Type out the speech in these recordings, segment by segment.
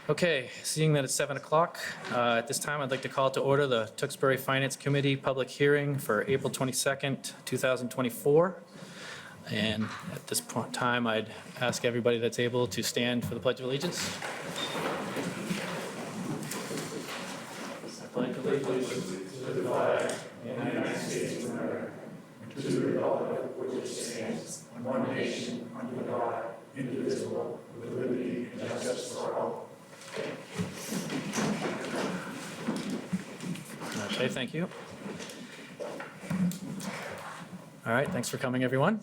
Okay, seeing that it's 7 o'clock, at this time, I'd like to call to order the Tewksbury Finance Committee public hearing for April 22nd, 2024. And at this point in time, I'd ask everybody that's able to stand for the Pledge of Allegiance. I pledge allegiance to the flag of the United States of America, to the republic for which it stands, one nation, under God, indivisible, with liberty and justice for all. Okay, thank you. All right, thanks for coming, everyone.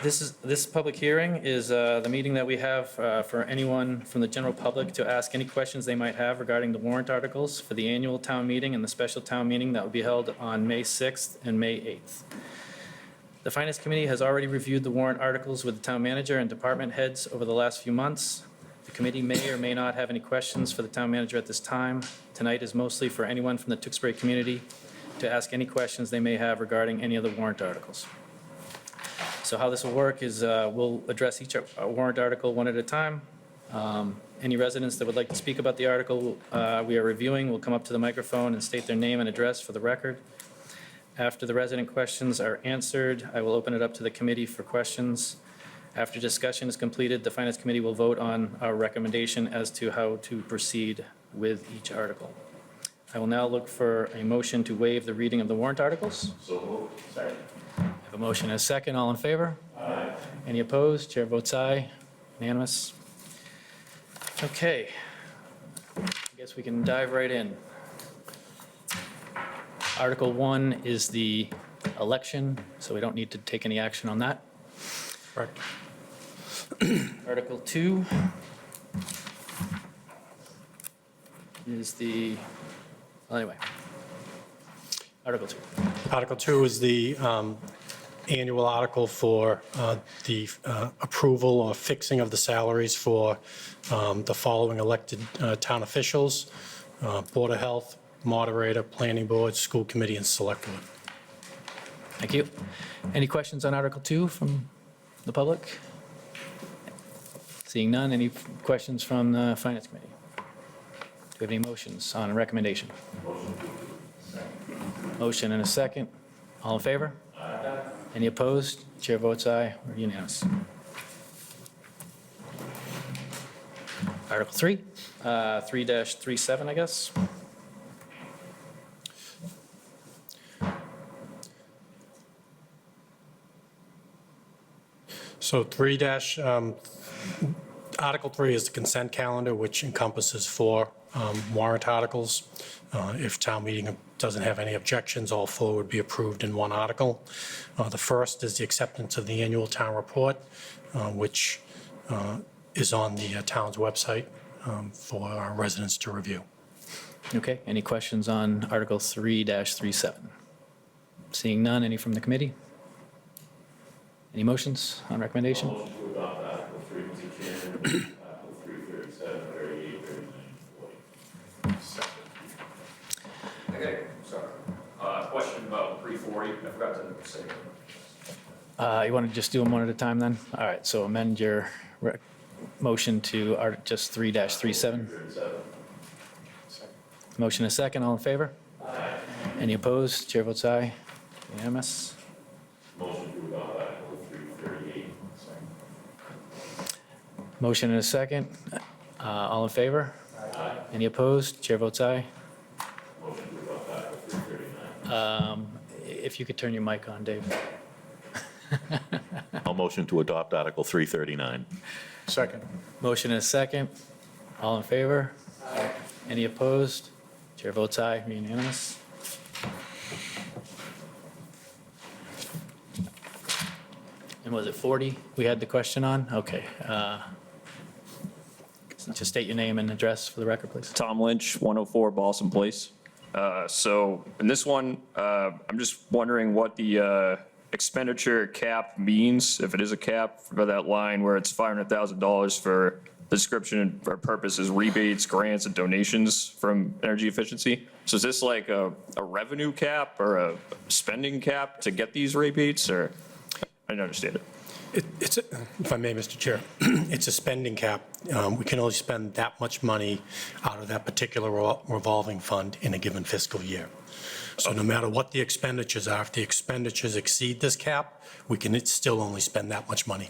This public hearing is the meeting that we have for anyone from the general public to ask any questions they might have regarding the warrant articles for the annual town meeting and the special town meeting that will be held on May 6th and May 8th. The Finance Committee has already reviewed the warrant articles with the town manager and department heads over the last few months. The committee may or may not have any questions for the town manager at this time. Tonight is mostly for anyone from the Tewksbury community to ask any questions they may have regarding any of the warrant articles. So how this will work is we'll address each warrant article one at a time. Any residents that would like to speak about the article we are reviewing will come up to the microphone and state their name and address for the record. After the resident questions are answered, I will open it up to the committee for questions. After discussion is completed, the Finance Committee will vote on our recommendation as to how to proceed with each article. I will now look for a motion to waive the reading of the warrant articles. So moved. Second. I have a motion and a second. All in favor? Aye. Any opposed? Chair votes aye. Unanimous. Okay. I guess we can dive right in. Article 1 is the election, so we don't need to take any action on that. Correct. Article 2 is the, well, anyway. Article 2. Article 2 is the annual article for the approval or fixing of the salaries for the following elected town officials: Board of Health, Moderator, Planning Board, School Committee, and Select Board. Thank you. Any questions on Article 2 from the public? Seeing none, any questions from the Finance Committee? Do we have any motions on a recommendation? Motion and a second. All in favor? Aye. Any opposed? Chair votes aye. We're unanimous. Article 3, 3-37, I guess. So Article 3 is the consent calendar, which encompasses 4 warrant articles. If town meeting doesn't have any objections, all 4 would be approved in one article. The first is the acceptance of the annual town report, which is on the town's website for our residents to review. Okay, any questions on Article 3-37? Seeing none, any from the committee? Any motions on recommendation? Motion to adopt Article 3, Mr. Chairman. Article 3, 37, 38, 39, 40. Second. Okay, sorry. Question about 340, I forgot to say. You want to just do them one at a time then? All right, so amend your motion to just 3-37. 37. Motion a second, all in favor? Aye. Any opposed? Chair votes aye. Unanimous. Motion to adopt Article 3, 38. Motion and a second. All in favor? Aye. Any opposed? Chair votes aye. Motion to adopt Article 3, 39. If you could turn your mic on, Dave. I'll motion to adopt Article 339. Second. Motion and a second. All in favor? Aye. Any opposed? Chair votes aye. Unanimous. And was it 40 we had the question on? Okay. Just state your name and address for the record, please. Tom Lynch, 104 Boston Place. So in this one, I'm just wondering what the expenditure cap means, if it is a cap for that line where it's $500,000 for the description or purposes, rebates, grants, and donations from energy efficiency. So is this like a revenue cap or a spending cap to get these rebates, or? didn't understand it. It's, if I may, Mr. Chair, it's a spending cap. We can only spend that much money out of that particular revolving fund in a given fiscal year. So no matter what the expenditures are, if the expenditures exceed this cap, we can still only spend that much money.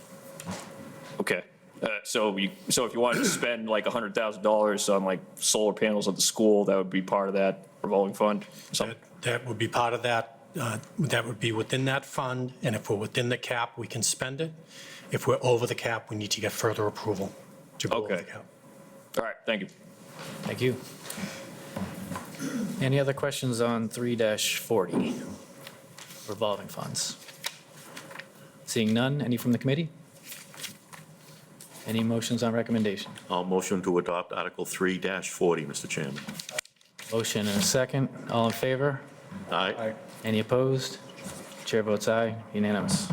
Okay. So if you wanted to spend like $100,000 on like solar panels at the school, that would be part of that revolving fund? Something? That would be part of that. That would be within that fund, and if we're within the cap, we can spend it. If we're over the cap, we need to get further approval to go over the Okay. cap. All right, thank you. Thank you. Any other questions on 3-40, revolving funds? Seeing none, any from the committee? Any motions on recommendation? I'll motion to adopt Article 3-40, Mr. Chairman. Motion and a second, all in favor? Aye. Any opposed? Chair votes aye, unanimous.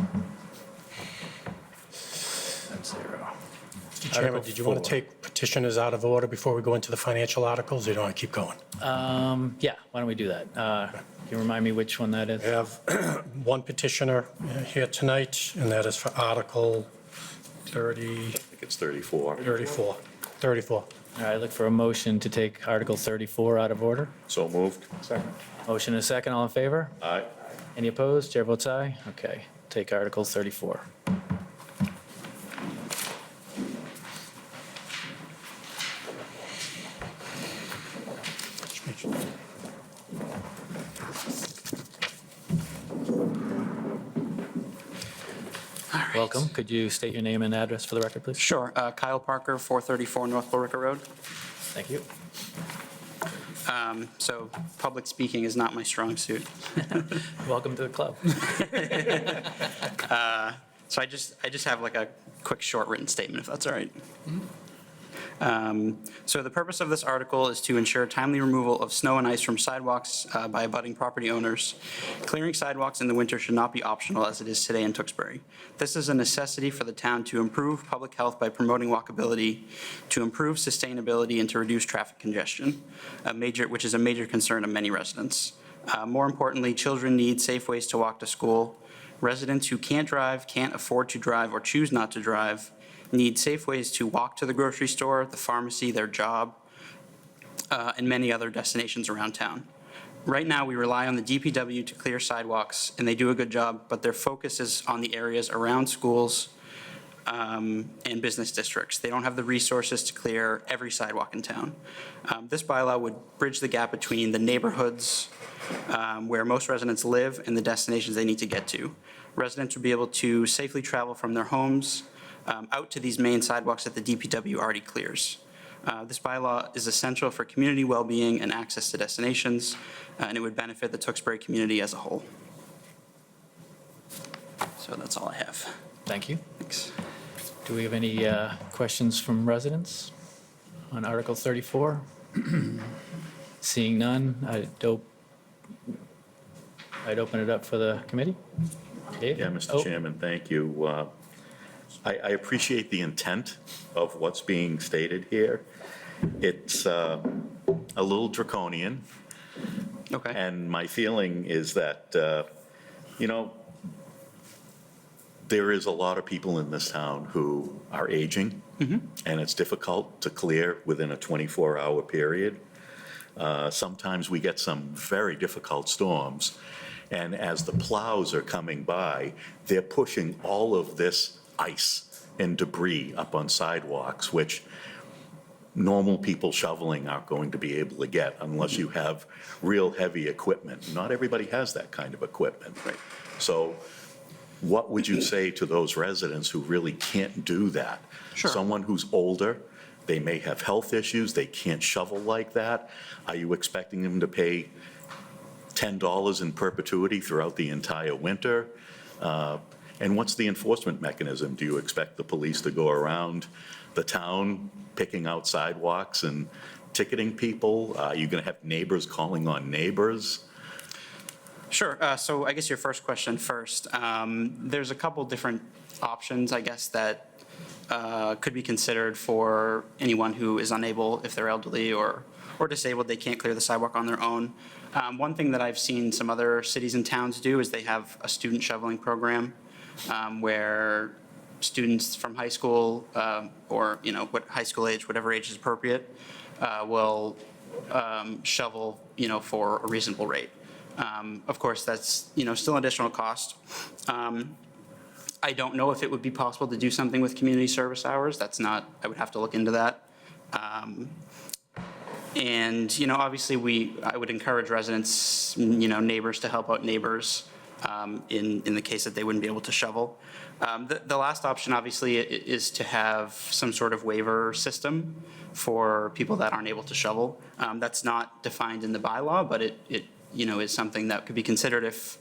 That's 0. Mr. Chairman, did you want to take petitioners out of order before we go into the financial articles, or do you want to keep going? Yeah, why don't we do that? Can you remind me which one that is? We have one petitioner here tonight, and that is for Article 34. I think it's 34. 34. All right, look for a motion to take Article 34 out of order. So moved. Motion and a second, all in favor? Aye. Any opposed? Chair votes aye. Okay, take Article 34. Welcome. Could you state your name and address for the record, please? Sure. Kyle Parker, 434 North Billerica Road. Thank you. So public speaking is not my strong suit. Welcome to the club. So I just have like a quick short written statement, if that's all right. So the purpose of this article is to ensure timely removal of snow and ice from sidewalks by abutting property owners. Clearing sidewalks in the winter should not be optional as it is today in Tewksbury. This is a necessity for the town to improve public health by promoting walkability, to improve sustainability, and to reduce traffic congestion, which is a major concern of many residents. More importantly, children need safe ways to walk to school. Residents who can't drive, can't afford to drive, or choose not to drive need safe ways to walk to the grocery store, the pharmacy, their job, and many other destinations around town. Right now, we rely on the DPW to clear sidewalks, and they do a good job, but their focus is on the areas around schools and business districts. They don't have the resources to clear every sidewalk in town. This bylaw would bridge the gap between the neighborhoods where most residents live and the destinations they need to get to. Residents would be able to safely travel from their homes out to these main sidewalks that the DPW already clears. This bylaw is essential for community well-being and access to destinations, and it would benefit the Tewksbury community as a whole. So that's all I have. Thank you. Thanks. Do we have any questions from residents on Article 34? Seeing none, I'd open it up for the committee. Dave? Yeah, Mr. Oh, Chairman, thank you. I appreciate the intent of what's being stated here. It's a little draconian, Okay. and my feeling is that, there is a lot of people in this town who are aging, and it's difficult to clear within a 24-hour period. Sometimes we get some very difficult storms, and as the plows are coming by, they're pushing all of this ice and debris up on sidewalks, which normal people shoveling aren't going to be able to get unless you have real heavy equipment. Not everybody has that kind of equipment. So what would you say to those residents who really can't do that? Sure. Someone who's older, they may have health issues, they can't shovel like that. Are you expecting them to pay $10 in perpetuity throughout the entire winter? And what's the enforcement mechanism? Do you expect the police to go around the town picking out sidewalks and ticketing people? Are you going to have neighbors calling on neighbors? Sure. So I guess your first question first. There's a couple different options, I guess, that could be considered for anyone who is unable, if they're elderly or disabled, they can't clear the sidewalk on their own. One thing that I've seen some other cities and towns do is they have a student shoveling program. where students from high school or, what high school age, whatever age is appropriate, will shovel, for a reasonable rate. Of course, that's, still an additional cost. I don't know if it would be possible to do something with community service hours. That's not, I would have to look into that. And, obviously, I would encourage residents, neighbors to help out neighbors in the case that they wouldn't be able to shovel. The last option, obviously, is to have some sort of waiver system for people that aren't able to shovel. That's not defined in the bylaw, but it is something that could be considered if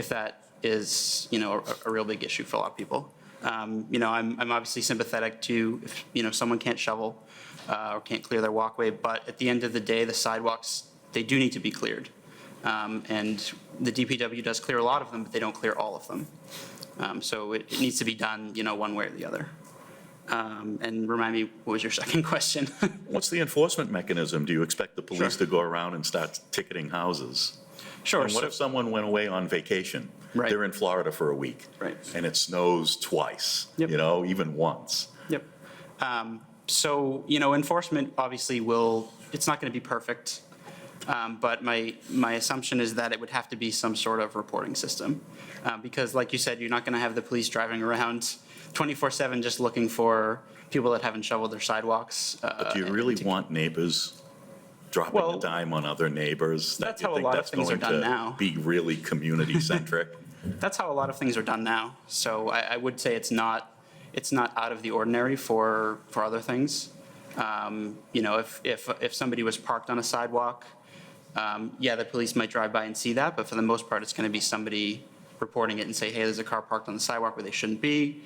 that is, a real big issue for a lot of people. I'm obviously sympathetic to if, someone can't shovel or can't clear their walkway, but at the end of the day, the sidewalks, they do need to be cleared. And the DPW does clear a lot of them, but they don't clear all of them. So it needs to be done, one way or the other. And remind me, what was your second question? What's the enforcement mechanism? Do you expect the police Sure. to go around and start ticketing houses? Sure. And what if someone went away on vacation? Right. They're in Florida for a week. Right. And it snows twice, Yep. even once. Yep. So, enforcement obviously it's not going to be perfect. But my assumption is that it would have to be some sort of reporting system. Because like you said, you're not going to have the police driving around 24/7 just looking for people that haven't shoveled their sidewalks. But do you really want neighbors dropping Well, a dime on other neighbors? that's You how a think lot of that's things are going done to now. Be really community-centric? That's how a lot of things are done now. So I would say it's not out of the ordinary for other things. If somebody was parked on a sidewalk, the police might drive by and see that, but for the most part, it's going to be somebody reporting it and say, hey, there's a car parked on the sidewalk where they shouldn't be,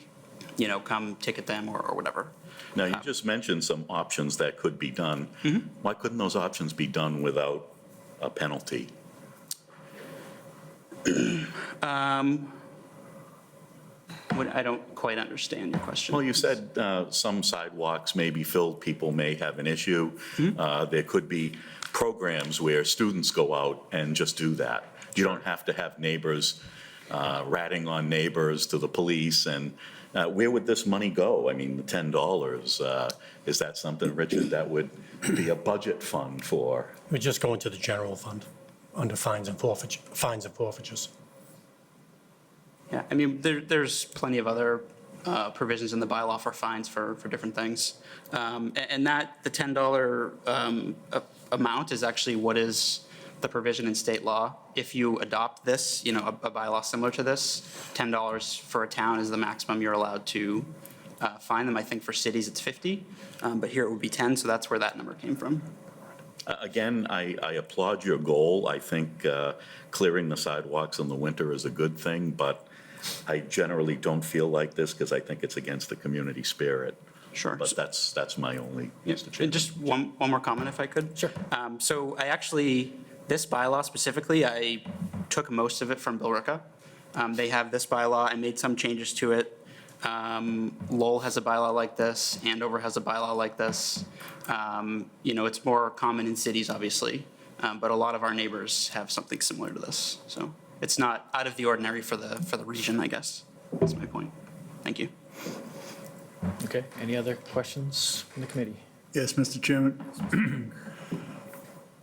come ticket them or whatever. Now, you just mentioned some options that could be done. Mm-hmm. Why couldn't those options be done without a penalty? I don't quite understand your question. Well, you said some sidewalks may be filled, people may have an issue. There could be programs where students go out and just do that. You don't have to have neighbors ratting on neighbors to the police. And where would this money go? I mean, the $10, is that something, Richard, that would be a budget fund for? We just go into the general fund under fines and forfeitures. Yeah, I mean, there's plenty of other provisions in the bylaw for fines for different things. And the $10 amount is actually what is the provision in state law. If you adopt this, a bylaw similar to this, $10 for a town is the maximum you're allowed to fine them. I think for cities it's 50, but here it would be 10, so that's where that number came from. Again, I applaud your goal. I think clearing the sidewalks in the winter is a good thing, but I generally don't feel like this because I think it's against the community spirit. Sure. But that's my only, Yeah, Mr. and Chairman. just one more comment if I could. Sure. So this bylaw specifically, I took most of it from Billerica. They have this bylaw, I made some changes to it. Lowell has a bylaw like this, Andover has a bylaw like this. It's more common in cities, obviously, but a lot of our neighbors have something similar to this. So it's not out of the ordinary for the region, I guess. That's my point. Thank you. Okay, any other questions from the committee? Yes, Mr. Chairman.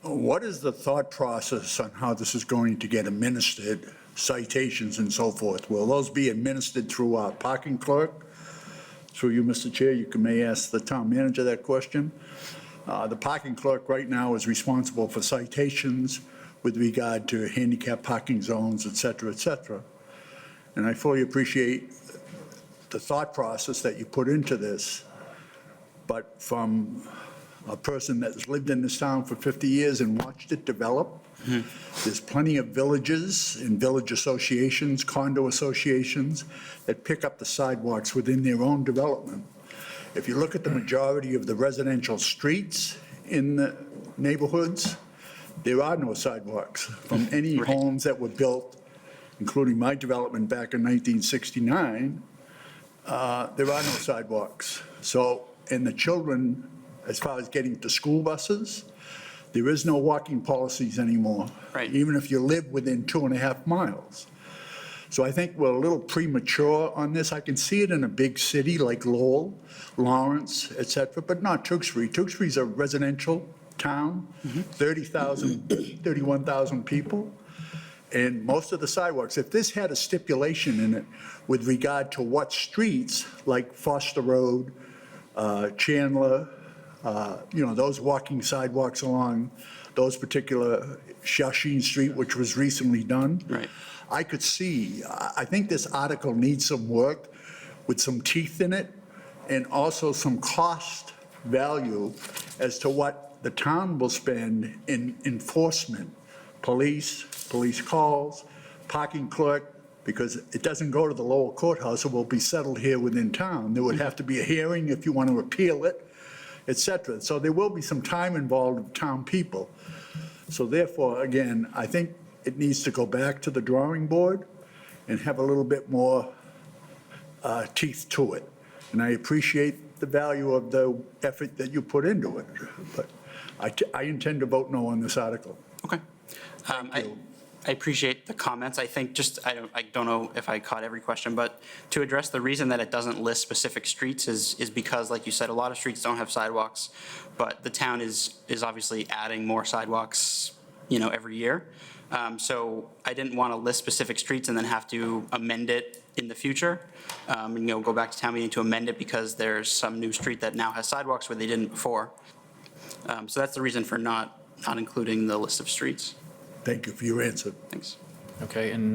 What is the thought process on how this is going to get administered, citations and so forth? Will those be administered through our parking clerk? Through you, Mr. Chair, you may ask the town manager that question. The parking clerk right now is responsible for citations with regard to handicap parking zones, et cetera, et cetera. And I fully appreciate the thought process that you put into this, but from a person that's lived in this town for 50 years and watched it develop, there's plenty of villages and village associations, condo associations that pick up the sidewalks within their own development. If you look at the majority of the residential streets in the neighborhoods, there are no sidewalks from any Right. homes that were built, including my development back in 1969. There are no sidewalks. So, and the children, as far as getting to school buses, there is no walking policies anymore. Right. Even if you live within 2.5 miles. So I think we're a little premature on this. I can see it in a big city like Lowell, Lawrence, et cetera, but not Tewksbury. Tewksbury's a residential town, 31,000 people. And most of the sidewalks, if this had a stipulation in it with regard to what streets, like Foster Road, Chandler, those walking sidewalks along those particular Shawshene Street, which was recently done. Right. I could see, I think this article needs some work with some teeth in it and also some cost value as to what the town will spend in enforcement, police calls, parking clerk, because it doesn't go to the lower courthouse, it will be settled here within town. There would have to be a hearing if you want to appeal it, et cetera. So there will be some time involved with town people. So therefore, again, I think it needs to go back to the drawing board and have a little bit more teeth to it. And I appreciate the value of the effort that you put into it, but I intend to vote no on this article. Okay. I appreciate the comments. I think I don't know if I caught every question, but to address the reason that it doesn't list specific streets is because, like you said, a lot of streets don't have sidewalks, but the town is obviously adding more sidewalks, every year. So I didn't want to list specific streets and then have to amend it in the future. Go back to town meeting to amend it because there's some new street that now has sidewalks where they didn't before. So that's the reason for not including the list of streets. Thank you for your answer. Thanks. Okay, and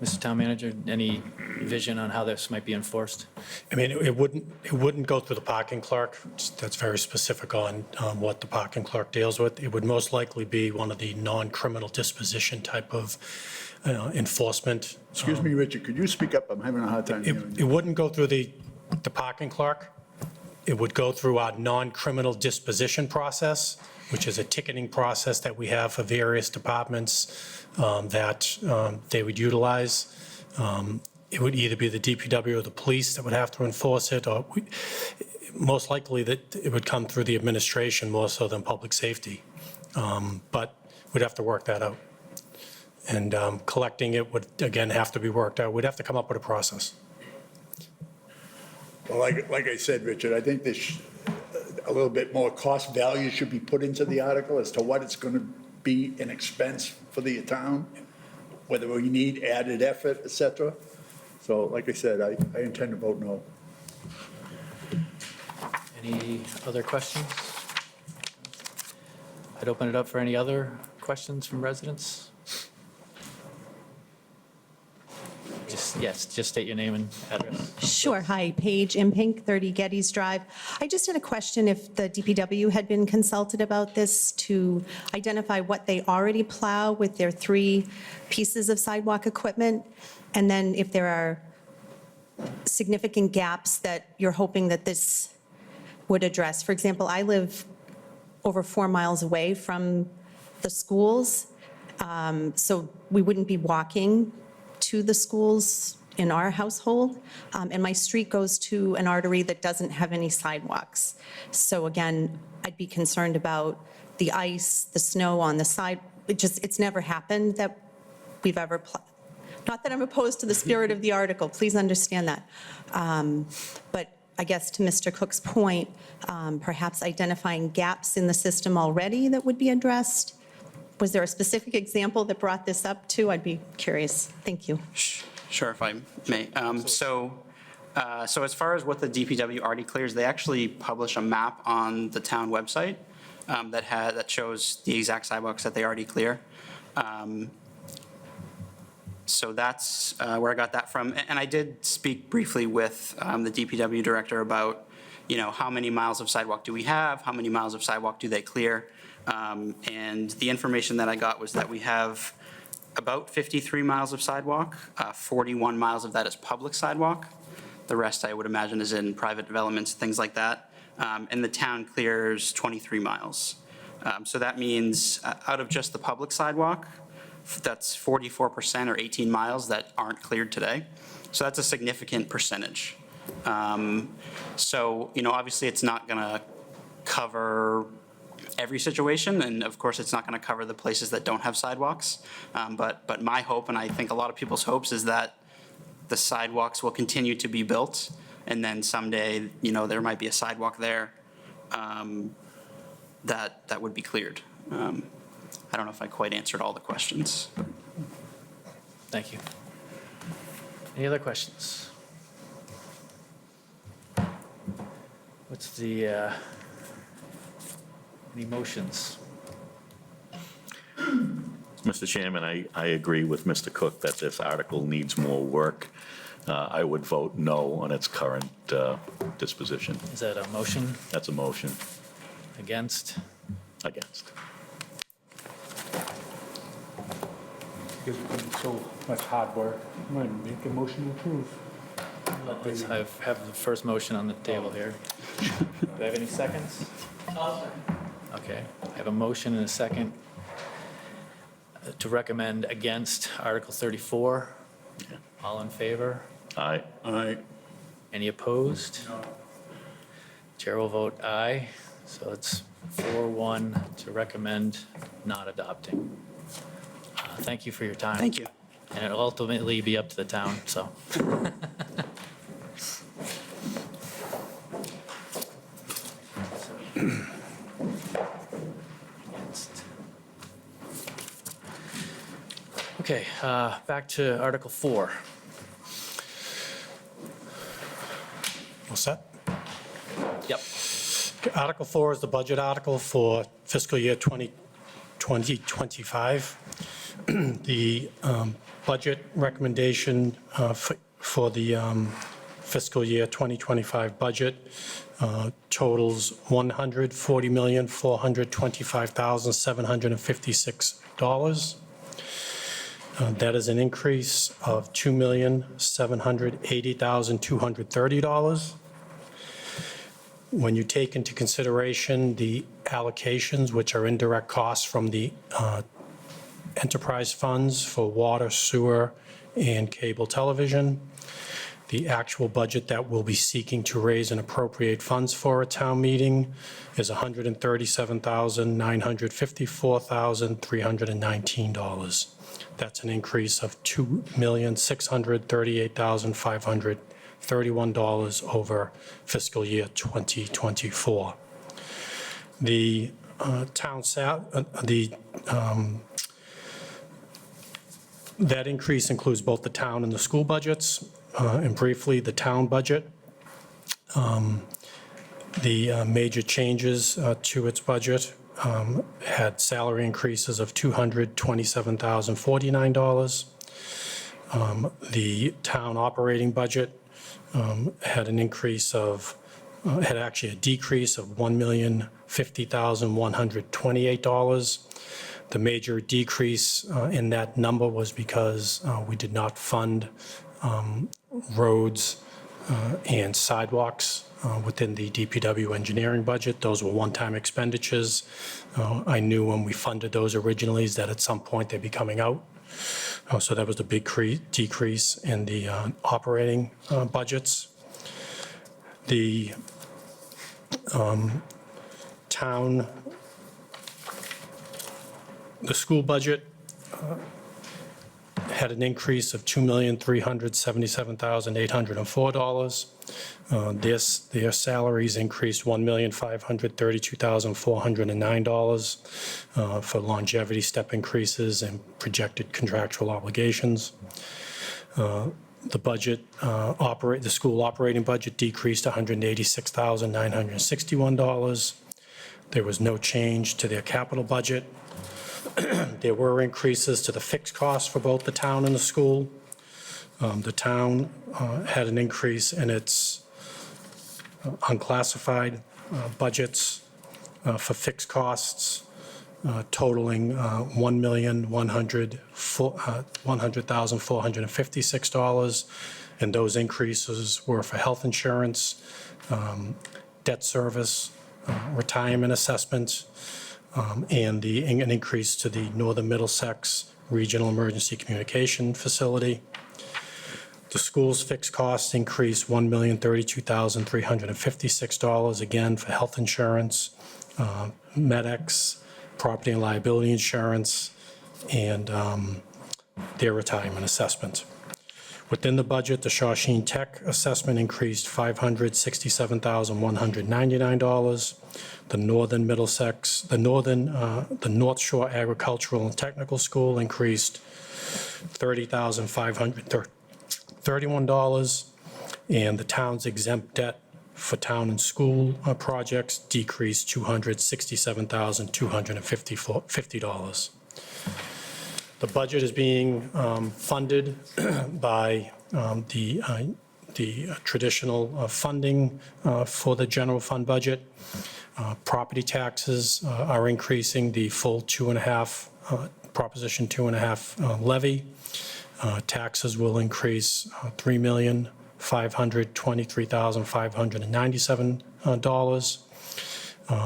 Mr. Town Manager, any vision on how this might be enforced? I mean, it wouldn't go through the parking clerk. That's very specific on what the parking clerk deals with. It would most likely be one of the non-criminal disposition type of enforcement. Excuse me, Richard, could you speak up? I'm having a hard time hearing It you. wouldn't go through the parking clerk. It would go through our non-criminal disposition process, which is a ticketing process that we have for various departments that they would utilize. It would either be the DPW or the police that would have to enforce it, or most likely that it would come through the administration more so than public safety. But we'd have to work that out. And collecting it would, again, have to be worked out. We'd have to come up with a process. Well, like I said, Richard, I think this, a little bit more cost value should be put into the article as to what it's going to be an expense for the town, whether we need added effort, et cetera. So like I said, I intend to vote no. Any other questions? I'd open it up for any other questions from residents. Just state your name and address. Sure. Hi, Paige Impink, 30 Geddes Drive. I just had a question if the DPW had been consulted about this to identify what they already plow with their 3 pieces of sidewalk equipment, and then if there are significant gaps that you're hoping that this would address. For example, I live over 4 miles away from the schools, so we wouldn't be walking to the schools in our household, and my street goes to an artery that doesn't have any sidewalks. So again, I'd be concerned about the ice, the snow on the side. It's never happened that we've ever, not that I'm opposed to the spirit of the article, please understand that. But I guess to Mr. Cook's point, perhaps identifying gaps in the system already that would be addressed. Was there a specific example that brought this up too? I'd be curious. Thank you. Sure, if I may. So as far as what the DPW already clears, they actually publish a map on the town website that shows the exact sidewalks that they already clear. So that's where I got that from. And I did speak briefly with the DPW director about, how many miles of sidewalk do we have? How many miles of sidewalk do they clear? And the information that I got was that we have about 53 miles of sidewalk, 41 miles of that is public sidewalk. The rest, I would imagine, is in private developments, things like that. And the town clears 23 miles. So that means out of just the public sidewalk, that's 44% or 18 miles that aren't cleared today. So that's a significant percentage. So, obviously it's not going to cover every situation, and of course it's not going to cover the places that don't have sidewalks. But my hope, and I think a lot of people's hopes, is that the sidewalks will continue to be built, and then someday, there might be a sidewalk there that would be cleared. I don't know if I quite answered all the questions. Thank you. Any other questions? What's the, any motions? Mr. Chairman, I agree with Mr. Cook that this article needs more work. I would vote no on its current disposition. Is that a motion? That's a motion Against? against. Because it's been so much hard work. I'm going to make a motion to approve. I have the first motion on the table here. Do I have any seconds? Okay, I have a motion and a second to recommend against Article 34. All in favor? Aye. Aye. Any opposed? Chair will vote aye, so it's 4-1 to recommend not adopting. Thank you for your time. Thank you. And it'll ultimately be up to the town, so. Okay, back to Article 4. All set? Yep. Article 4 is the budget article for fiscal year 2025. The budget recommendation for the fiscal year 2025 budget totals $140,425,756. That is an increase of $2,780,230. When you take into consideration the allocations, which are indirect costs from the enterprise funds for water, sewer, and cable television, the actual budget that we'll be seeking to raise and appropriate funds for at town meeting is $137,954,319. That's an increase of $2,638,531 over fiscal year 2024. The that increase includes both the town and the school budgets. And briefly, the town budget, the major changes to its budget had salary increases of $227,049. The town operating budget had an increase of, had actually a decrease of $1,050,128. The major decrease in that number was because we did not fund roads and sidewalks within the DPW engineering budget. Those were one-time expenditures. I knew when we funded those originally is that at some point they'd be coming out. So that was the big decrease in the operating budgets. The the school budget had an increase of $2,377,804. Their salaries increased $1,532,409 for longevity step increases and projected contractual obligations. The budget, the school operating budget decreased $186,961. There was no change to their capital budget. There were increases to the fixed costs for both the town and the school. The town had an increase in its unclassified budgets for fixed costs totaling $1,100,456. And those increases were for health insurance, debt service, retirement assessments, and an increase to the Northern Middlesex Regional Emergency Communication Facility. The school's fixed costs increased $1,032,356, again, for health insurance, MedEx, property and liability insurance, and their retirement assessment. Within the budget, the Shawshene Tech assessment increased $567,199. The North Shore Agricultural and Technical School increased $30,531. And the town's exempt debt for town and school projects decreased $267,250. The budget is being funded by the traditional funding for the general fund budget. Property taxes are increasing the full 2.5, Proposition 2.5 levy. Taxes will increase $3,523,597.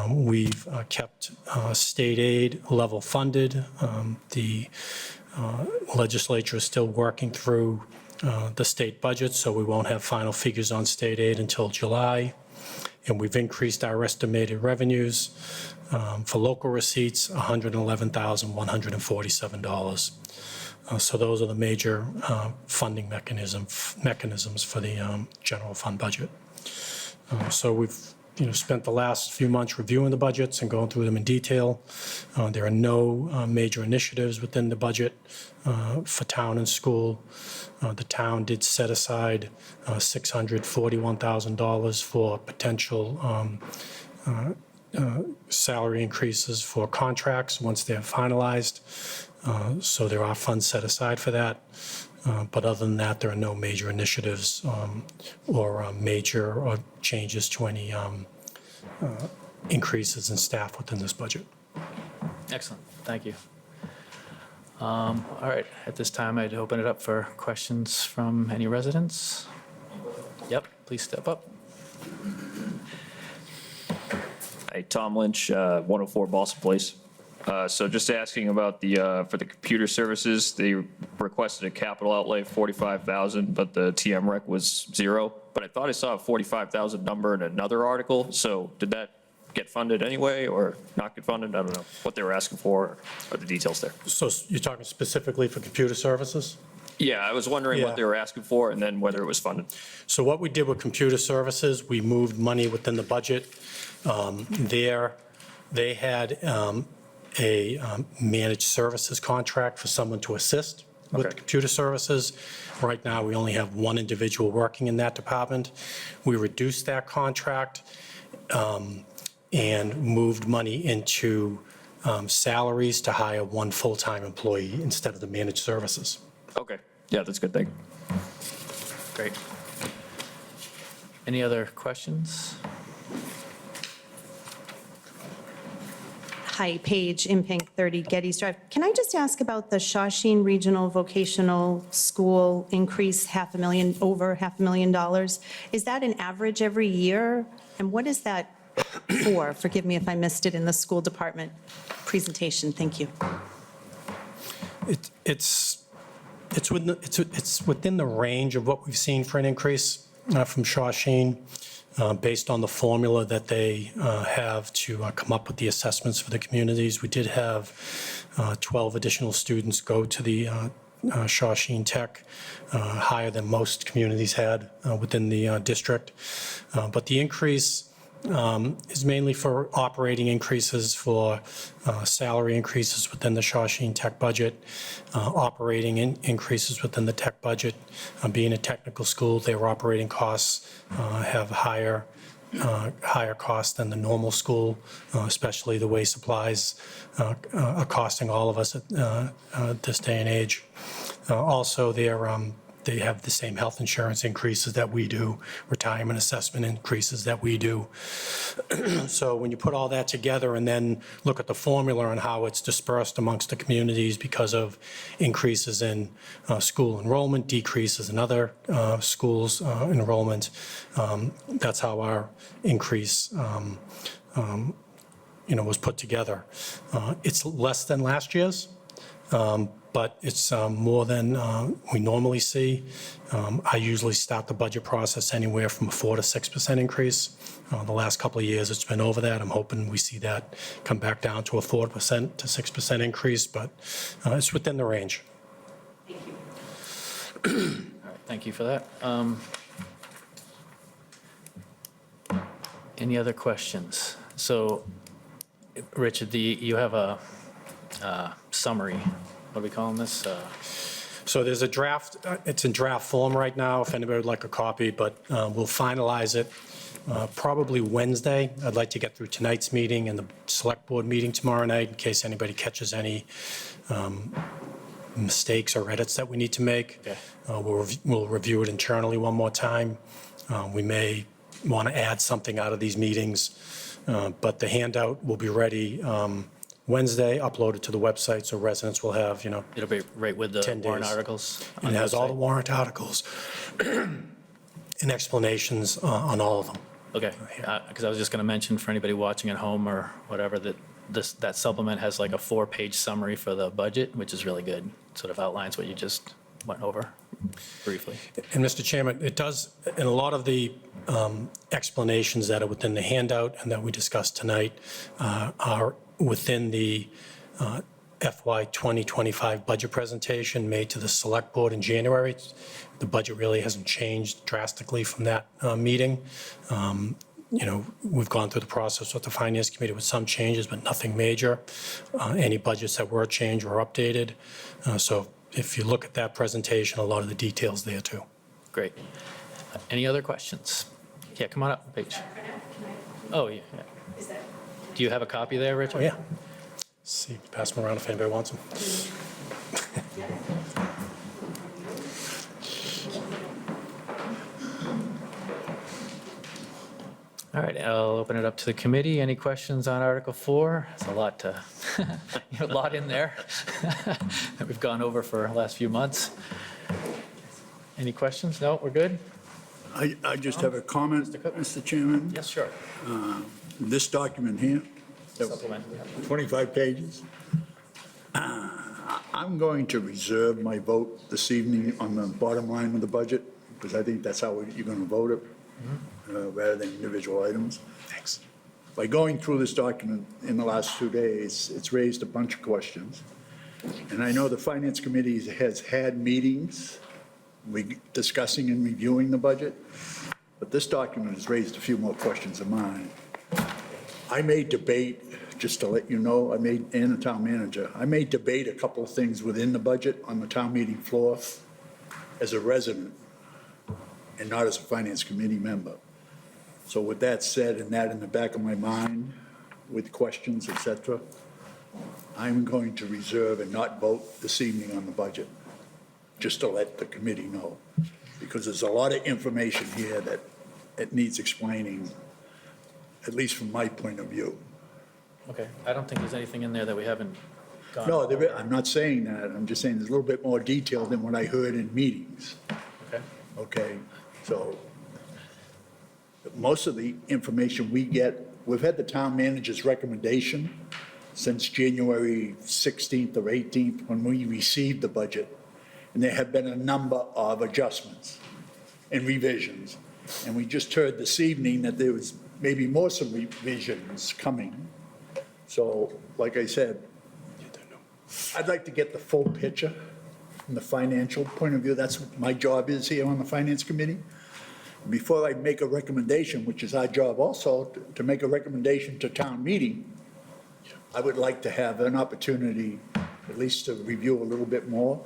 We've kept state aid level funded. The legislature is still working through the state budget, so we won't have final figures on state aid until July. And we've increased our estimated revenues for local receipts, $111,147. So those are the major funding mechanisms for the general fund budget. So we've spent the last few months reviewing the budgets and going through them in detail. There are no major initiatives within the budget for town and school. The town did set aside $641,000 for potential salary increases for contracts once they're finalized. So there are funds set aside for that. But other than that, there are no major initiatives or major changes to any increases in staff within this budget. Excellent, thank you. All right, at this time, I'd open it up for questions from any residents. Yep, please step up. Hey, Tom Lynch, 104 Boston Place. So just asking about for the computer services, they requested a capital outlay of $45,000, but the TM rec was zero. But I thought I saw a $45,000 number in another article. So did that get funded anyway or not get funded? I don't know what they were asking for or the details there. So you're talking specifically for computer services? Yeah, I was wondering Yeah. what they were asking for and then whether it was funded. So what we did with computer services, we moved money within the budget. They had a managed services contract for someone to assist with Okay. computer services. Right now, we only have one individual working in that department. We reduced that contract and moved money into salaries to hire one full-time employee instead of the managed services. Okay, yeah, that's a good thing. Great. Any other questions? Hi, Paige, Impink, 30 Gettys Drive. Can I just ask about the Shawshene Regional Vocational School increase over $500,000? Is that an average every year? And what is that for? Forgive me if I missed it in the school department presentation. Thank you. It's within the range of what we've seen for an increase from Shawshene, based on the formula that they have to come up with the assessments for the communities. We did have 12 additional students go to the Shawshene Tech, higher than most communities had within the district. But the increase is mainly for operating increases, for salary increases within the Shawshene Tech budget, operating increases within the tech budget. Being a technical school, their operating costs have higher costs than the normal school, especially the way supplies are costing all of us at this day and age. Also, they have the same health insurance increases that we do, retirement assessment increases that we do. So when you put all that together and then look at the formula and how it's dispersed amongst the communities because of increases in school enrollment, decreases in other schools' enrollment, that's how our increase was put together. It's less than last year's. But it's more than we normally see. I usually start the budget process anywhere from a 4 to 6% increase. The last couple of years, it's been over that. I'm hoping we see that come back down to a 4% to 6% increase, but it's within the range. All right, Thank you for that. Any other questions? So, Richard, you have a summary, what are we calling this? So there's a draft, it's in draft form right now, if anybody would like a copy, but we'll finalize it probably Wednesday. I'd like to get through tonight's meeting and the select board meeting tomorrow night in case anybody catches any mistakes or edits that we need to make. Okay. We'll review it internally one more time. We may want to add something out of these meetings, but the handout will be ready Wednesday, uploaded to the website, so residents will have, It'll be right with the 10 warrant days. articles? on and it the has all the website? warrant articles and explanations on all of them. Okay, because I was just going to mention for anybody watching at home or whatever, that that supplement has like a 4-page summary for the budget, which is really good. Sort of outlines what you just went over briefly. And Mr. Chairman, it does, and a lot of the explanations that are within the handout and that we discussed tonight are within the FY 2025 budget presentation made to the Select Board in January. The budget really hasn't changed drastically from that meeting. We've gone through the process with the Finance Committee with some changes, but nothing major. Any budgets that were changed were updated. So if you look at that presentation, a lot of the details there too. Great. Any other questions? Yeah, come on up, Paige. Oh, yeah. Do you have a copy there, Richard? Oh, yeah. See, pass them around if anybody wants them. All right, I'll open it up to the committee. Any questions on Article 4? It's a lot a lot in there that we've gone over for the last few months. Any questions? No, we're good? I just have a comment, Mr. Chairman. Yes, sure. This document here, Supplement. 25 pages. I'm going to reserve my vote this evening on the bottom line of the budget, because I think that's how you're going to vote it, rather than individual items. Thanks. By going through this document in the last 2 days, it's raised a bunch of questions. And I know the Finance Committee has had meetings discussing and reviewing the budget, but this document has raised a few more questions of mine. I may debate, just to let you know, and the town manager, I may debate a couple of things within the budget on the town meeting floor as a resident and not as a Finance Committee member. So with that said, and that in the back of my mind, with questions, et cetera, I'm going to reserve and not vote this evening on the budget, just to let the committee know, because there's a lot of information here that it needs explaining, at least from my point of view. Okay, I don't think there's anything in there that we haven't gone No, over. I'm not saying that. I'm just saying there's a little bit more detail than what I heard in meetings. Okay, Okay, so most of the information we get, we've had the town manager's recommendation since January 16th or 18th, when we received the budget. And there have been a number of adjustments and revisions. And we just heard this evening that there was maybe more some revisions coming. So, like I said, I'd like to get the full picture from the financial point of view. That's what my job is here on the Finance Committee. Before I make a recommendation, which is our job also, to make a recommendation to town meeting, I would like to have an opportunity at least to review a little bit more.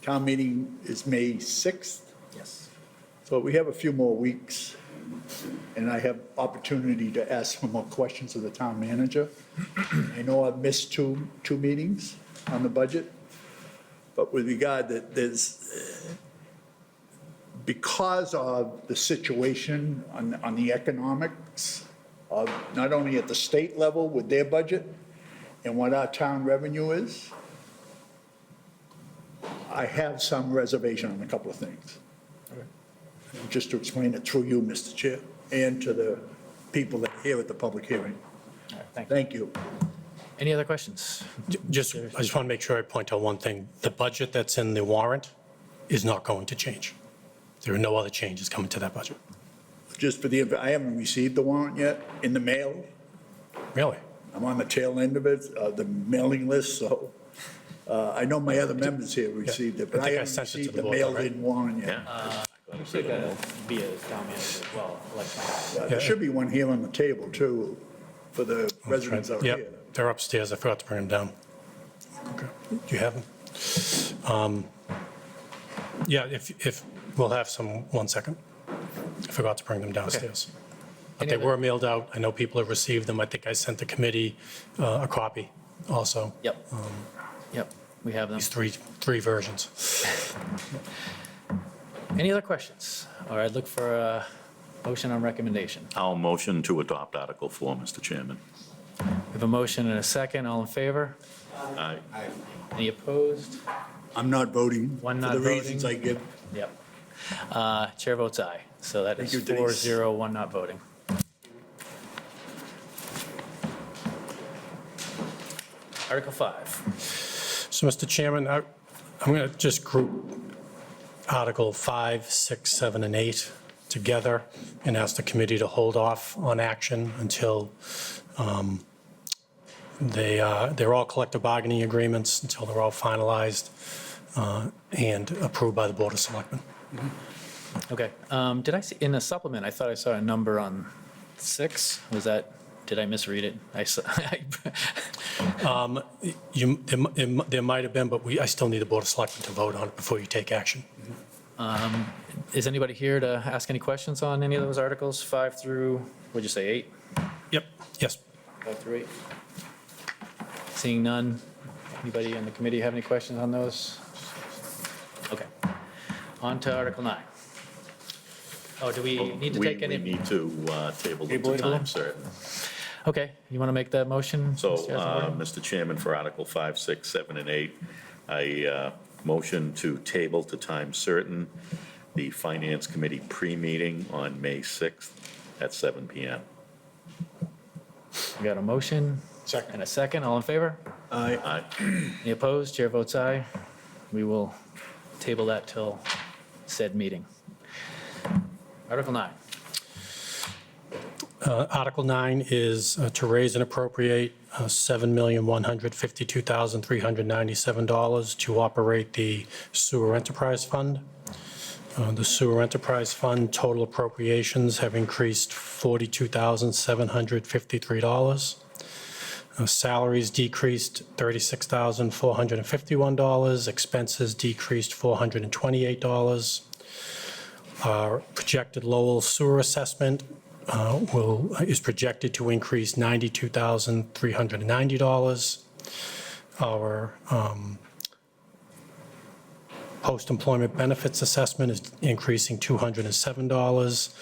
Town meeting is May 6th, yes. so we have a few more weeks, and I have opportunity to ask some more questions of the town manager. I know I've missed two meetings on the budget, but with regard that there's, because of the situation on the economics of not only at the state level with their budget and what our town revenue is, I have some reservation on a couple of things. Just to explain it through you, Mr. Chair, and to the people that are here at the public hearing. All right, thank you. Thank you. Any other questions? I just want to make sure I point out one thing. The budget that's in the warrant is not going to change. There are no other changes coming to that budget. Just for I haven't received the warrant yet in the mail. Really? I'm on the tail end of it, the mailing list, so I know my other members here received it, but I I think I haven't sent it to received the the board, right? mailed-in warrant yet. Yeah. You should get it via town manager as well, electronically. There should be one here on the table, too, for the residents out here. Yep, they're upstairs. I forgot to bring them down. Okay. Do you have them? Yeah, if, we'll have some, 1 second. I forgot to bring them downstairs. But Any they other- were mailed out. I know people have received them. I think I sent the committee a copy also. Yep. Yep, we have them. These three versions. Any other questions? All right, look for a motion on recommendation. I'll motion to adopt Article 4, Mr. Chairman. We have a motion and a second. All in favor? Aye. Any opposed? I'm not voting One for not the voting. reasons I give. Yep. Chair votes aye. So that is Thank you, Denise. 4-0, one not voting. Article 5. So, Mr. Chairman, I'm going to just group Article 5, 6, 7, and 8 together and ask the committee to hold off on action until they're all collective bargaining agreements, until they're all finalized and approved by the Board of Selectmen. Okay. Did I see, in the supplement, I thought I saw a number on 6. Was that, did I misread it? I saw, There might have been, but I still need the Board of Selectmen to vote on it before you take action. is anybody here to ask any questions on any of those articles, 5 through, what'd you say, 8? Yep, yes. 5 through 8? Seeing none, anybody on the committee have any questions on those? Okay. On to Article 9. Oh, do we need to take We any? need to table it Table to it? time certain. Okay, you want to make that motion? So, Mr. Eisenberg? Mr. Chairman, for Article 5, 6, 7, and 8, I motion to table to time certain the Finance Committee pre-meeting on May 6th at 7 PM. We got a motion and a second. All in favor? Aye. Any opposed? Chair votes aye. We will table that till said meeting. Article 9. Article 9 is to raise and appropriate $7,152,397 to operate the Sewer Enterprise Fund. The Sewer Enterprise Fund total appropriations have increased $42,753. Salaries decreased $36,451. Expenses decreased $428. Our projected Lowell sewer assessment is projected to increase $92,390. Our post-employment benefits assessment is increasing $207,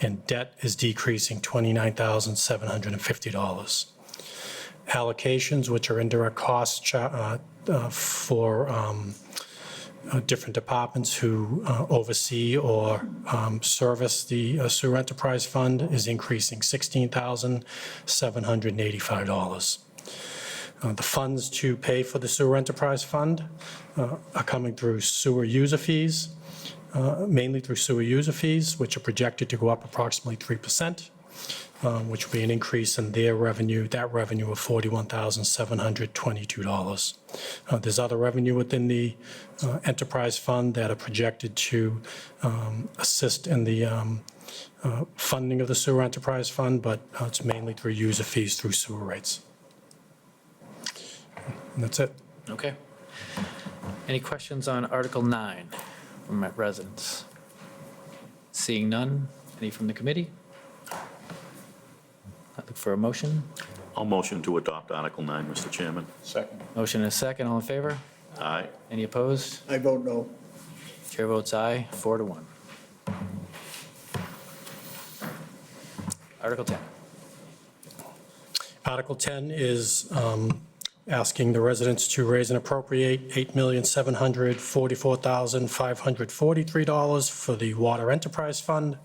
and debt is decreasing $29,750. Allocations, which are indirect costs for different departments who oversee or service the Sewer Enterprise Fund, is increasing $16,785. The funds to pay for the Sewer Enterprise Fund are coming through sewer user fees, mainly through sewer user fees, which are projected to go up approximately 3%. Which will be an increase in their revenue, that revenue of $41,722. There's other revenue within the enterprise fund that are projected to assist in the funding of the sewer enterprise fund, but it's mainly through user fees through sewer rates. And that's it. Okay. Any questions on Article 9 from my residents? Seeing none, any from the committee? I look for a motion. I'll motion to adopt Article 9, Mr. Chairman. Second. Motion and a second, all in favor? Aye. Any opposed? I vote no. Chair votes aye, 4-1. Article 10. Article 10 is asking the residents to raise and appropriate $8,744,543 for the Water Enterprise Fund.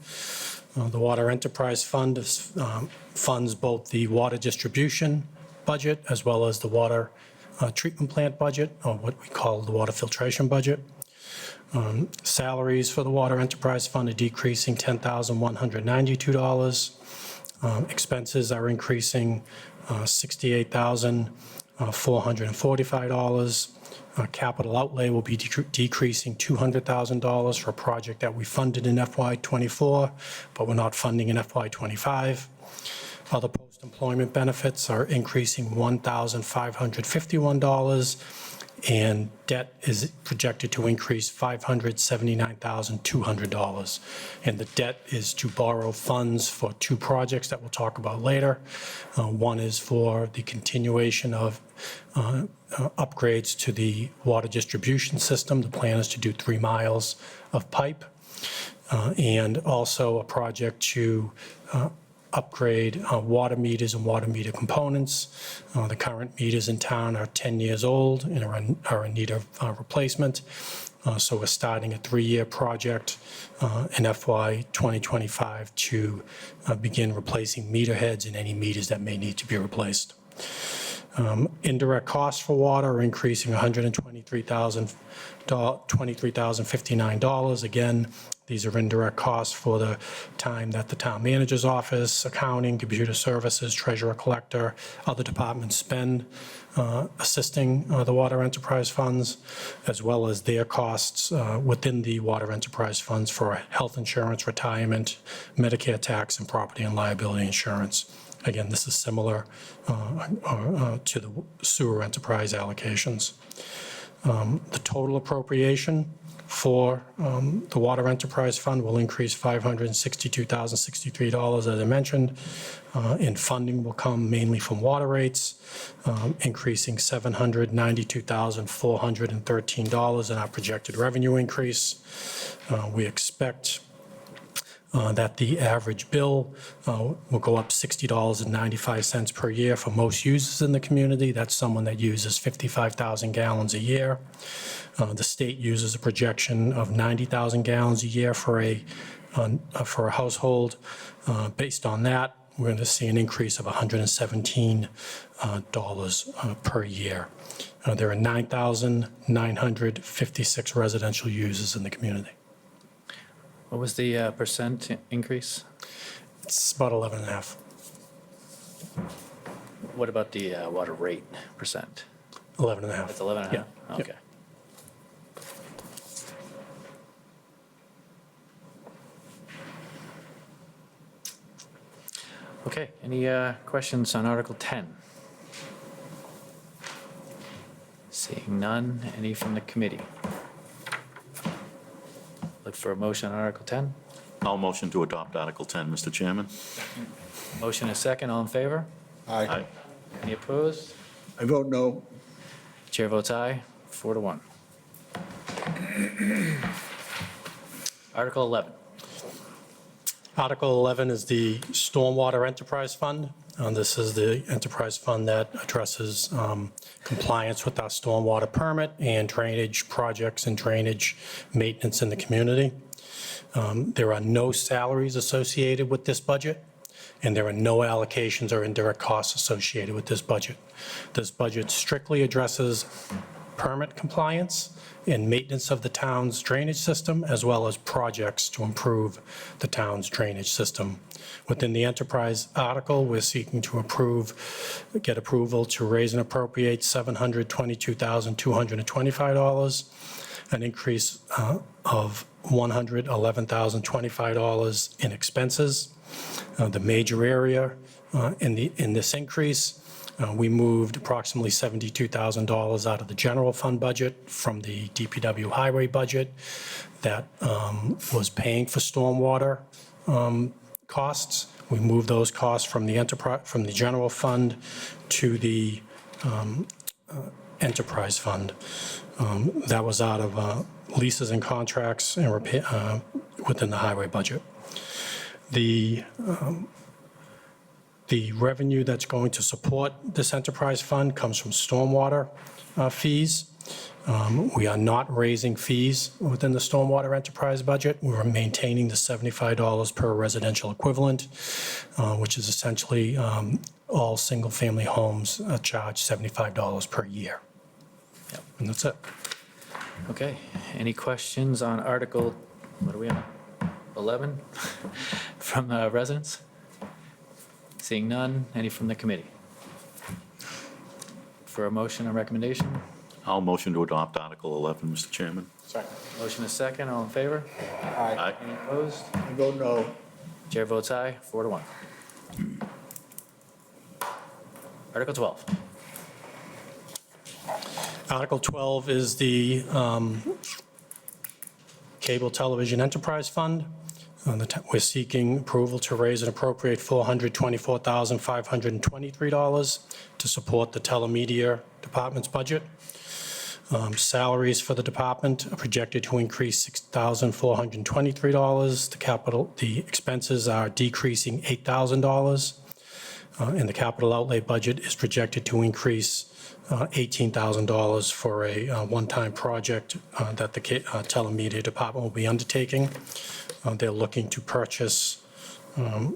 The Water Enterprise Fund funds both the water distribution budget as well as the water treatment plant budget, or what we call the water filtration budget. Salaries for the Water Enterprise Fund are decreasing $10,192. Expenses are increasing $68,445. Capital outlay will be decreasing $200,000 for a project that we funded in FY '24, but we're not funding in FY '25. Other post-employment benefits are increasing $1,551, and debt is projected to increase $579,200. And the debt is to borrow funds for two projects that we'll talk about later. One is for the continuation of upgrades to the water distribution system. The plan is to do 3 miles of pipe, and also a project to upgrade water meters and water meter components. The current meters in town are 10 years old and are in need of replacement. So we're starting a 3-year project in FY 2025 to begin replacing meter heads and any meters that may need to be replaced. Indirect costs for water are increasing $23,059. Again, these are indirect costs for the time that the town manager's office, accounting, computer services, treasurer collector, other departments spend assisting the water enterprise funds, as well as their costs within the water enterprise funds for health insurance, retirement, Medicare tax, and property and liability insurance. Again, this is similar to the sewer enterprise allocations. The total appropriation for the Water Enterprise Fund will increase $562,063, as I mentioned, and funding will come mainly from water rates, increasing $792,413 in our projected revenue increase. We expect that the average bill will go up $60.95 per year for most users in the community. That's someone that uses 55,000 gallons a year. The state uses a projection of 90,000 gallons a year for a household. Based on that, we're going to see an increase of $117 per year. There are 9,956 residential users in the community. What was the percent increase? It's about 11.5. What about the water rate percent? 11.5. It's 11.5? Yeah. Okay. Okay, any questions on Article 10? Seeing none, any from the committee? Look for a motion on Article 10. I'll motion to adopt Article 10, Mr. Chairman. Motion is second, all in favor? Aye. Any opposed? I vote no. Chair votes aye, 4-1. Article 11. Article 11 is the Stormwater Enterprise Fund. This is the enterprise fund that addresses compliance with our stormwater permit and drainage projects and drainage maintenance in the community. There are no salaries associated with this budget, and there are no allocations or indirect costs associated with this budget. This budget strictly addresses permit compliance and maintenance of the town's drainage system, as well as projects to improve the town's drainage system. Within the enterprise article, we're seeking to get approval to raise and appropriate $722,225, an increase of $111,025 in expenses. The major area in this increase, we moved approximately $72,000 out of the general fund budget from the DPW highway budget that was paying for stormwater costs. We moved those costs from the general fund to the enterprise fund. That was out of leases and contracts and repair within the highway budget. The revenue that's going to support this enterprise fund comes from stormwater fees. We are not raising fees within the stormwater enterprise budget. We're maintaining the $75 per residential equivalent, which is essentially all single-family homes charge $75 per year. Yep. And that's it. Okay, any questions on Article, what are we on, 11, from residents? Seeing none, any from the committee? For a motion or recommendation? I'll motion to adopt Article 11, Mr. Chairman. Second. Motion is second, all in favor? Aye. Any opposed? I vote no. Chair votes aye, 4-1. Article 12. Article 12 is the Cable Television Enterprise Fund. We're seeking approval to raise and appropriate $424,523 to support the telemedia department's budget. Salaries for the department are projected to increase $6,423. The expenses are decreasing $8,000. And the capital outlay budget is projected to increase $18,000 for a one-time project that the telemedia department will be undertaking. They're looking to purchase a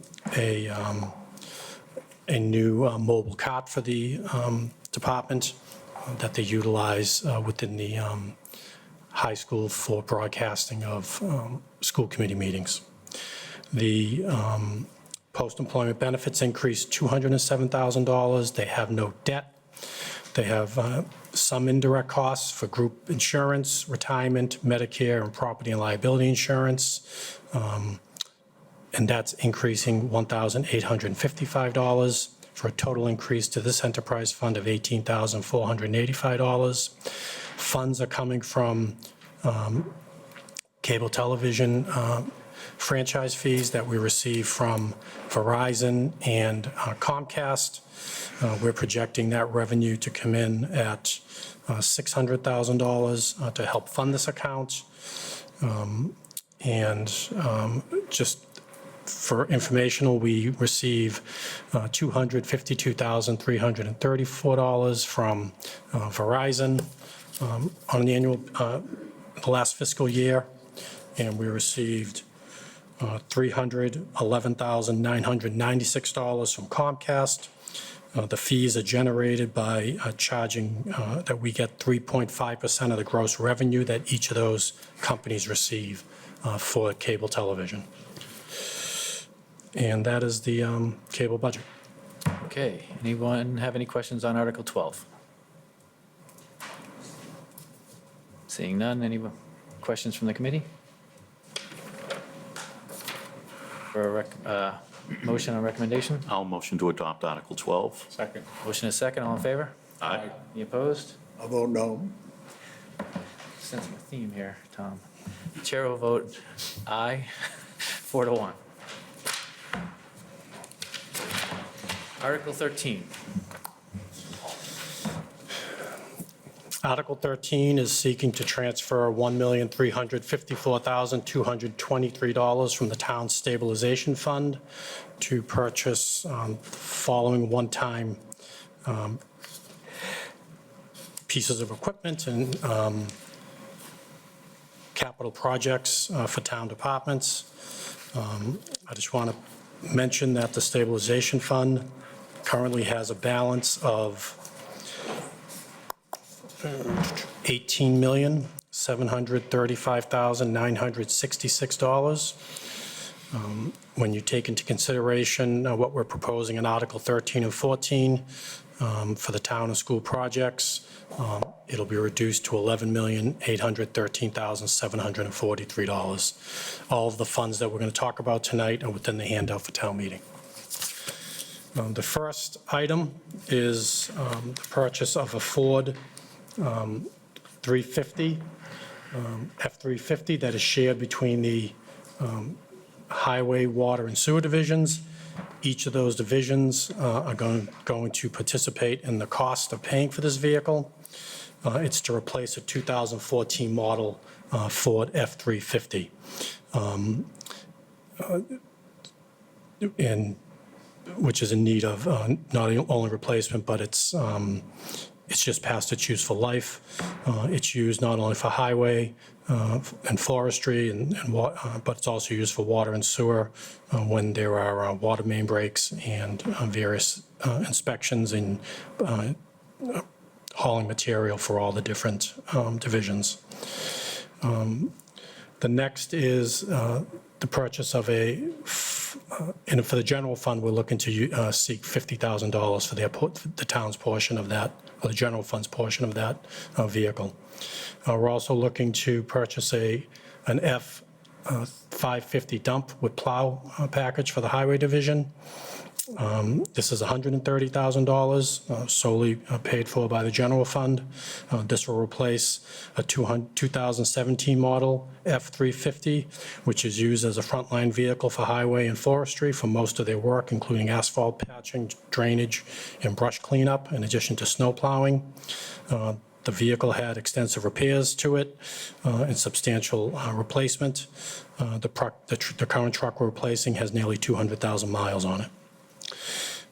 new mobile cart for the department that they utilize within the high school for broadcasting of school committee meetings. The post-employment benefits increased $207,000. They have no debt. They have some indirect costs for group insurance, retirement, Medicare, and property and liability insurance. And that's increasing $1,855 for a total increase to this enterprise fund of $18,485. Funds are coming from cable television franchise fees that we receive from Verizon and Comcast. We're projecting that revenue to come in at $600,000 to help fund this account. Just for informational, we receive $252,334 from Verizon on the annual, the last fiscal year, and we received $311,996 from Comcast. The fees are generated by charging that we get 3.5% of the gross revenue that each of those companies receive for cable television. And that is the cable budget. Okay, anyone have any questions on Article 12? Seeing none, any questions from the committee? For a motion on recommendation? I'll motion to adopt Article 12. Second. Motion is second, all in favor? Aye. Any opposed? I vote no. Sensing a theme here, Tom. Chair will vote aye, 4-1. Article 13. Article 13 is seeking to transfer $1,354,223 from the town stabilization fund to purchase following one-time pieces of equipment and capital projects for town departments. I just want to mention that the stabilization fund currently has a balance of $18,735,966. When you take into consideration what we're proposing in Article 13 and 14 for the town and school projects, it'll be reduced to $11,813,743. All of the funds that we're going to talk about tonight are within the handout for town meeting. The first item is the purchase of a Ford 350, F-350 that is shared between the highway, water, and sewer divisions. Each of those divisions are going to participate in the cost of paying for this vehicle. It's to replace a 2014 model Ford F-350. And which is in need of not only replacement, but it's just past its useful life. It's used not only for highway and forestry, but it's also used for water and sewer when there are water main breaks and various inspections and hauling material for all the different divisions. The next is the the purchase of and for the general fund, we're looking to seek $50,000 for the town's portion of that, or the general fund's portion of that vehicle. We're also looking to purchase an F-550 dump with plow package for the highway division. This is $130,000 solely paid for by the general fund. This will replace a 2017 model F-350, which is used as a frontline vehicle for highway and forestry for most of their work, including asphalt patching, drainage, and brush cleanup, in addition to snow plowing. The vehicle had extensive repairs to it and substantial replacement. The current truck we're replacing has nearly 200,000 miles on it.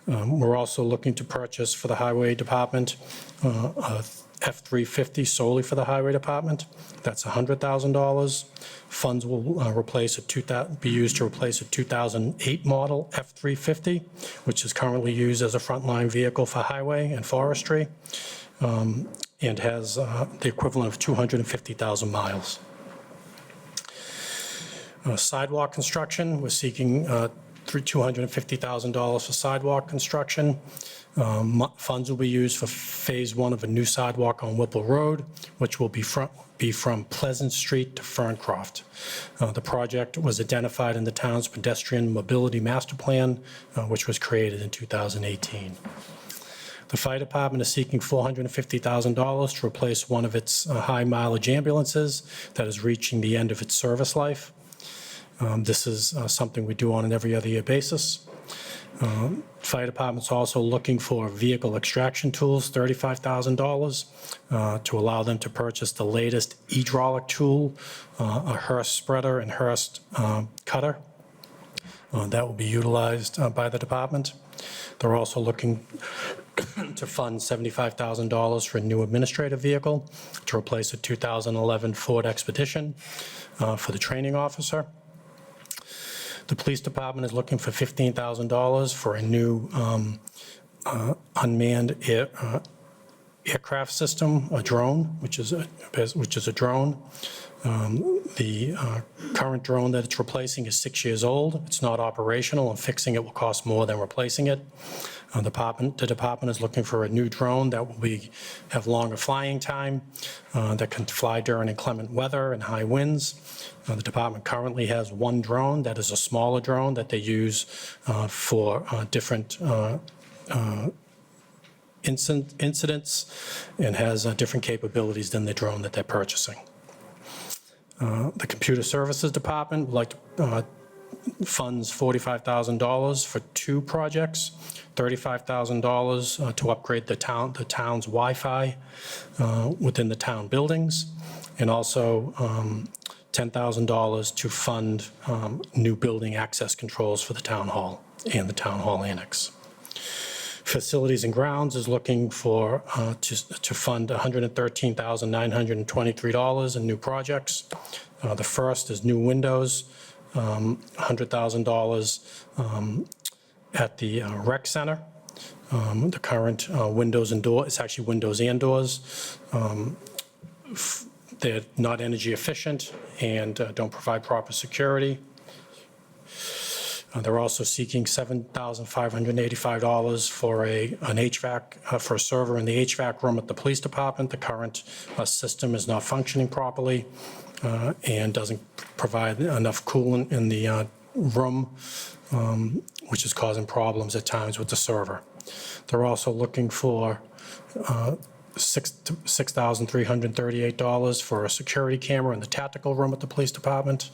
We're also looking to purchase for the highway department a F-350 solely for the highway department. That's $100,000. Funds will be used to replace a 2008 model F-350, which is currently used as a frontline vehicle for highway and forestry, and has the equivalent of 250,000 miles. Sidewalk construction, we're seeking $250,000 for sidewalk construction. Funds will be used for Phase 1 of a new sidewalk on Whipple Road, which will be from Pleasant Street to Ferncroft. The project was identified in the town's pedestrian mobility master plan, which was created in 2018. The fire department is seeking $450,000 to replace one of its high mileage ambulances that is reaching the end of its service life. This is something we do on an every other year basis. Fire department's also looking for vehicle extraction tools, $35,000, to allow them to purchase the latest hydraulic tool, a Hurst spreader and Hurst cutter. That will be utilized by the department. They're also looking to fund $75,000 for a new administrative vehicle to replace a 2011 Ford Expedition for the training officer. The police department is looking for $15,000 for a new unmanned aircraft system, a drone, which is a drone. The current drone that it's replacing is 6 years old. It's not operational, and fixing it will cost more than replacing it. The department is looking for a new drone that will have longer flying time, that can fly during inclement weather and high winds. The department currently has one drone that is a smaller drone that they use for different incidents, and has different capabilities than the drone that they're purchasing. The computer services department would like to funds $45,000 for two projects, $35,000 to upgrade the town's Wi-Fi within the town buildings, and also $10,000 to fund new building access controls for the town hall and the town hall annex. Facilities and Grounds is looking for to fund $113,923 in new projects. The first is new windows, $100,000 at the rec center. The current windows and doors, it's actually windows and doors. They're not energy efficient and don't provide proper security. They're also seeking $7,585 for an HVAC, for a server in the HVAC room at the police department. The current system is not functioning properly and doesn't provide enough coolant in the room, which is causing problems at times with the server. They're also looking for $6,338 for a security camera in the tactical room at the police department.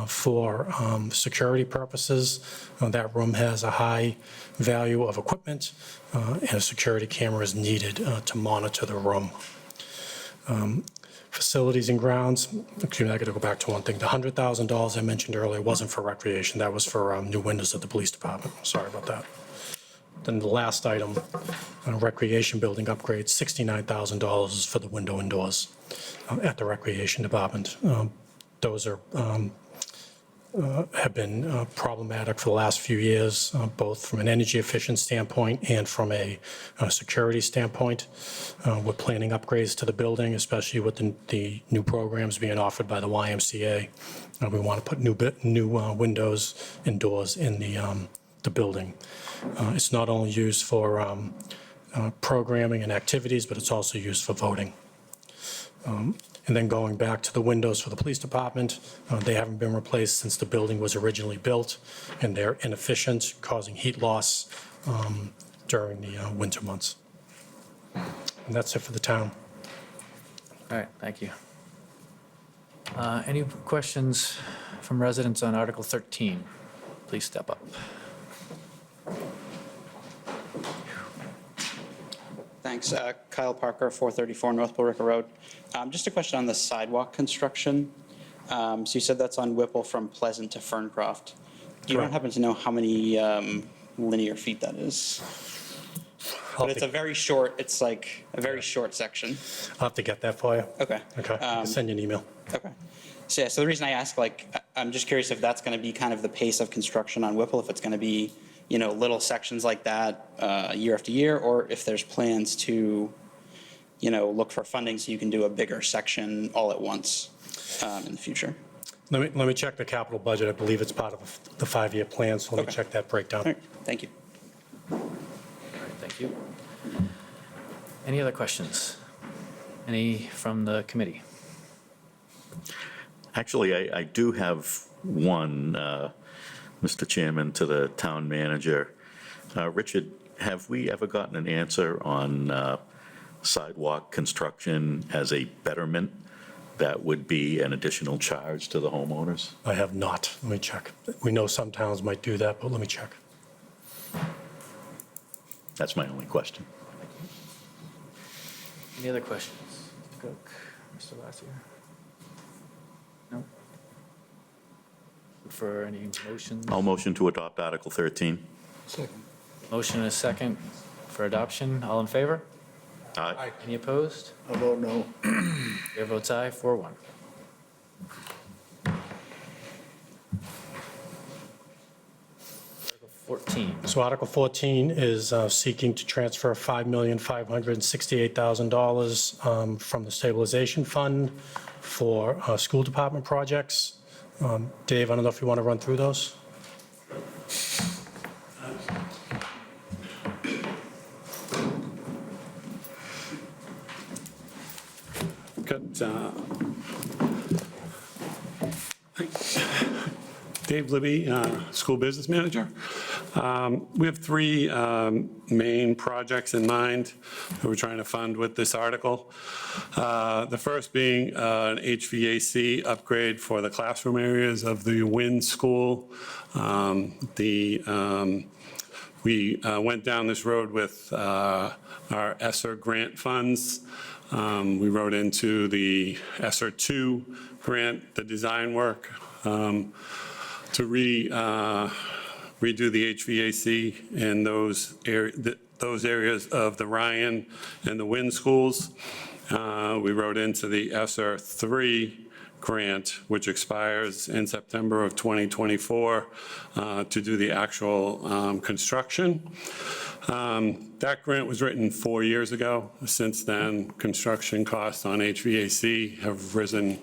For security purposes, that room has a high value of equipment, and a security camera is needed to monitor the room. Facilities and Grounds, excuse me, I got to go back to one thing. The $100,000 I mentioned earlier wasn't for recreation. That was for new windows at the police department. Sorry about that. Then the last item, recreation building upgrades, $69,000 is for the window and doors at the recreation department. Those are have been problematic for the last few years, both from an energy efficient standpoint and from a security standpoint. We're planning upgrades to the building, especially with the new programs being offered by the YMCA. We want to put new windows and doors in the building. It's not only used for programming and activities, but it's also used for voting. And then going back to the windows for the police department, they haven't been replaced since the building was originally built, and they're inefficient, causing heat loss during the winter months. And that's it for the town. All right, thank you. Any questions from residents on Article 13? Please step up. Thanks. Kyle Parker, 434 North Billerica Road. Just a question on the sidewalk construction. So you said that's on Whipple from Pleasant to Ferncroft. You don't Correct. happen to know how many linear feet that is? But it's a very short, it's like a very short section. I'll have to get that for you. Okay. Okay, I'll send you an email. Okay. So yeah, so the reason I ask, like, I'm just curious if that's going to be kind of the pace of construction on Whipple, if it's going to be, you know, little sections like that year after year, or if there's plans to, you know, look for funding so you can do a bigger section all at once in the future. Let me check the capital budget. I believe it's part of the 5-year plan, so let me Okay. check that breakdown. All right, thank you. All right, thank you. Any other questions? Any from the committee? Actually, I do have one, Mr. Chairman, to the town manager. Richard, have we ever gotten an answer on sidewalk construction as a betterment that would be an additional charge to the homeowners? I have not. Let me check. We know some towns might do that, but let me check. That's my only question. Any other questions? Mr. Cook, Mr. Lasser? No? For any motions? I'll motion to adopt Article 13. Second. Motion and a second for adoption. All in favor? Aye. Any opposed? I vote no. Chair votes aye, 4-1. Article 14. So Article 14 is seeking to transfer $5,568,000 from the stabilization fund for school department projects. Dave, I don't know if you want to run through those? Got Dave Libby, School Business Manager. We have three main projects in mind that we're trying to fund with this article. The first being an HVAC upgrade for the classroom areas of the Wynn School. We went down this road with our ESSER grant funds. We wrote into the ESSER 2 grant, the design work, to redo the HVAC in those areas of the Ryan and the Wynn schools. We wrote into the ESSER 3 grant, which expires in September of 2024, to do the actual construction. That grant was written 4 years ago. Since then, construction costs on HVAC have risen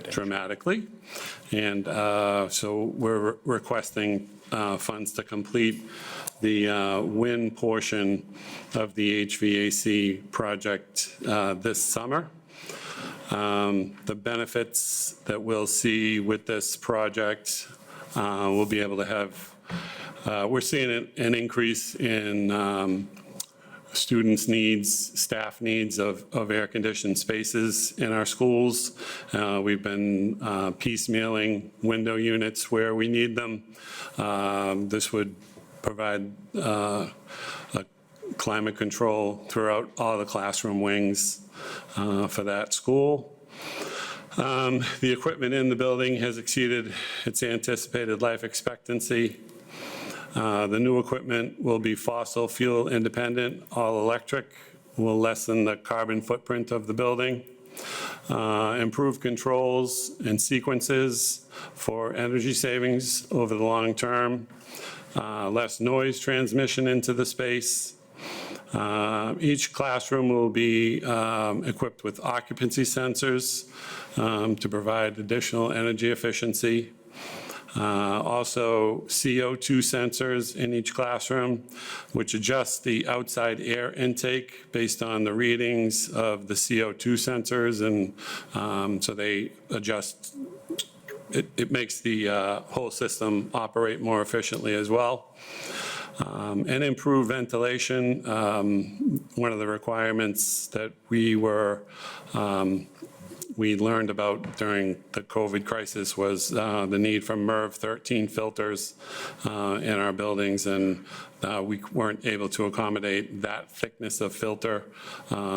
dramatically. And so we're requesting funds to complete the Wynn portion of the HVAC project this summer. The benefits that we'll see with this project, we'll be able to have, we're seeing an increase in students' needs, staff needs of air-conditioned spaces in our schools. We've been piecemealing window units where we need them. This would provide a climate control throughout all the classroom wings for that school. The equipment in the building has exceeded its anticipated life expectancy. The new equipment will be fossil fuel independent, all electric, will lessen the carbon footprint of the building. improve controls and sequences for energy savings over the long term, less noise transmission into the space. Each classroom will be equipped with occupancy sensors to provide additional energy efficiency. Also, CO2 sensors in each classroom, which adjust the outside air intake based on the readings of the CO2 sensors, and so they adjust. It makes the whole system operate more efficiently as well. And improve ventilation. One of the requirements that we learned about during the COVID crisis was the need for MERV 13 filters in our buildings, and we weren't able to accommodate that thickness of filter.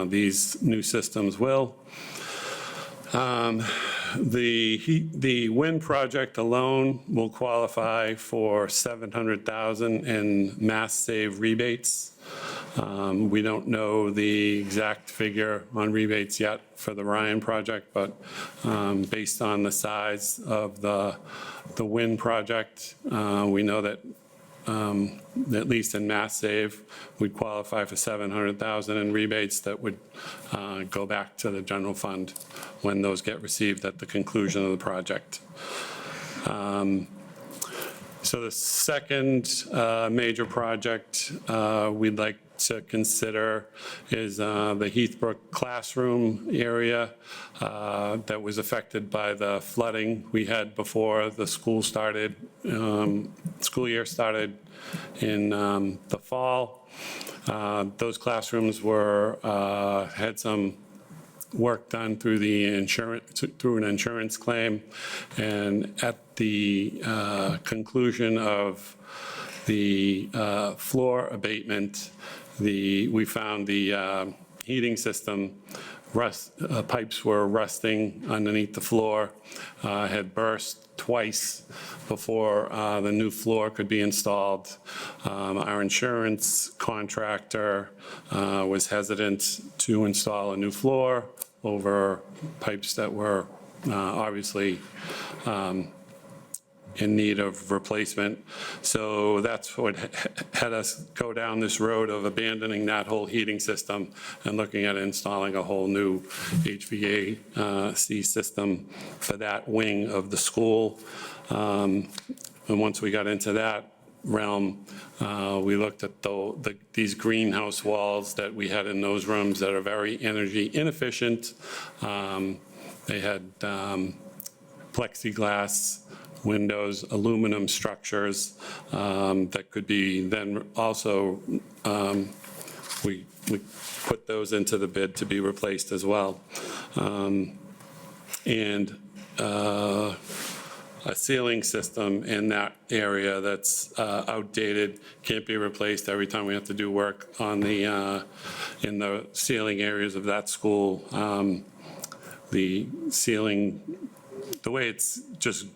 These new systems will. The wind project alone will qualify for $700,000 in Mass Save rebates. We don't know the exact figure on rebates yet for the Ryan project, but based on the size of the wind project, we know that at least in Mass Save, we'd qualify for $700,000 in rebates that would go back to the general fund when those get received at the conclusion of the project. So the second major project we'd like to consider is the Heathbrook classroom area that was affected by the flooding we had before the school started, school year started in the fall. Those classrooms had some work done through an insurance claim, and at the conclusion of the floor abatement, we found the heating system pipes were rusting underneath the floor, had burst twice before the new floor could be installed. Our insurance contractor was hesitant to install a new floor over pipes that were obviously in need of replacement. So that's what had us go down this road of abandoning that whole heating system and looking at installing a whole new HVAC system for that wing of the school. And once we got into that realm, we looked at these greenhouse walls that we had in those rooms that are very energy inefficient. They had plexiglass windows, aluminum structures that could be then also, we put those into the bid to be replaced as well. And a ceiling system in that area that's outdated, can't be replaced every time we have to do work on in the ceiling areas of that school. The ceiling, the way it's just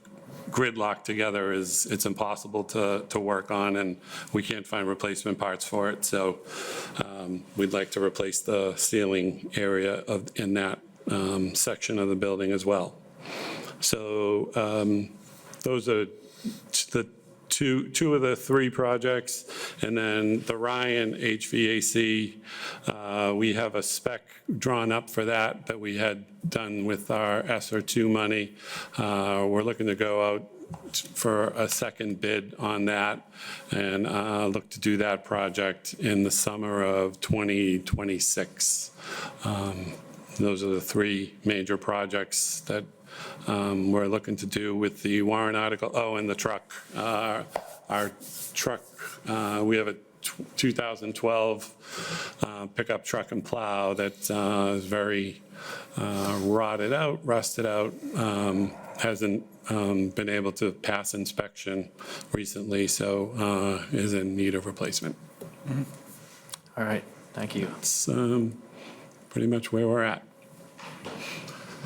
gridlocked together it's impossible to work on, and we can't find replacement parts for it. So we'd like to replace the ceiling area in that section of the building as well. So those are the two of the three projects. And then the Ryan HVAC, we have a spec drawn up for that we had done with our SR2 money. We're looking to go out for a second bid on that and look to do that project in the summer of 2026. Those are the three major projects that we're looking to do with the warrant article. Oh, and the truck. Our truck, we have a 2012 pickup truck and plow that is very rotted out, rusted out, hasn't been able to pass inspection recently, so is in need of replacement. All right, thank you. It's pretty much where we're at.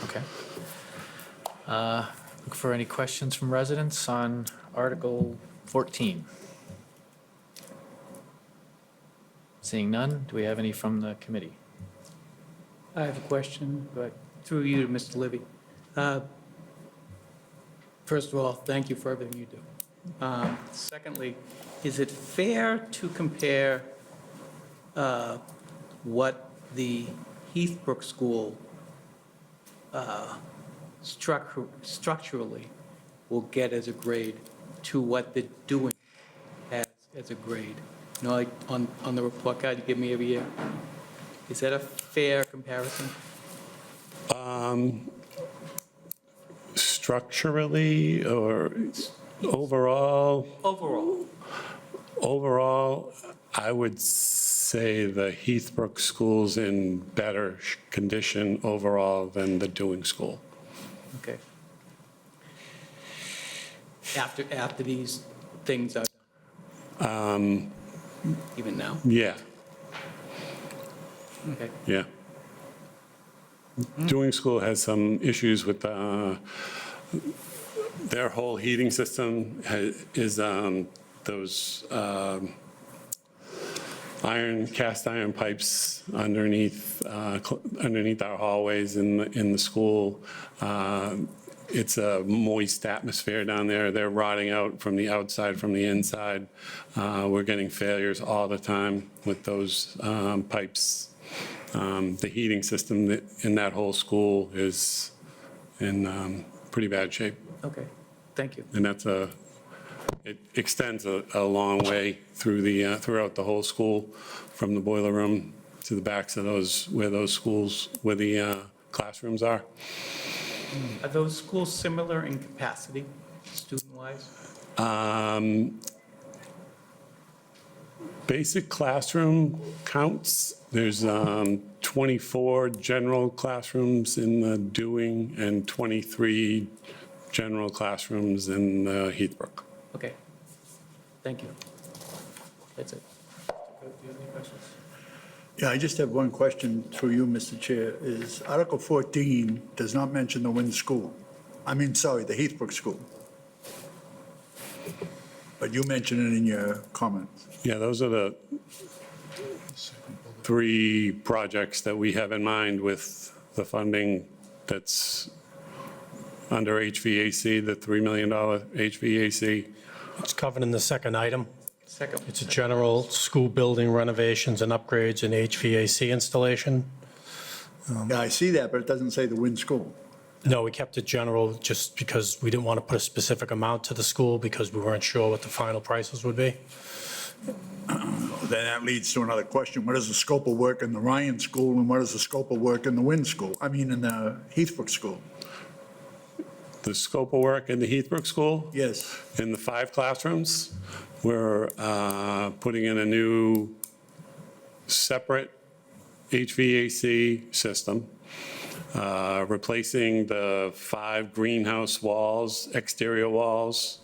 Okay. Look for any questions from residents on Article 14. Seeing none, do we have any from the committee? I have a question. Go ahead. through you to Mr. Libby. First of all, thank you for everything you do. Secondly, is it fair to compare what the Heathbrook School structurally will get as a grade to what the Dewing has as a grade? You know, like on the report card you give me every year? Is that a fair comparison? Structurally or overall? Overall, I would say the Heathbrook School's in better condition overall than the Dewing School. Okay. After these things are done? Even now? Yeah, Okay. yeah. Dewing School has some issues with their whole heating system is those cast iron pipes underneath our hallways in the school. It's a moist atmosphere down there. They're rotting out from the outside, from the inside. We're getting failures all the time with those pipes. The heating system in that whole school is in pretty bad shape. Okay, thank you. And it extends a long way throughout the whole school, from the boiler room to the backs of where the classrooms are. Are those schools similar in capacity, student-wise? Basic classroom counts, there's 24 general classrooms in the Dewing and 23 general classrooms in Heathbrook. Okay, thank you. That's it. Do you have any questions? Yeah, I just have one question through you, Mr. Chair, is Article 14 does not mention the Wynn School. the Heathbrook School. But you mentioned it in your comments. Yeah, those are the 3 projects that we have in mind with the funding that's under HVAC, the $3 million HVAC. It's covered in the second item. Second. It's a general school building renovations and upgrades and HVAC installation. Yeah, I see that, but it doesn't say the Wynn School. No, we kept it general just because we didn't want to put a specific amount to the school because we weren't sure what the final prices would be. Then that leads to another question. What is the scope of work in the Ryan School and what is the scope of work in the Wynn School? In the Heathbrook School? The scope of work in the Heathbrook School, Yes. in the 5 classrooms, we're putting in a new separate HVAC system, replacing the 5 greenhouse walls, exterior walls,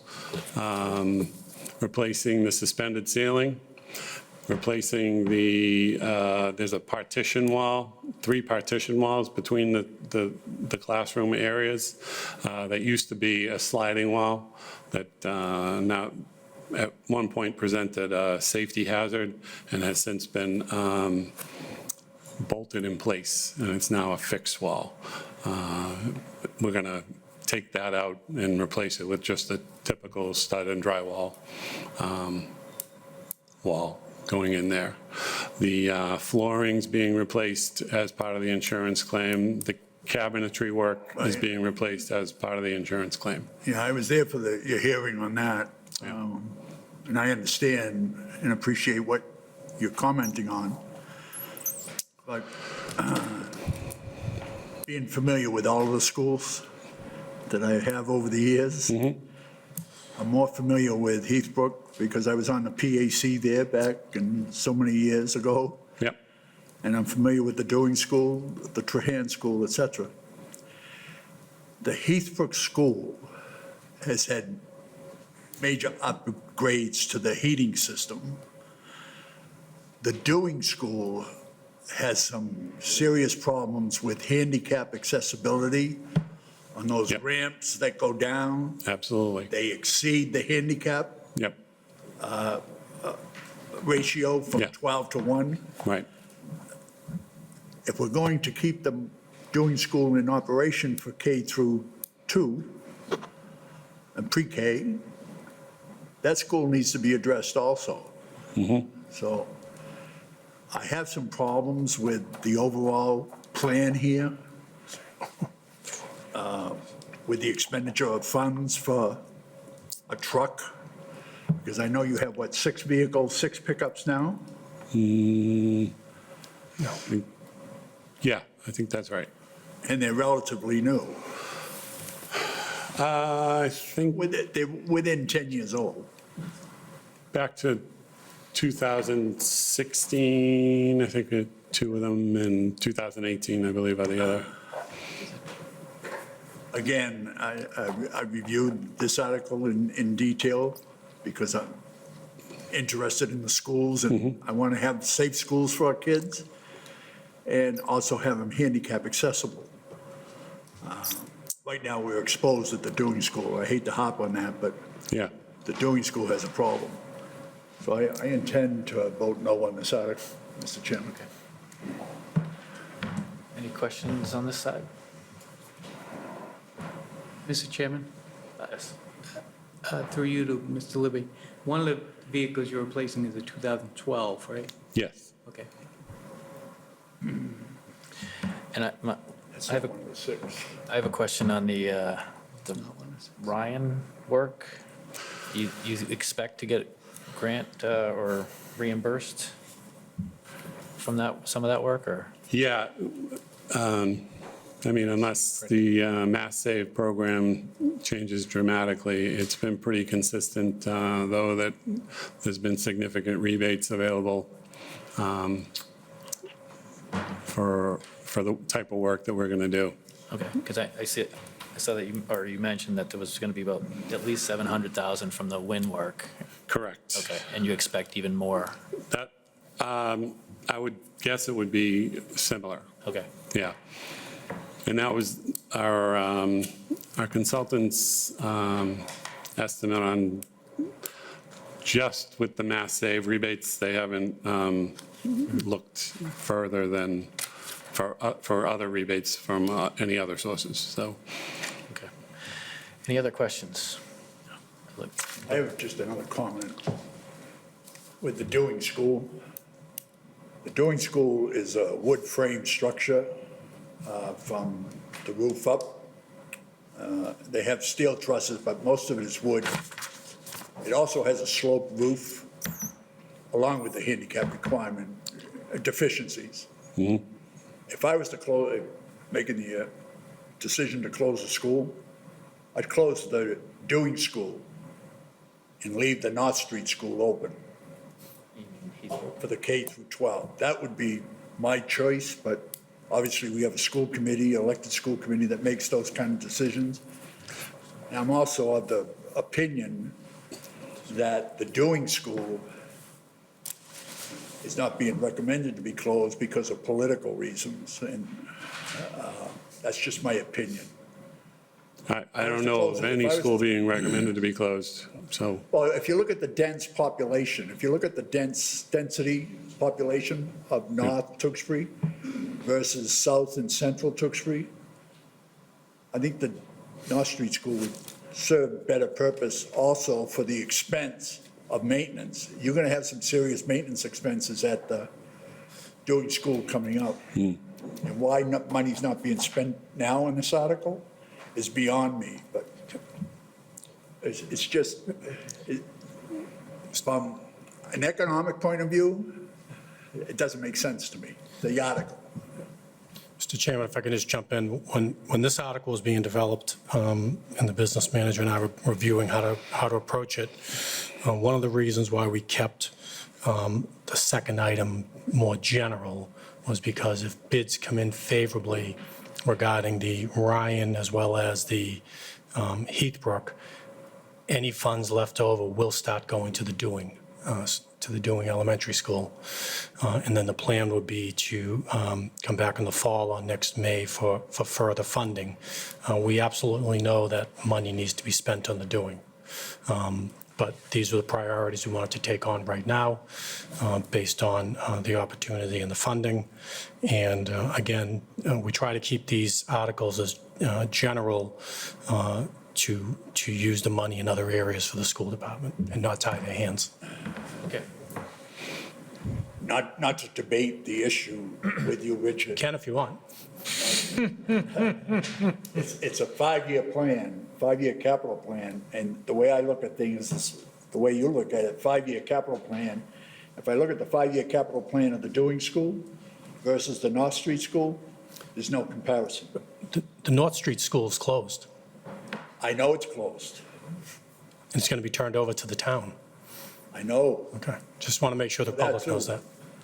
replacing the suspended ceiling, replacing there's a partition wall, 3 partition walls between the classroom areas that used to be a sliding wall that now at one point presented a safety hazard and has since been bolted in place, and it's now a fixed wall. We're going to take that out and replace it with just a typical stud and drywall wall going in there. The floorings being replaced as part of the insurance claim. The cabinetry work is being replaced as part of the insurance claim. Yeah, I was there for your hearing on that. And I understand and appreciate what you're commenting on. But being familiar with all of the schools that I have over the years, I'm more familiar with Heathbrook because I was on the PAC there back in so many years ago. Yep. And I'm familiar with the Dewing School, the Trahan School, et cetera. The Heathbrook School has had major upgrades to the heating system. The Dewing School has some serious problems with handicap accessibility on those Yep. ramps that go down. Absolutely. They exceed the handicap Yep. ratio from Yeah. 12 to 1. Right. If we're going to keep them doing school in operation for K through 2 and pre-K, that school needs to be addressed also. So I have some problems with the overall plan here, with the expenditure of funds for a truck, because I know you have, what, 6 vehicles, 6 pickups now? Yeah, I think that's right. And they're relatively new. I think They're within 10 years old. back to 2016, I think 2 of them, and 2018, I believe, are the other. Again, I reviewed this article in detail because I'm interested in the schools and I want to have safe schools for our kids and also have them handicap accessible. Right now, we're exposed at the doing school. I hate to hop on that, but Yeah. the doing school has a problem. So I intend to vote no on this article, Mr. Chairman. Any questions on this side? Mr. Chairman, Yes. through you to Mr. Libby, one of the vehicles you're replacing is a 2012, right? Yes. Okay. And That's I have a- one of the 6. I have a question on the Ryan work. You expect to get grant or reimbursed from that, some of that work, or? Yeah. I mean, unless the Mass Save program changes dramatically, it's been pretty consistent, though, that there's been significant rebates available for the type of work that we're going to do. Okay, because I saw that you mentioned that there was going to be about at least 700,000 from the wind work. Correct. Okay, and you expect even more? That, I would guess it would be similar. Okay, Yeah. And that was our consultant's estimate on just with the Mass Save rebates. They haven't looked further than for other rebates from any other sources, so. okay. Any other questions? Look, I have just another comment. With the doing school, the doing school is a wood frame structure from the roof up. They have steel trusses, but most of it is wood. It also has a sloped roof, along with the handicap requirement deficiencies. If I was to making the decision to close the school, I'd close the doing school and leave the North Street School open for the K through 12. That would be my choice, but obviously we have a school committee, elected school committee that makes those kind of decisions. And I'm also of the opinion that the doing school is not being recommended to be closed because of political reasons, and that's just my opinion. I don't know of any school being recommended to be closed, so. Well, if you look at the dense population, if you look at the density population of North Tewksbury versus South and Central Tewksbury, I think the North Street School would serve better purpose also for the expense of maintenance. You're going to have some serious maintenance expenses at the doing school coming up. And why money's not being spent now in this article is beyond me, but it's just, from an economic point of view, it doesn't make sense to me, the article. Mr. Chairman, if I could just jump in, when this article was being developed, and the business manager and I were reviewing how to approach it, one of the reasons why we kept the second item more general was because if bids come in favorably regarding the Ryan as well as the Heathbrook, any funds left over will start going to the Dewing Elementary School. And then the plan would be to come back in the fall or next May for further funding. We absolutely know that money needs to be spent on the Dewing. But these are the priorities we wanted to take on right now, based on the opportunity and the funding. And again, we try to keep these articles as general to use the money in other areas for the school department and not tie their hands. Okay. Not to debate the issue with you, Richard. Can if you want. It's a five-year plan, five-year capital plan, and the way I look at things is the way you look at it, five-year capital plan. If I look at the five-year capital plan of the Dewing School versus the North Street School, there's no comparison. The North Street School is closed. I know it's closed. It's going to be turned over to the town. I know. Okay, just want to make sure the That public too. knows that.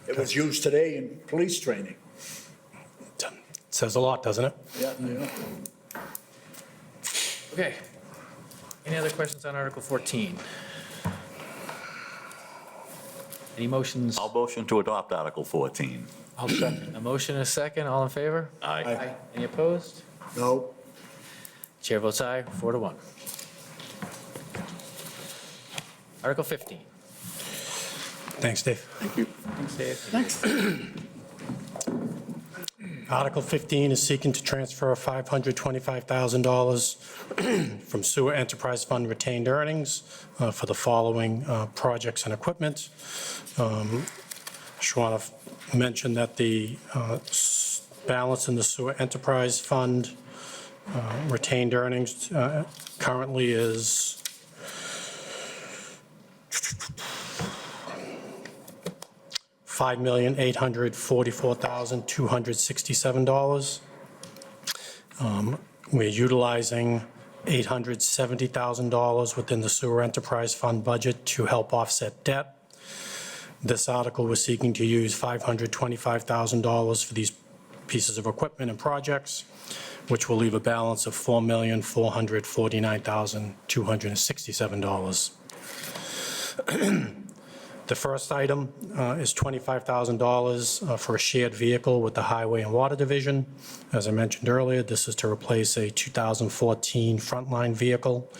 It was used today in police training. Says a lot, doesn't it? Yeah, yeah. Okay. Any other questions on Article 14? Any motions? I'll motion to adopt Article 14. I'll second. A motion and a second, all in favor? Aye. Any opposed? No, Chair votes aye, 4-1. Article 15. Thanks, Dave. Thanks, Dave. Article 15 is seeking to transfer $525,000 from Sewer Enterprise Fund retained earnings for the following projects and equipment. Just want to mention that the balance in the Sewer Enterprise Fund retained earnings currently is $5,844,267. We're utilizing $870,000 within the Sewer Enterprise Fund budget to help offset debt. This article was seeking to use $525,000 for these pieces of equipment and projects, which will leave a balance of $4,449,267. The first item is $25,000 for a shared vehicle with the Highway and Water Division. As I mentioned earlier, this is to replace a 2014 Frontline vehicle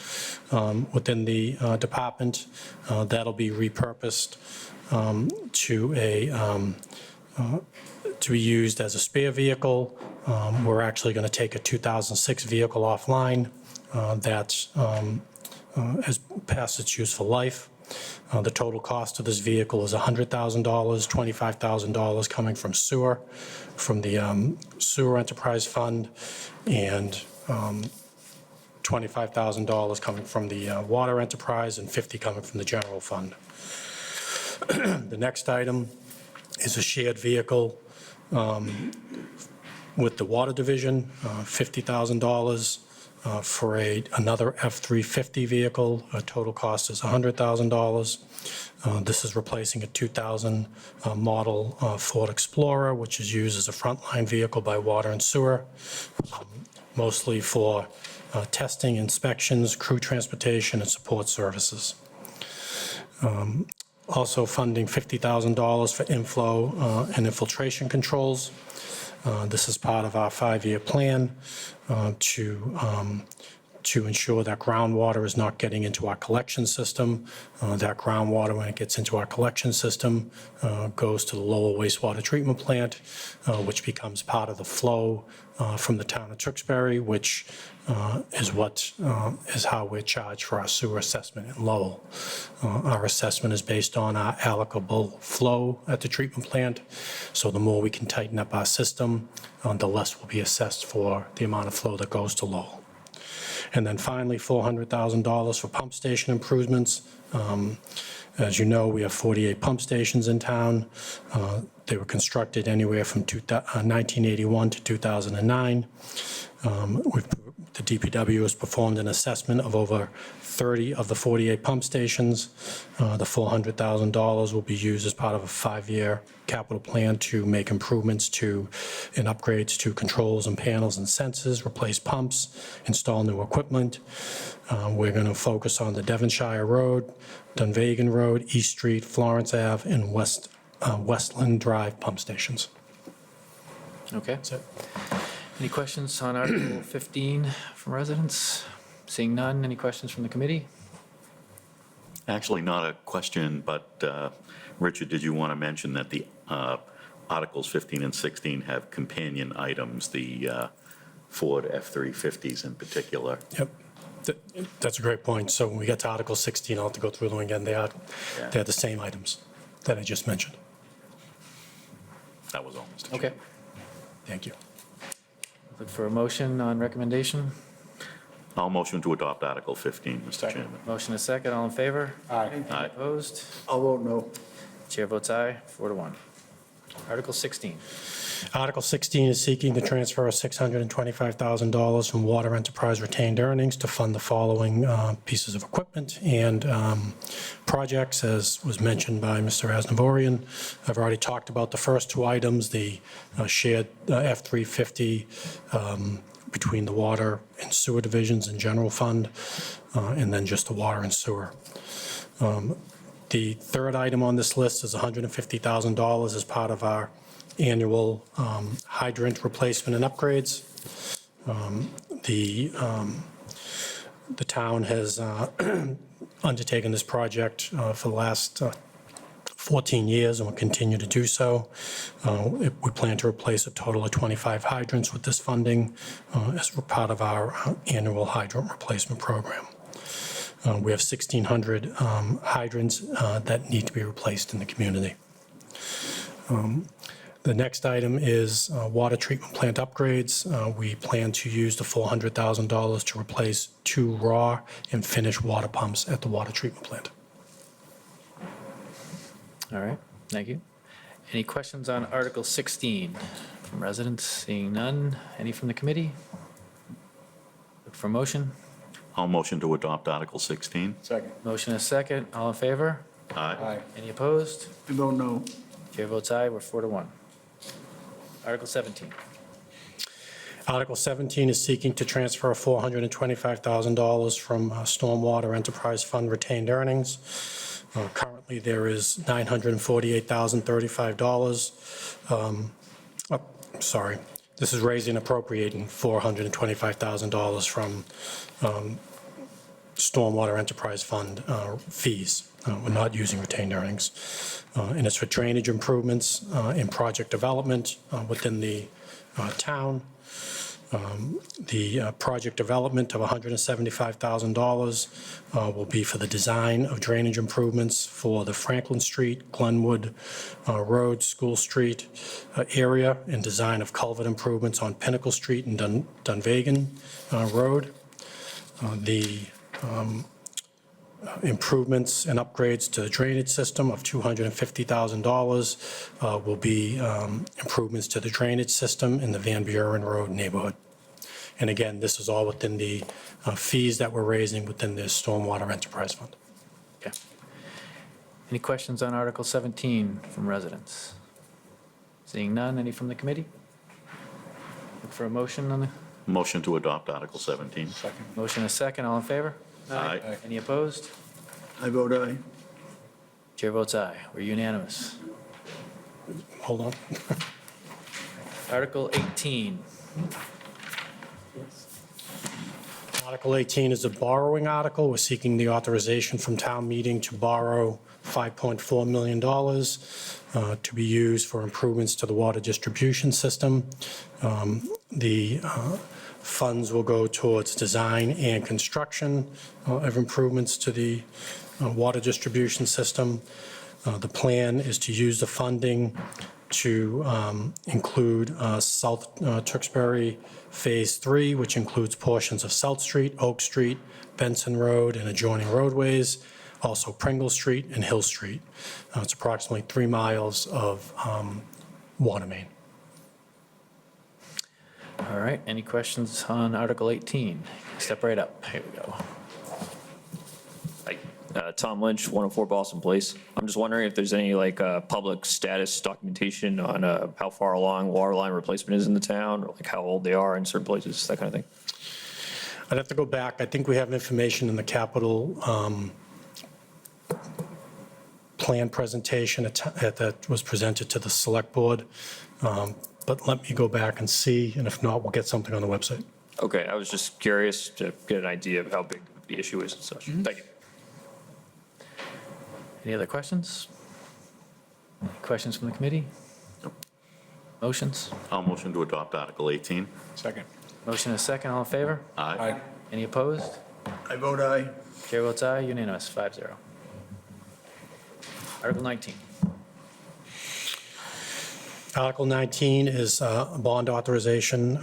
within the department. That'll be repurposed to be used as a spare vehicle. We're actually going to take a 2006 vehicle offline that has passed its useful life. The total cost of this vehicle is $100,000, $25,000 coming from sewer, from the Sewer Enterprise Fund, and $25,000 coming from the Water Enterprise, and $50,000 coming from the General Fund. The next item is a shared vehicle with the Water Division, $50,000. For another F-350 vehicle, total cost is $100,000. This is replacing a 2000 model Ford Explorer, which is used as a frontline vehicle by Water and Sewer, mostly for testing, inspections, crew transportation, and support services. Also funding $50,000 for inflow and infiltration controls. This is part of our five-year plan to ensure that groundwater is not getting into our collection system. That groundwater, when it gets into our collection system, goes to the Lowell wastewater treatment plant, which becomes part of the flow from the town of Tewksbury, which is how we're charged for our sewer assessment in Lowell. Our assessment is based on our allocable flow at the treatment plant. So the more we can tighten up our system, the less will be assessed for the amount of flow that goes to Lowell. And then finally, $400,000 for pump station improvements. As you know, we have 48 pump stations in town. They were constructed anywhere from 1981 to 2009. The DPW has performed an assessment of over 30 of the 48 pump stations. The $400,000 will be used as part of a five-year capital plan to make improvements to and upgrades to controls and panels and sensors, replace pumps, install new equipment. We're going to focus on the Devonshire Road, Dunvegan Road, East Street, Florence Ave, and Westland Drive pump stations. Okay. That's it. Any questions on Article 15 from residents? Seeing none, any questions from the committee? Actually, not a question, but Richard, did you want to mention that the Articles 15 and 16 have companion items, the Ford F-350s in particular? Yep. That's a great point. So when we get to Article 16, I'll have to go through them again. They're the same items that I just mentioned. That was all, Mr. Okay. Chairman. Thank you. Look for a motion on recommendation. I'll motion to adopt Article 15, Mr. Chairman. Motion is second, all in favor? Aye. Aye. Opposed? I'll vote no. Chair votes aye, 4-1. Article 16. Article 16 is seeking the transfer of $625,000 from water enterprise retained earnings to fund the following pieces of equipment and projects, as was mentioned by Mr. Asnavorian. I've already talked about the first two items, the shared F-350 between the water and sewer divisions and general fund, and then just the water and sewer. The third item on this list is $150,000 as part of our annual hydrant replacement and upgrades. The town has undertaken this project for the last 14 years and will continue to do so. We plan to replace a total of 25 hydrants with this funding as part of our annual hydrant replacement program. We have 1,600 hydrants that need to be replaced in the community. The next item is water treatment plant upgrades. We plan to use the $400,000 to replace 2 raw and finished water pumps at the water treatment plant. All right, thank you. Any questions on Article 16 from residents? Seeing none. Any from the committee? Look for motion. I'll motion to adopt Article 16. Second. Motion is second, all in favor? Aye. Any opposed? I vote no. Chair votes aye, we're 4-1. Article 17. Article 17 is seeking to transfer $425,000 from Stormwater Enterprise Fund retained earnings. Currently, there is $948,035. Sorry, this is raising and appropriating $425,000 from Stormwater Enterprise Fund fees. We're not using retained earnings. And it's for drainage improvements and project development within the town. The project development of $175,000 will be for the design of drainage improvements for the Franklin Street, Glenwood Road, School Street area, and design of culvert improvements on Pinnacle Street and Dunvegan Road. The improvements and upgrades to the drainage system of $250,000 will be improvements to the drainage system in the Van Buren Road neighborhood. And again, this is all within the fees that we're raising within the Stormwater Enterprise Fund. Okay. Any questions on Article 17 from residents? Seeing none, any from the committee? Look for a motion on the, Motion to adopt Article 17. Second. motion is second, all in favor? Aye. Any opposed? I vote aye. Chair votes aye, we're unanimous. Hold on. Article 18. Article 18 is a borrowing article. We're seeking the authorization from town meeting to borrow $5.4 million to be used for improvements to the water distribution system. The funds will go towards design and construction of improvements to the water distribution system. The plan is to use the funding to include South Tewksbury Phase 3, which includes portions of South Street, Oak Street, Benson Road, and adjoining roadways, also Pringle Street and Hill Street. It's approximately 3 miles of water main. All right, any questions on Article 18? Step right up, here we go. Hi, Tom Lynch, 104 Boston Place. I'm just wondering if there's any public status documentation on how far along water line replacement is in the town, or like how old they are in certain places, that kind of thing. I'd have to go back. I think we have information in the capital plan presentation that was presented to the select board. But let me go back and see, and if not, we'll get something on the website. Okay, I was just curious to get an idea of how big the issue is and such. Thank you. Any other questions? Any questions from the committee? Motions? I'll motion to adopt Article 18. Second. Motion is second, all in favor? Aye. Any opposed? I vote aye. Chair votes aye, unanimous, 5-0. Article 19. Article 19 is a bond authorization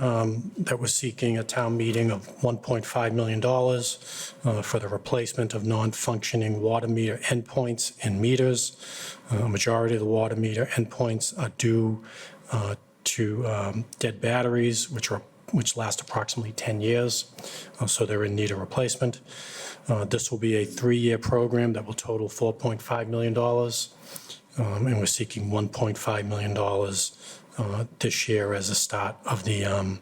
that we're seeking a town meeting of $1.5 million for the replacement of non-functioning water meter endpoints and meters. A majority of the water meter endpoints are due to dead batteries, which last approximately 10 years, so they're in need of replacement. This will be a 3-year program that will total $4.5 million. And we're seeking $1.5 million this year as a start of the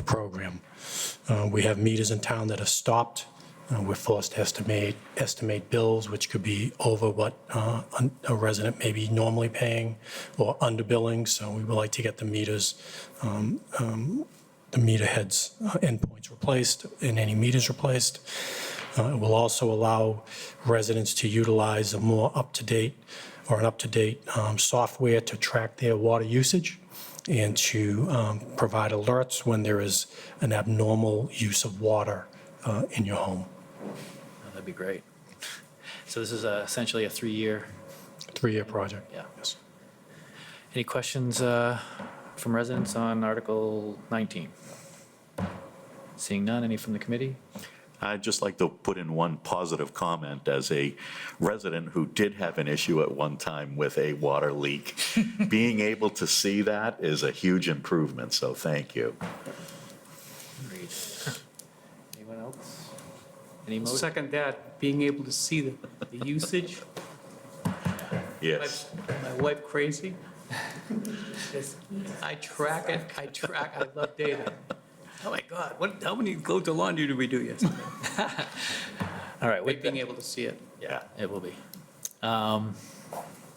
program. We have meters in town that have stopped. We're forced to estimate bills, which could be over what a resident may be normally paying or underbilling. So we would like to get the meters, the meter heads endpoints replaced and any meters replaced. It will also allow residents to utilize a more up-to-date software to track their water usage and to provide alerts when there is an abnormal use of water in your home. That'd be great. So this is essentially a 3-year, 3-year project. Yeah. Yes. any questions from residents on Article 19? Seeing none, any from the committee? I'd just like to put in one positive comment as a resident who did have an issue at one time with a water leak. Being able to see that is a huge improvement, so thank you. Agreed. Anyone else? Any motion? Second that, being able to see the usage. Yes. My wife crazy. I track it, I love data. Oh my God, how many loads of laundry did we do yesterday? All right, With being able to see it. yeah, it will be.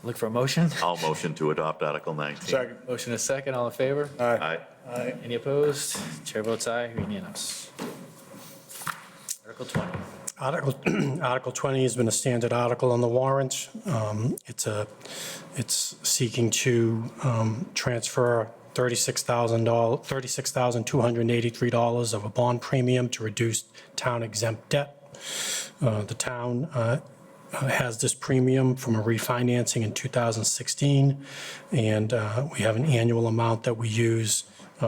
Look for a motion. I'll motion to adopt Article 19. Second. Motion is second, all in favor? Aye. Aye. Any opposed? Chair votes aye, unanimous. Article 20. Article 20 has been a standard article on the warrant. It's seeking to transfer $36,283 of a bond premium to reduce town exempt debt. The town has this premium from a refinancing in 2016, and we have an annual amount that we use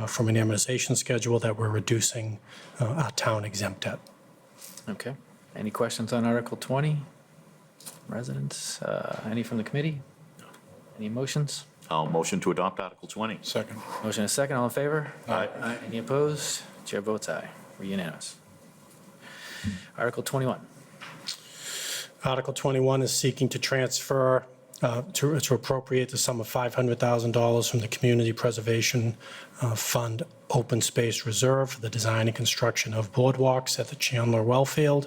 from an amortization schedule that we're reducing our town exempt debt. Okay. Any questions on Article 20? Residents? Any from the committee? Any motions? I'll motion to adopt Article 20. Second. Motion is second, all in favor? Aye. Any opposed? Chair votes aye. We're unanimous. Article 21. Article 21 is seeking to transfer, to appropriate the sum of $500,000 from the Community Preservation Fund Open Space Reserve for the design and construction of boardwalks at the Chandler Wellfield.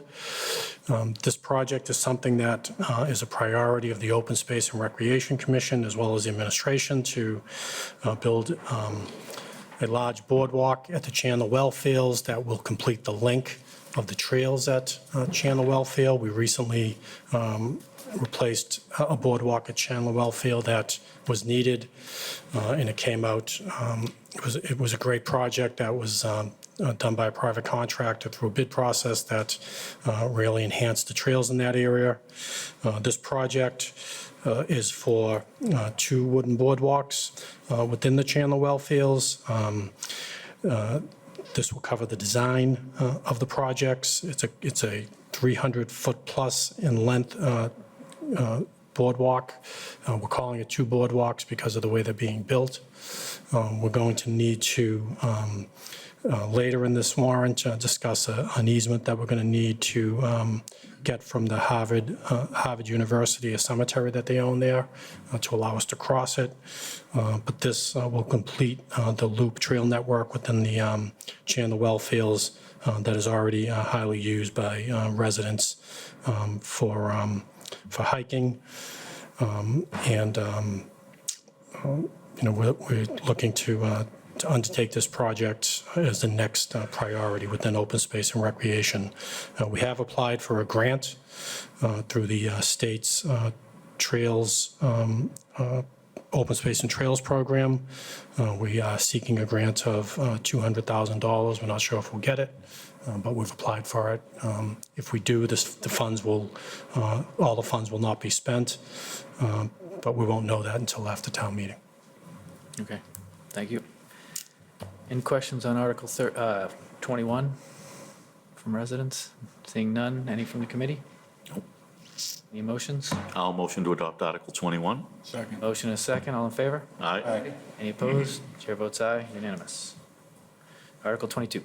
This project is something that is a priority of the Open Space and Recreation Commission, as well as the administration, to build a large boardwalk at the Chandler Wellfields that will complete the link of the trails at Chandler Wellfield. We recently replaced a boardwalk at Chandler Wellfield that was needed, and it came out, it was a great project that was done by a private contractor through a bid process that really enhanced the trails in that area. This project is for 2 wooden boardwalks within the Chandler Wellfields. This will cover the design of the projects. It's a 300-foot plus in length boardwalk. We're calling it 2 boardwalks because of the way they're being built. We're going to need to, later in this warrant, discuss an easement that we're going to need to get from the Harvard University, a cemetery that they own there, to allow us to cross it. But this will complete the loop trail network within the Chandler Wellfields that is already highly used by residents for hiking. We're looking to undertake this project as the next priority within open space and recreation. We have applied for a grant through the state's Trails, Open Space and Trails Program. We are seeking a grant of $200,000. We're not sure if we'll get it, but we've applied for it. If we do, the funds will, all the funds will not be spent, but we won't know that until after town meeting. Okay, thank you. Any questions on Article 21 from residents? Seeing none, any from the committee? Any motions? I'll motion to adopt Article 21. Second. Motion is second, all in favor? Aye. Any opposed? Chair votes aye, unanimous. Article 22.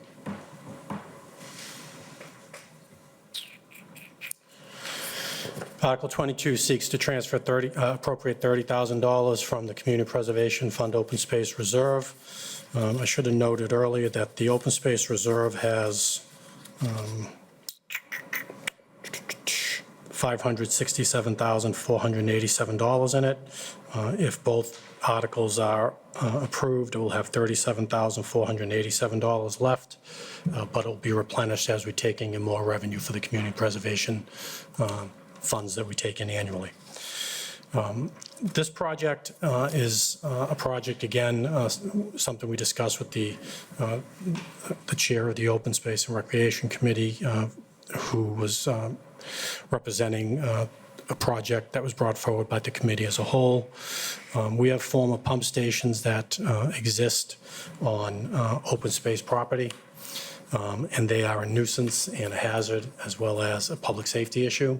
Article 22 seeks to transfer appropriate $30,000 from the Community Preservation Fund Open Space Reserve. I should have noted earlier that the Open Space Reserve has $567,487 in it. If both articles are approved, it will have $37,487 left, but it will be replenished as we're taking in more revenue for the community preservation funds that we take in annually. This project is a project, again, something we discussed with the chair of the Open Space and Recreation Committee, who was representing a project that was brought forward by the committee as a whole. We have former pump stations that exist on open space property, and they are a nuisance and a hazard, as well as a public safety issue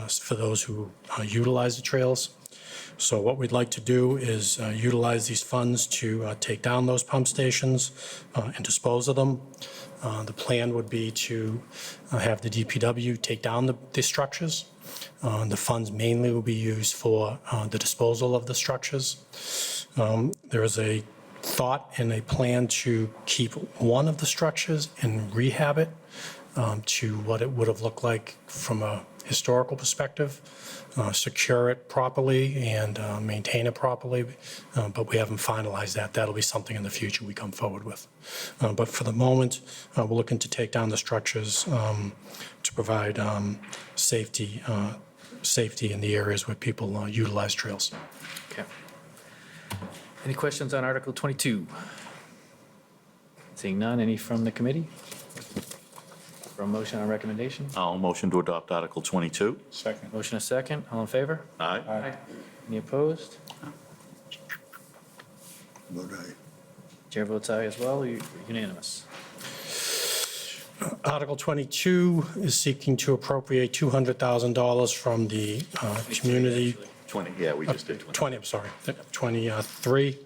for those who utilize the trails. So what we'd like to do is utilize these funds to take down those pump stations and dispose of them. The plan would be to have the DPW take down the structures. The funds mainly will be used for the disposal of the structures. There is a thought and a plan to keep one of the structures and rehab it to what it would have looked like from a historical perspective, secure it properly and maintain it properly, but we haven't finalized that. That'll be something in the future we come forward with. But for the moment, we're looking to take down the structures to provide safety in the areas where people utilize trails. Okay. Any questions on Article 22? Seeing none, any from the committee? For a motion on recommendation? I'll motion to adopt Article 22. Second. Motion is second, all in favor? Aye. Any opposed? Vote aye. Chair votes aye as well, unanimous. Article 22 is seeking to appropriate $200,000 from the community. 20, yeah, we just did 20. 20, I'm sorry, 23.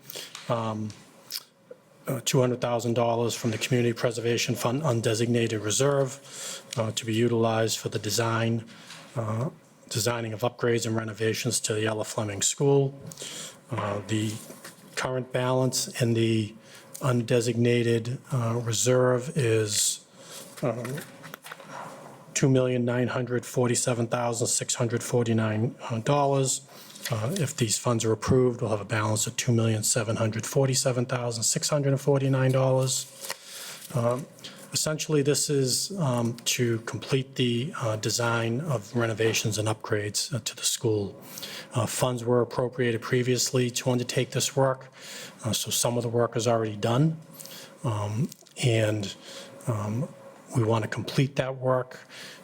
$200,000 from the Community Preservation Fund undesignated reserve to be utilized for the designing of upgrades and renovations to the Ella Fleming School. The current balance in the undesignated reserve is $2,947,649. If these funds are approved, we'll have a balance of $2,747,649. Essentially, this is to complete the design of renovations and upgrades to the school. Funds were appropriated previously to undertake this work, so some of the work is already done. And we want to complete that work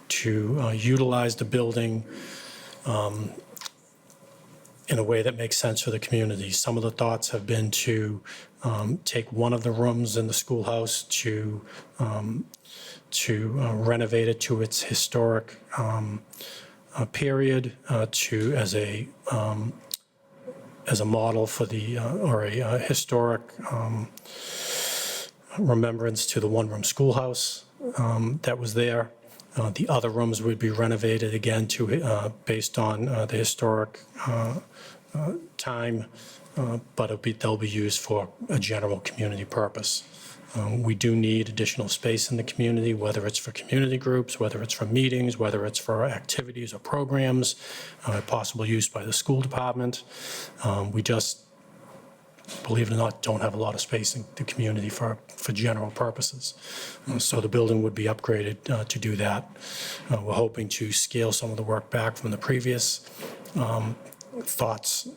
to utilize the building in a way that makes sense for the community. Some of the thoughts have been to take one of the rooms in the schoolhouse to renovate it to its historic period, as a model for the or a historic remembrance to the one-room schoolhouse that was there. The other rooms would be renovated again to based on the historic time, but they'll be used for a general community purpose. We do need additional space in the community, whether it's for community groups, whether it's for meetings, whether it's for activities or programs, possible use by the school department. We just, believe it or not, don't have a lot of space in the community for general purposes. So the building would be upgraded to do that. We're hoping to scale some of the work back from the previous thoughts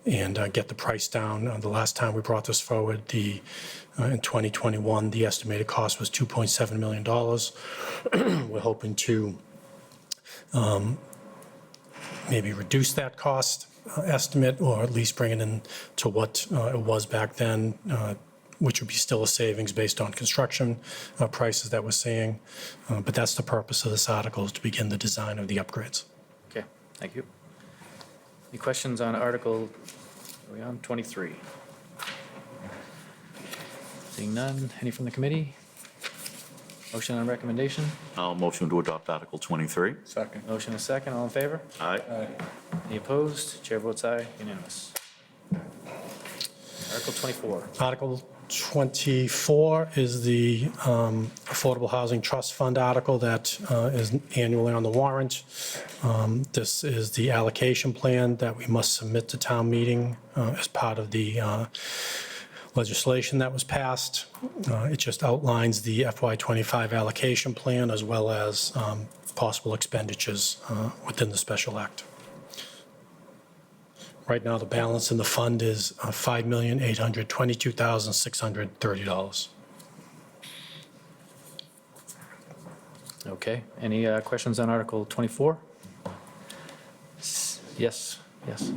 and get the price down. The last time we brought this forward, in 2021, the estimated cost was $2.7 million. We're hoping to maybe reduce that cost estimate, or at least bring it in to what it was back then, which would be still a savings based on construction prices that we're seeing. But that's the purpose of this article, is to begin the design of the upgrades. Okay, thank you. Any questions on Article, are we on 23? Seeing none, any from the committee? Motion on recommendation? I'll motion to adopt Article 23. Second. Motion is second, all in favor? Aye. Any opposed? Chair votes aye, unanimous. Article 24. Article 24 is the Affordable Housing Trust Fund article that is annually on the warrant. This is the allocation plan that we must submit to town meeting as part of the legislation that was passed. It just outlines the FY25 allocation plan as well as possible expenditures within the special act. Right now, the balance in the fund is $5,822,630. Okay, any questions on Article 24? Yes, yes.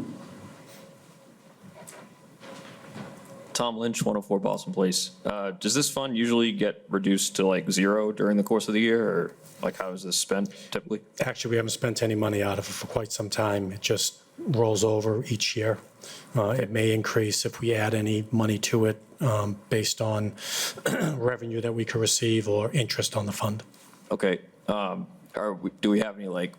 Tom Lynch, 104 Boston Place. Does this fund usually get reduced to like zero during the course of the year, or like how is this spent typically? Actually, we haven't spent any money out of it for quite some time. It just rolls over each year. It may increase if we add any money to it based on revenue that we could receive or interest on the fund. Okay, do we have any like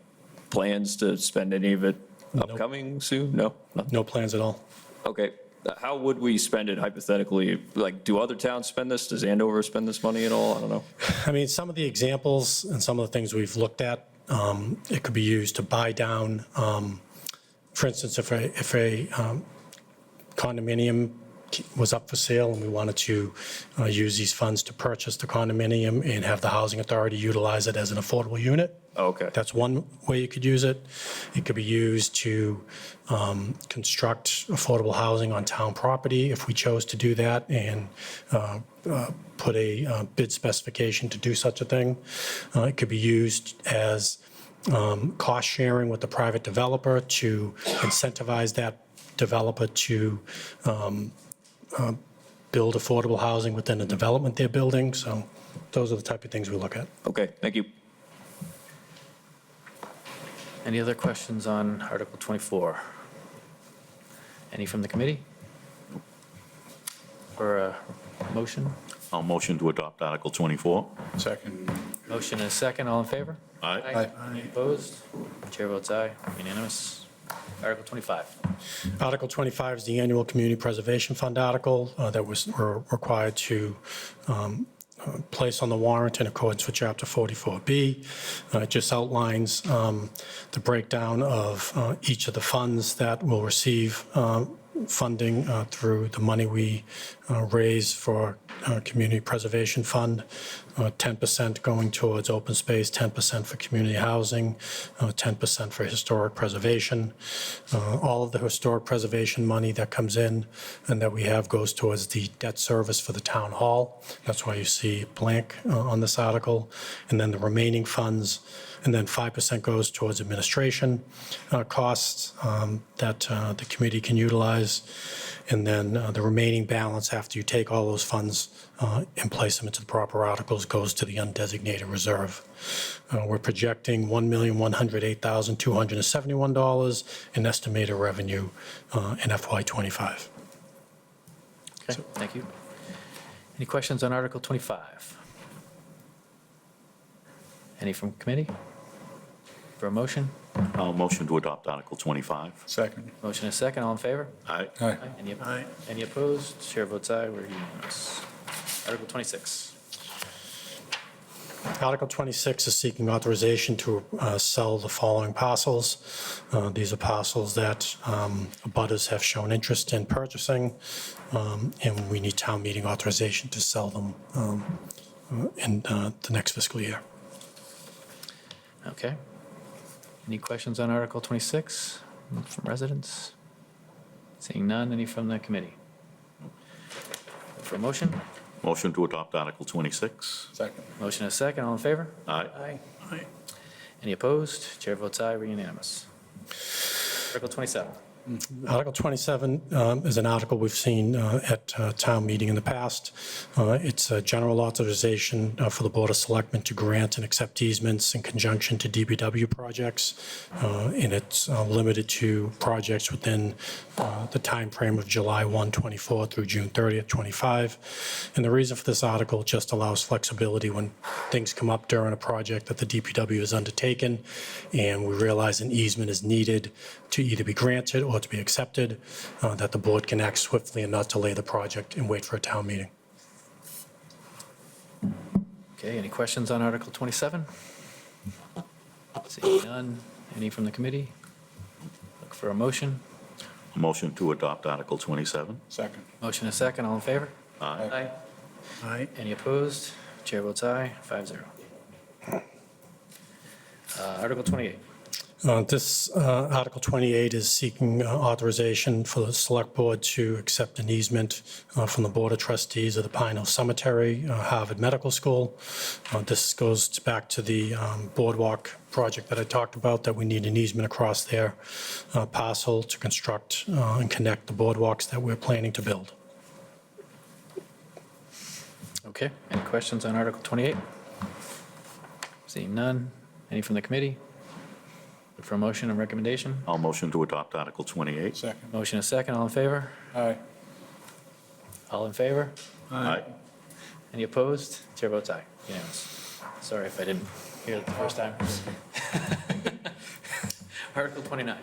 plans to spend any of it upcoming soon? No? Nothing? No plans at all. Okay, how would we spend it hypothetically? Like, do other towns spend this? Does Andover spend this money at all? I don't know. I mean, some of the examples and some of the things we've looked at, it could be used to buy down, for instance, if a condominium was up for sale and we wanted to use these funds to purchase the condominium and have the housing authority utilize it as an affordable unit. Okay. That's one way you could use it. It could be used to construct affordable housing on town property if we chose to do that and put a bid specification to do such a thing. It could be used as cost sharing with the private developer to incentivize that developer to build affordable housing within the development they're building. So those are the type of things we look at. Okay, thank you. Any other questions on Article 24? Any from the committee? For a motion? I'll motion to adopt Article 24. Second. Motion is second, all in favor? Aye. Any opposed? Chair votes aye, unanimous. Article 25. Article 25 is the annual Community Preservation Fund article that we're required to place on the warrant in accordance with Chapter 44B. It just outlines the breakdown of each of the funds that will receive funding through the money we raise for Community Preservation Fund, 10% going towards open space, 10% for community housing, 10% for historic preservation. All of the historic preservation money that comes in and that we have goes towards the debt service for the town hall. That's why you see blank on this article. And then the remaining funds, and then 5% goes towards administration costs that the committee can utilize. And then the remaining balance, after you take all those funds and place them into the proper articles, goes to the undesignated reserve. We're projecting $1,108,271 in estimated revenue in FY25. Okay, thank you. Any questions on Article 25? Any from committee? For a motion? I'll motion to adopt Article 25. Second. Motion is second, all in favor? Aye. Aye. Any opposed? Chair votes aye, we're unanimous. Article 26. Article 26 is seeking authorization to sell the following parcels. These are parcels that abutters have shown interest in purchasing, and we need town meeting authorization to sell them in the next fiscal year. Okay. Any questions on Article 26? from residents? Seeing none, any from the committee? For a motion? Motion to adopt Article 26. Second. Motion is second, all in favor? Aye. Aye. Any opposed? Chair votes aye, we're unanimous. Article 27. Article 27 is an article we've seen at town meeting in the past. It's a general authorization for the Board of Selectmen to grant and accept easements in conjunction to DPW projects, and it's limited to projects within the timeframe of July 1, 24 through June 30th, 25. And the reason for this article just allows flexibility when things come up during a project that the DPW has undertaken, and we realize an easement is needed to either be granted or to be accepted, that the board can act swiftly and not delay the project and wait for a town meeting. Okay, any questions on Article 27? Seeing none, any from the committee? Look for a motion. Motion to adopt Article 27. Second. Motion is second, all in favor? Aye. Aye. Any opposed? Chair votes aye, 5-0. Article 28. This Article 28 is seeking authorization for the Select Board to accept an easement from the Board of Trustees of the Pine Hill Cemetery, Harvard Medical School. This goes back to the boardwalk project that I talked about, that we need an easement across their parcel to construct and connect the boardwalks that we're planning to build. Okay, any questions on Article 28? Seeing none, any from the committee? Look for a motion and recommendation. I'll motion to adopt Article 28. Second. Motion is second, all in favor? Aye. All in favor? Aye. Any opposed? Chair votes aye, unanimous. Sorry if I didn't hear it the first time. Article 29.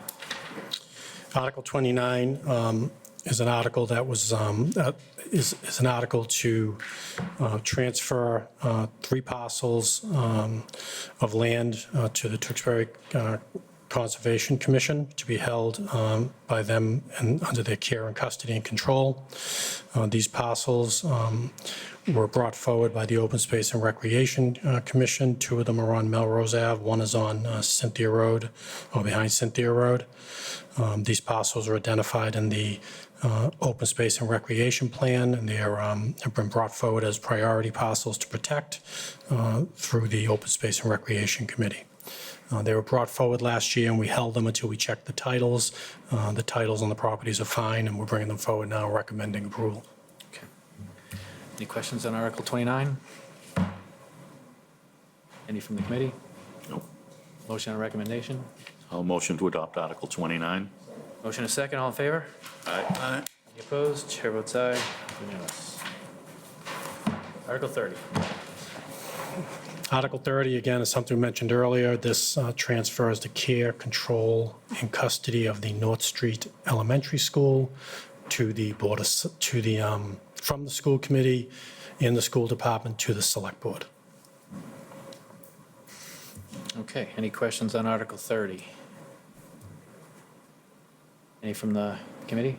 Article 29 is an article that was, is an article to transfer 3 parcels of land to the Tewksbury Conservation Commission to be held by them and under their care and custody and control. These parcels were brought forward by the Open Space and Recreation Commission. 2 of them are on Melrose Ave. 1 is on Cynthia Road, or behind Cynthia Road. These parcels are identified in the Open Space and Recreation Plan, and they have been brought forward as priority parcels to protect through the Open Space and Recreation Committee. They were brought forward last year, and we held them until we checked the titles. The titles on the properties are fine, and we're bringing them forward now, recommending approval. Okay. Any questions on Article 29? Any from the committee? No. Motion and recommendation? I'll motion to adopt Article 29. Motion is second, all in favor? Aye. Aye. Any opposed? Chair votes aye, unanimous. Article 30. Article 30, again, is something we mentioned earlier. This transfers the care, control, and custody of the North Street Elementary School to the board, from the school committee and the school department to the select board. Okay, any questions on Article 30? Any from the committee?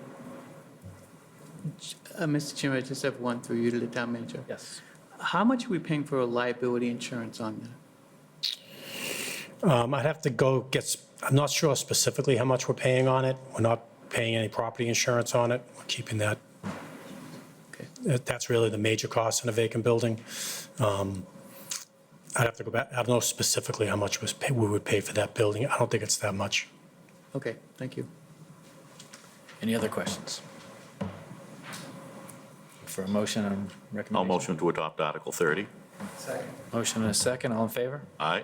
Mr. Chairman, I just have one through you to the town manager. Yes. How much are we paying for a liability insurance on that? I'd have to go I'm not sure specifically how much we're paying on it. We're not paying any property insurance on it. We're keeping that. Okay. That's really the major cost in a vacant building. I'd have to go back. I don't know specifically how much we would pay for that building. I don't think it's that much. Okay, thank you. Any other questions? For a motion and recommendation? I'll motion to adopt Article 30. Motion and a second, all in favor? Aye.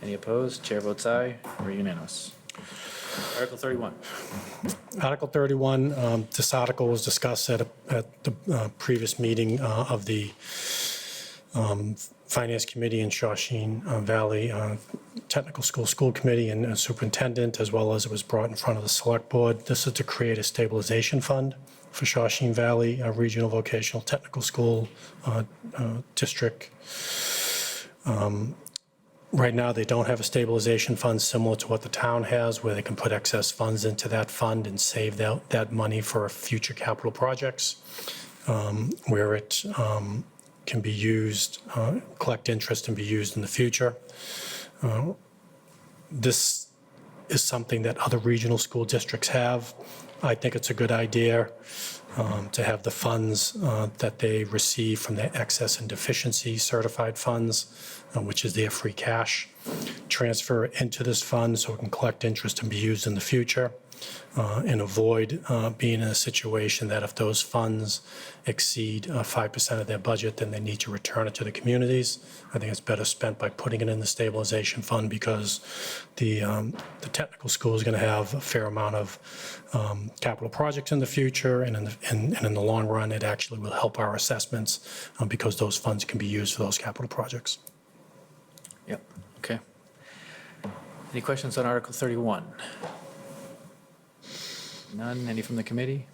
Any opposed? Chair votes aye, we're unanimous. Article 31. Article 31, this article was discussed at the previous meeting of the Finance Committee and Shawshene Valley Technical School Committee and Superintendent, as well as it was brought in front of the Select Board. This is to create a stabilization fund for Shawshene Valley Regional Vocational Technical School District. Right now, they don't have a stabilization fund similar to what the town has, where they can put excess funds into that fund and save that money for future capital projects, where it can be used, collect interest and be used in the future. This is something that other regional school districts have. I think it's a good idea to have the funds that they receive from their excess and deficiency certified funds, which is their free cash, transfer it into this fund so it can collect interest and be used in the future, and avoid being in a situation that if those funds exceed 5% of their budget, then they need to return it to the communities. I think it's better spent by putting it in the stabilization fund because the technical school is going to have a fair amount of capital projects in the future, and in the long run, it actually will help our assessments because those funds can be used for those capital projects. Yep, okay. Any questions on Article 31? None. Any from the committee?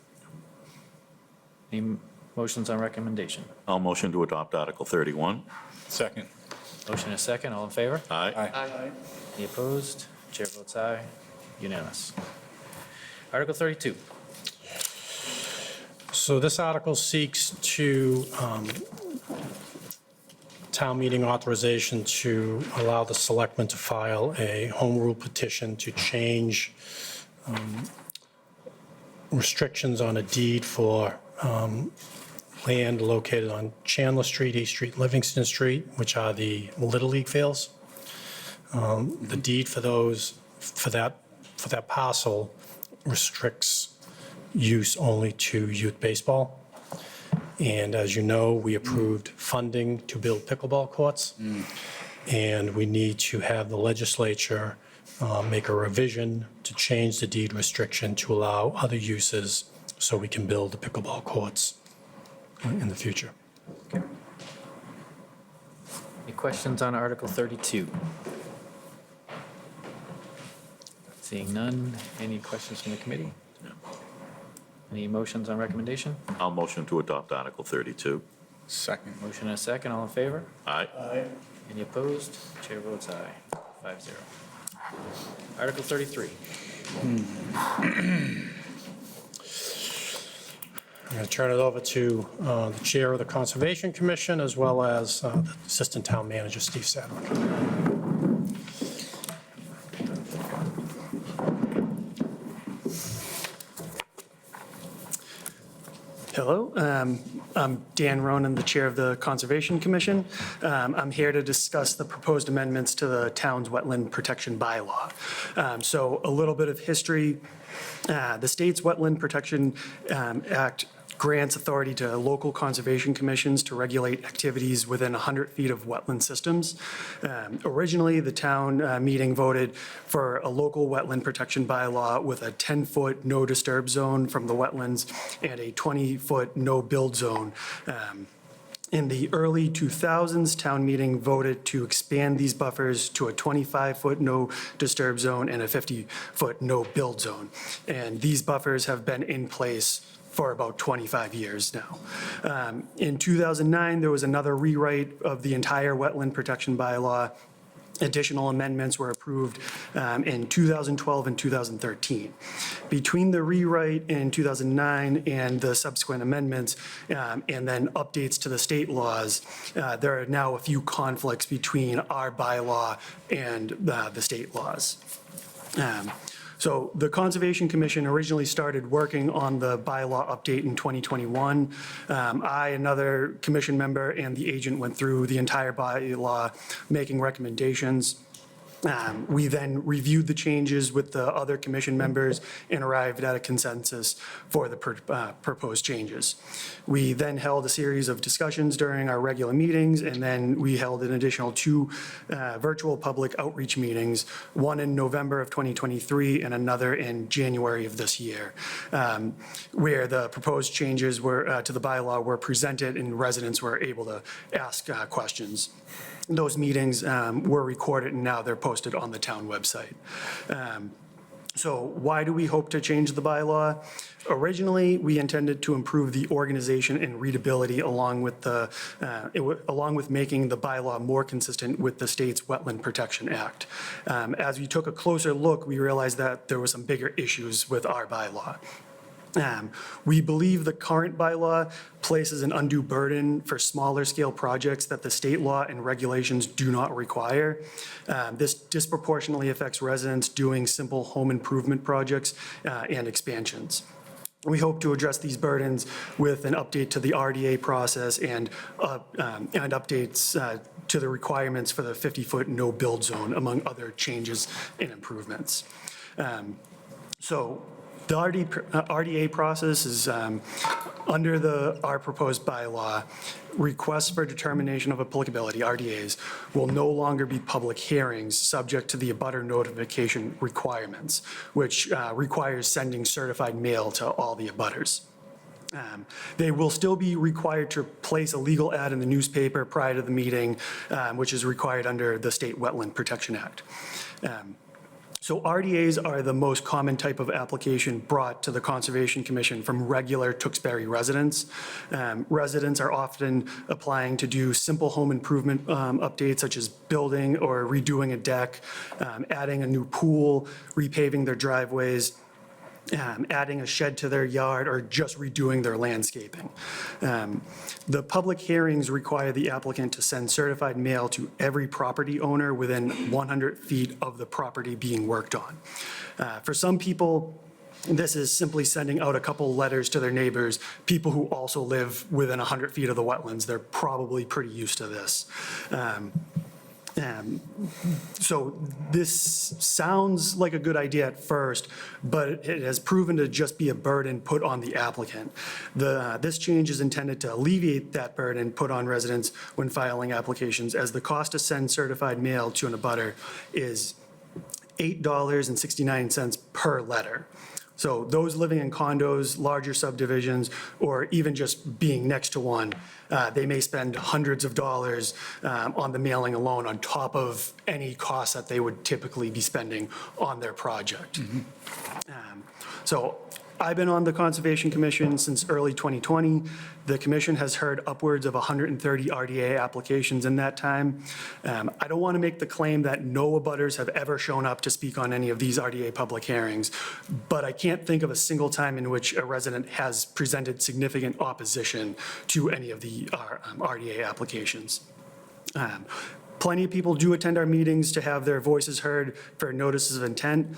Any motions on recommendation? I'll motion to adopt Article 31. Second. Motion is second. All in favor? Aye. Any opposed? Chair votes aye. Unanimous. Article 32. So this article seeks to town meeting authorization to allow the selectmen to file a home rule petition to change restrictions on a deed for land located on Chandler Street, East Street, Livingston Street, which are the Little League fields. The deed for those, for that parcel restricts use only to youth baseball. And as you know, we approved funding to build pickleball courts. And we need to have the legislature make a revision to change the deed restriction to allow other uses so we can build the pickleball courts in the future. Any questions on Article 32? Seeing none. Any questions from the committee? Any motions on recommendation? I'll motion to adopt Article 32. Second. Motion and a second. All in favor? Aye. Any opposed? Chair votes aye. 5-0. Article 33. I'm going to turn it over to the Chair of the Conservation Commission, as well as the Assistant Town Manager, Steve Sadwick. Hello, I'm Dan Ronan, the Chair of the Conservation Commission. I'm here to discuss the proposed amendments to the town's wetland protection bylaw. So a little bit of history. The state's Wetland Protection Act grants authority to local conservation commissions to regulate activities within 100 feet of wetland systems. Originally, the town meeting voted for a local wetland protection bylaw with a 10-foot no disturb zone from the wetlands and a 20-foot no build zone. In the early 2000s, town meeting voted to expand these buffers to a 25-foot no disturb zone and a 50-foot no build zone. And these buffers have been in place for about 25 years now. In 2009, there was another rewrite of the entire wetland protection bylaw. Additional amendments were approved in 2012 and 2013. Between the rewrite in 2009 and the subsequent amendments, and then updates to the state laws, there are now a few conflicts between our bylaw and the state laws. So the Conservation Commission originally started working on the bylaw update in 2021. I, another commission member, and the agent went through the entire bylaw, making recommendations. We then reviewed the changes with the other commission members and arrived at a consensus for the proposed changes. We then held a series of discussions during our regular meetings, and then we held an additional 2 virtual public outreach meetings, one in November of 2023 and another in January of this year, where the proposed changes were to the bylaw were presented and residents were able to ask questions. Those meetings were recorded and now they're posted on the town website. So why do we hope to change the bylaw? Originally, we intended to improve the organization and readability along with making the bylaw more consistent with the state's Wetland Protection Act. As we took a closer look, we realized that there were some bigger issues with our bylaw. We believe the current bylaw places an undue burden for smaller scale projects that the state law and regulations do not require. This disproportionately affects residents doing simple home improvement projects and expansions. We hope to address these burdens with an update to the RDA process and updates to the requirements for the 50-foot no-build zone, among other changes and improvements. So the RDA process is under our proposed bylaw. Requests for determination of applicability, RDAs, will no longer be public hearings subject to the abutter notification requirements, which requires sending certified mail to all the abutters. They will still be required to place a legal ad in the newspaper prior to the meeting, which is required under the State Wetland Protection Act. So RDAs are the most common type of application brought to the Conservation Commission from regular Tewksbury residents. Residents are often applying to do simple home improvement updates, such as building or redoing a deck, adding a new pool, repaving their driveways, adding a shed to their yard, or just redoing their landscaping. The public hearings require the applicant to send certified mail to every property owner within 100 feet of the property being worked on. For some people, this is simply sending out a couple letters to their neighbors, people who also live within 100 feet of the wetlands. They're probably pretty used to this. So this sounds like a good idea at first, but it has proven to just be a burden put on the applicant. This change is intended to alleviate that burden put on residents when filing applications, as the cost to send certified mail to an abutter is $8.69 per letter. So those living in condos, larger subdivisions, or even just being next to one, they may spend hundreds of dollars on the mailing alone on top of any costs that they would typically be spending on their project. So I've been on the Conservation Commission since early 2020. The commission has heard upwards of 130 RDA applications in that time. I don't want to make the claim that no abutters have ever shown up to speak on any of these RDA public hearings, but I can't think of a single time in which a resident has presented significant opposition to any of the RDA applications. Plenty of people do attend our meetings to have their voices heard for notices of intent,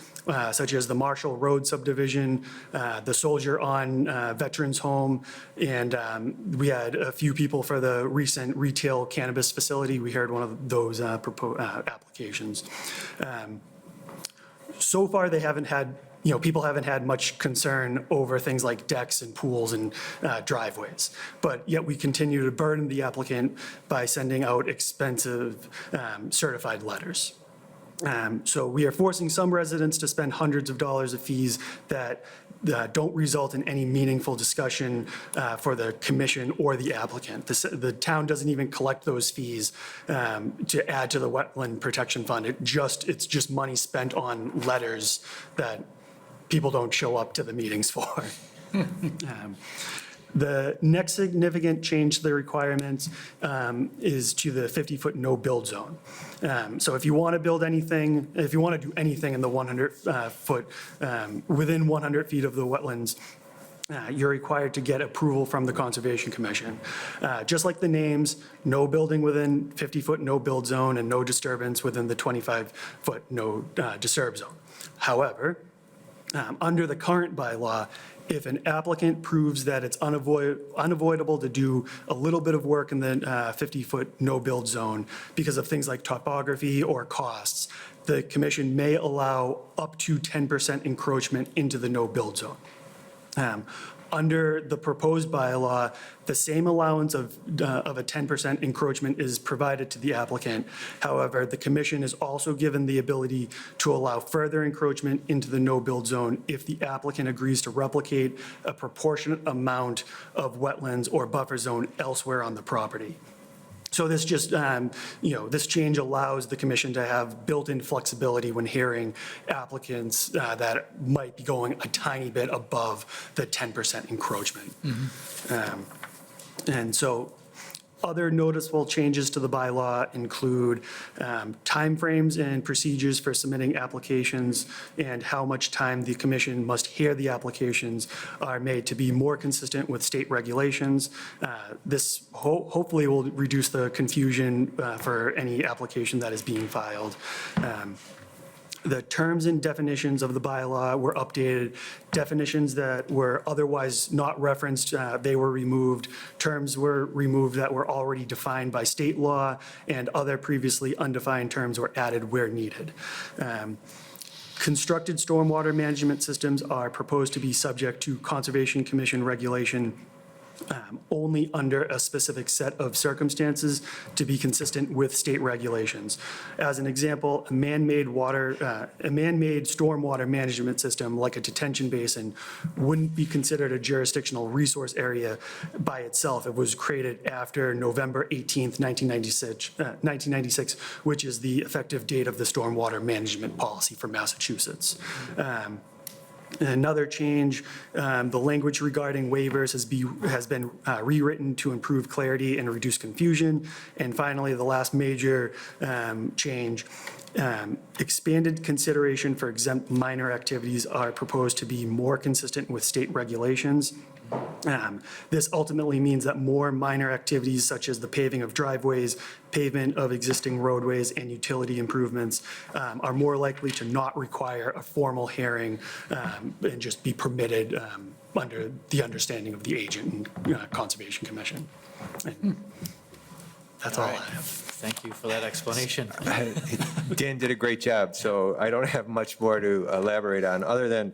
such as the Marshall Road subdivision, the Soldier on Veterans Home, and we had a few people for the recent retail cannabis facility. We heard one of those applications. So far, they haven't had, people haven't had much concern over things like decks and pools and driveways. But yet we continue to burden the applicant by sending out expensive certified letters. So we are forcing some residents to spend hundreds of dollars of fees that don't result in any meaningful discussion for the commission or the applicant. The town doesn't even collect those fees to add to the Wetland Protection Fund. It's just money spent on letters that people don't show up to the meetings for. The next significant change to the requirements is to the 50-foot no-build zone. So if you want to build anything, if you want to do anything in the 100-foot, within 100 feet of the wetlands, you're required to get approval from the Conservation Commission. Just like the names, no building within 50-foot no-build zone and no disturbance within the 25-foot no disturb zone. However, under the current bylaw, if an applicant proves that it's unavoidable to do a little bit of work in the 50-foot no-build zone because of things like topography or costs, the commission may allow up to 10% encroachment into the no-build zone. Under the proposed bylaw, the same allowance of a 10% encroachment is provided to the applicant. However, the commission is also given the ability to allow further encroachment into the no-build zone if the applicant agrees to replicate a proportionate amount of wetlands or buffer zone elsewhere on the property. So this just, this change allows the commission to have built-in flexibility when hearing applicants that might be going a tiny bit above the 10% encroachment. And so Other noticeable changes to the bylaw include timeframes and procedures for submitting applications and how much time the commission must hear the applications are made to be more consistent with state regulations. This hopefully will reduce the confusion for any application that is being filed. The terms and definitions of the bylaw were updated. Definitions that were otherwise not referenced, they were removed. Terms were removed that were already defined by state law, and other previously undefined terms were added where needed. Constructed stormwater management systems are proposed to be subject to Conservation Commission regulation only under a specific set of circumstances to be consistent with state regulations. As an example, a man-made stormwater management system like a detention basin wouldn't be considered a jurisdictional resource area by itself. It was created after November 18th, 1996, which is the effective date of the stormwater management policy for Massachusetts. Another change, the language regarding waivers has been rewritten to improve clarity and reduce confusion. And finally, the last major change, expanded consideration for exempt minor activities are proposed to be more consistent with state regulations. This ultimately means that more minor activities such as the paving of driveways, pavement of existing roadways, and utility improvements are more likely to not require a formal hearing and just be permitted under the understanding of the agent and Conservation Commission. And that's all I have. Thank you for that explanation. Dan did a great job, so I don't have much more to elaborate on, other than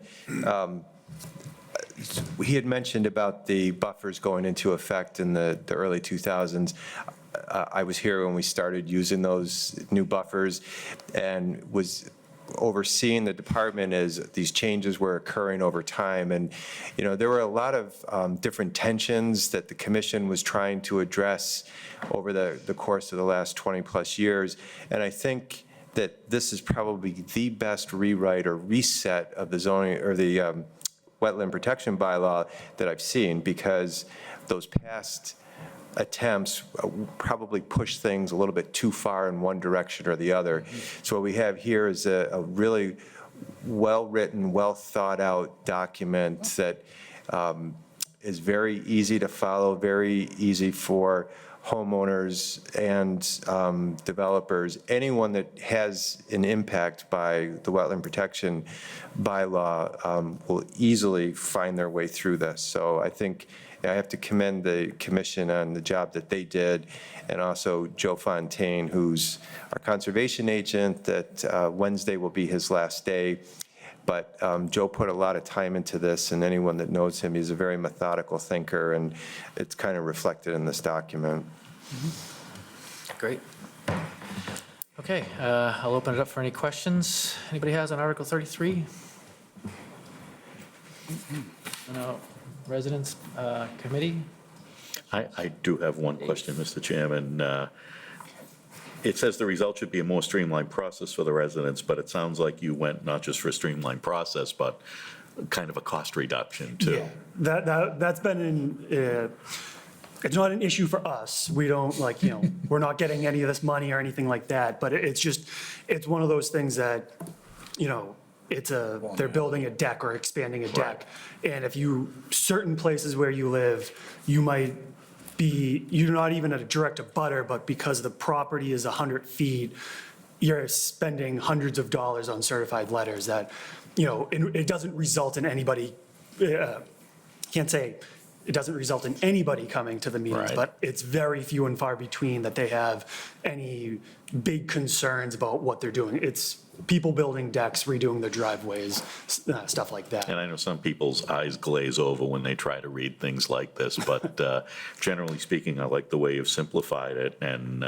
he had mentioned about the buffers going into effect in the early 2000s. I was here when we started using those new buffers and was overseeing the department as these changes were occurring over time. And, you know, there were a lot of different tensions that the commission was trying to address over the course of the last 20-plus years. And I think that this is probably the best rewrite or reset of the zoning or the wetland protection bylaw that I've seen, because those past attempts probably push things a little bit too far in one direction or the other. So what we have here is a really well-written, well-thought-out document that is very easy to follow, very easy for homeowners and developers, anyone that has an impact by the wetland protection bylaw will easily find their way through this. So I think I have to commend the commission on the job that they did, and also Joe Fontaine, who's our conservation agent, that Wednesday will be his last day. But Joe put a lot of time into this, and anyone that knows him, he's a very methodical thinker, and it's kind of reflected in this document. Great. Okay, I'll open it up for any questions. Anybody has on Article 33? No, residents committee? I do have one question, Mr. Chairman. It says the result should be a more streamlined process for the residents, but it sounds like you went not just for a streamlined process, but kind of a cost reduction too. Yeah, that's been it's not an issue for us. We don't we're not getting any of this money or anything like that, but it's one of those things that, they're building a deck or expanding a deck. And if certain places where you live, you're not even at a direct abutter, but because the property is 100 feet, you're spending hundreds of dollars on certified letters that, it doesn't result in anybody, can't say it doesn't result in anybody coming to the meetings, Right. but it's very few and far between that they have any big concerns about what they're doing. It's people building decks, redoing their driveways, stuff like that. And I know some people's eyes glaze over when they try to read things like this, but generally speaking, I like the way you've simplified it. And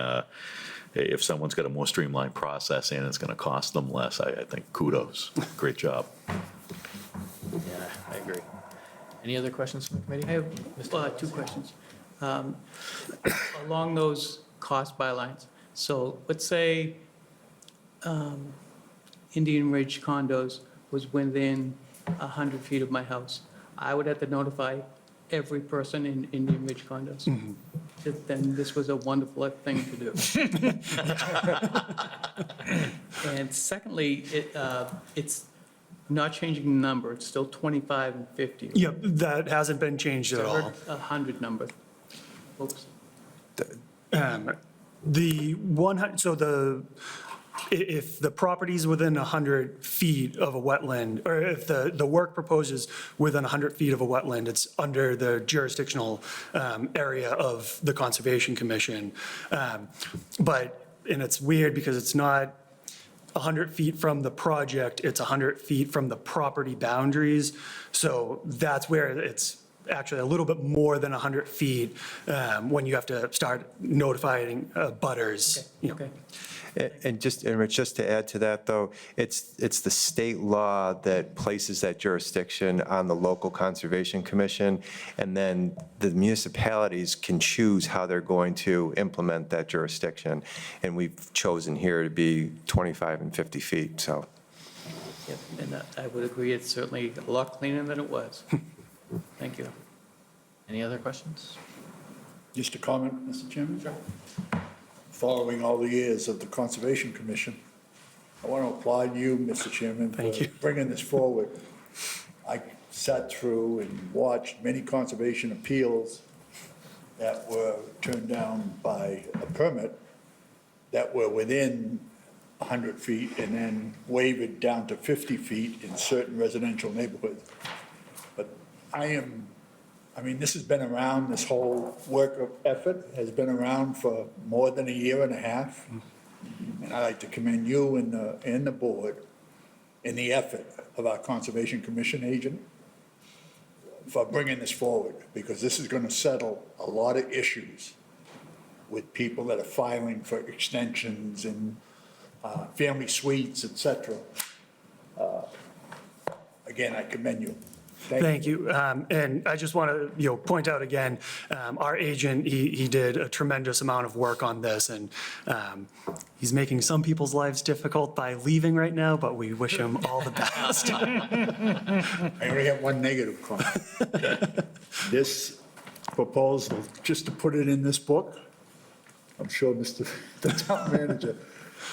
if someone's got a more streamlined process and it's going to cost them less, I think kudos. Great job. Yeah, I agree. Any other questions from the committee? I have two questions. Along those cost bylines, so let's say Indian Ridge condos was within 100 feet of my house. I would have to notify every person in Indian Ridge condos. Then this was a wonderful thing to do. And secondly, it's not changing the number, it's still 25 and 50. Yep, that hasn't been changed at I all. heard 100 number. Oops. The 100, so if the property's within 100 feet of a wetland, or if the work proposes within 100 feet of a wetland, it's under the jurisdictional area of the Conservation Commission. But, and it's weird because it's not 100 feet from the project, it's 100 feet from the property boundaries. So that's where it's actually a little bit more than 100 feet when you have to start notifying butters. You know. Okay. And Rich, just to add to that, though, it's the state law that places that jurisdiction on the local conservation commission, and then the municipalities can choose how they're going to implement that jurisdiction. And we've chosen here to be 25 and 50 feet, so. Yep, and I would agree, it's certainly a lot cleaner than it was. Thank you. Any other questions? Just a comment, Mr. Chairman? Sure. Following all the years of the Conservation Commission, I want to applaud you, Mr. Chairman, Thank for you. bringing this forward. I sat through and watched many conservation appeals that were turned down by a permit that were within 100 feet and then waived down to 50 feet in certain residential neighborhoods. But I mean, this has been around, this whole work of effort has been around for more than a year and a half. And I'd like to commend you and the board in the effort of our Conservation Commission agent for bringing this forward, because this is going to settle a lot of issues with people that are filing for extensions and family suites, etc. Again, I commend you. Thank you. And I just want to, point out again, our agent, he did a tremendous amount of work on this, and he's making some people's lives difficult by leaving right now, but we wish him all the best. I only have one negative comment. This proposal, just to put it in this book, I'm sure Mr. the town manager,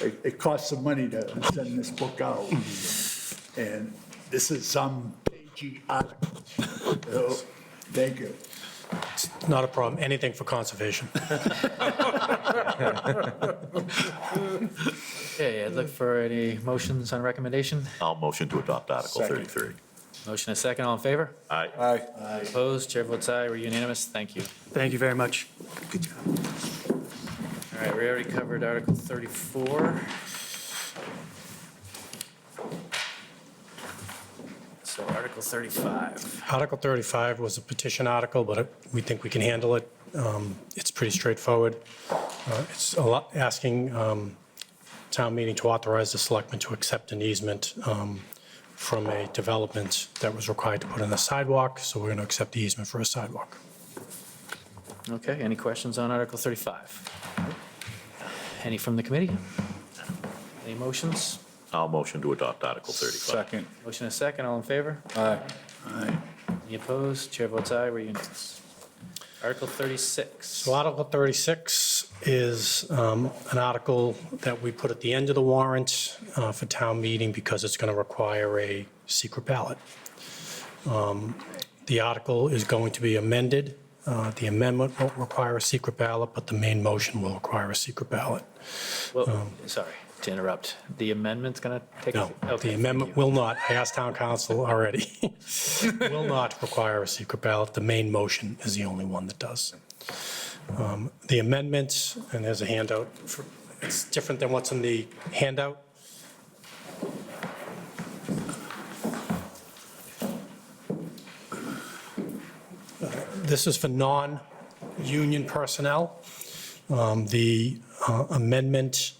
it costs some money to send this book out. And this is some pagey article. So, thank you. Not a problem, anything for conservation. Okay, I'd look for any motions on recommendation. I'll motion to adopt Article Second. 33. Motion a second, all in favor? Aye. Aye. Opposed? Chair votes aye, we're unanimous, thank you. Thank you very much. All right, we already covered Article 34. So Article 35. Article 35 was a petition article, but we think we can handle it. It's pretty straightforward. It's a lot asking town meeting to authorize the selectmen to accept an easement from a development that was required to put in a sidewalk, so we're going to accept the easement for a sidewalk. Okay, any questions on Article 35? Any from the committee? Any motions? I'll motion to adopt Article 35. Second. Motion a second, all in favor? Aye. Any opposed? Chair votes aye, we're unanimous. Article 36. So Article 36 is an article that we put at the end of the warrant for town meeting because it's going to require a secret ballot. The article is going to be amended. The amendment won't require a secret ballot, but the main motion will require a secret ballot. Well, sorry to interrupt. The amendment's going to take? No, Okay, the amendment thank you. will not, I asked town council already, will not require a secret ballot. The main motion is the only one that does. The amendment, and there's a handout, it's different than what's in the handout. This is for non-union personnel. The amendment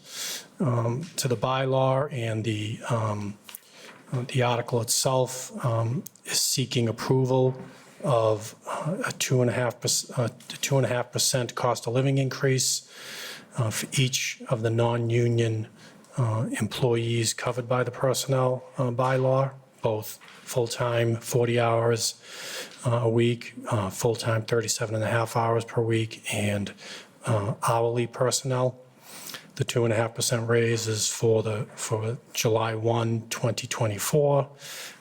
to the bylaw and the article itself is seeking approval of a 2.5% cost of living increase for each of the non-union employees covered by the personnel bylaw. both full-time, 40 hours a week, full-time, 37 and a half hours per week, and hourly personnel. The 2.5% raise is for July 1, 2024,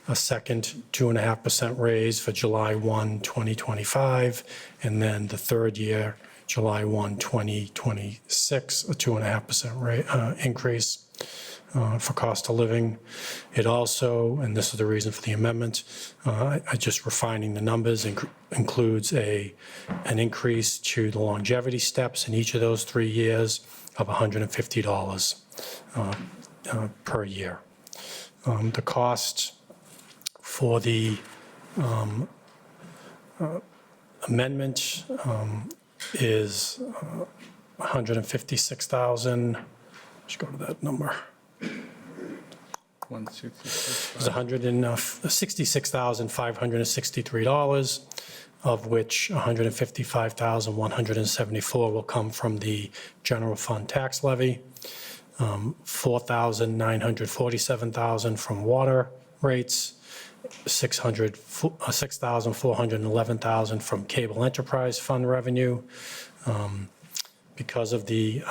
a second 2.5% raise for July 1, 2025, and then the third year, July 1, 2026, a 2.5% increase for cost of living. It also, and this is the reason for the amendment, I just refining the numbers, includes an increase to the longevity steps in each of those 3 years of $150 per year. The cost for the amendment is $156,000. Let's go to that number. It's $166,563, of which $155,174 will come from the general fund tax levy, $4,947,000 from water rates, $6,411,000 from cable enterprise fund revenue. Because of the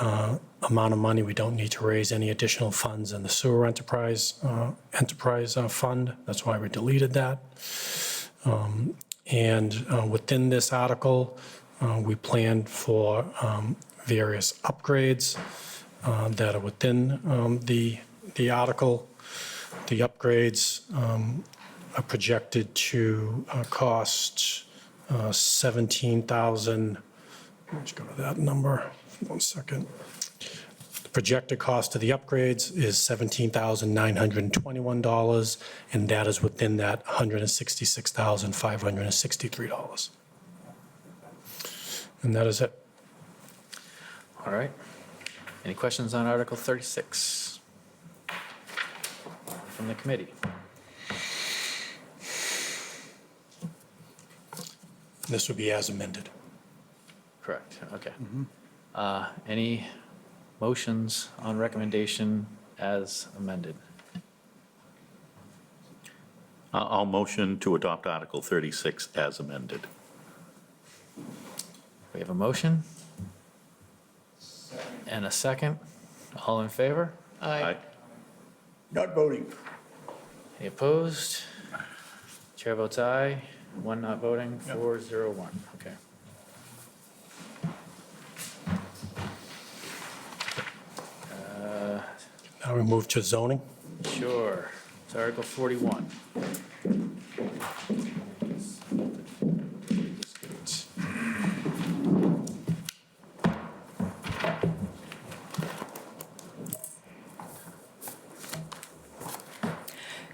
amount of money, we don't need to raise any additional funds in the sewer enterprise fund. That's why we deleted that. And within this article, we planned for various upgrades that are within the article. The upgrades are projected to cost $17,000. Let's go to that number. 1 second. The projected cost of the upgrades is $17,921, and that is within that $166,563. And that is it. All right. Any questions on Article 36 from the committee? This would be as amended. Correct, okay. Any motions on recommendation as amended? I'll motion to adopt Article 36 as amended. We have a motion and a second. All in favor? Aye. Not voting. Any opposed? Chair votes aye. One not voting, 401. Okay. Now we move to zoning. Sure. It's Article 41.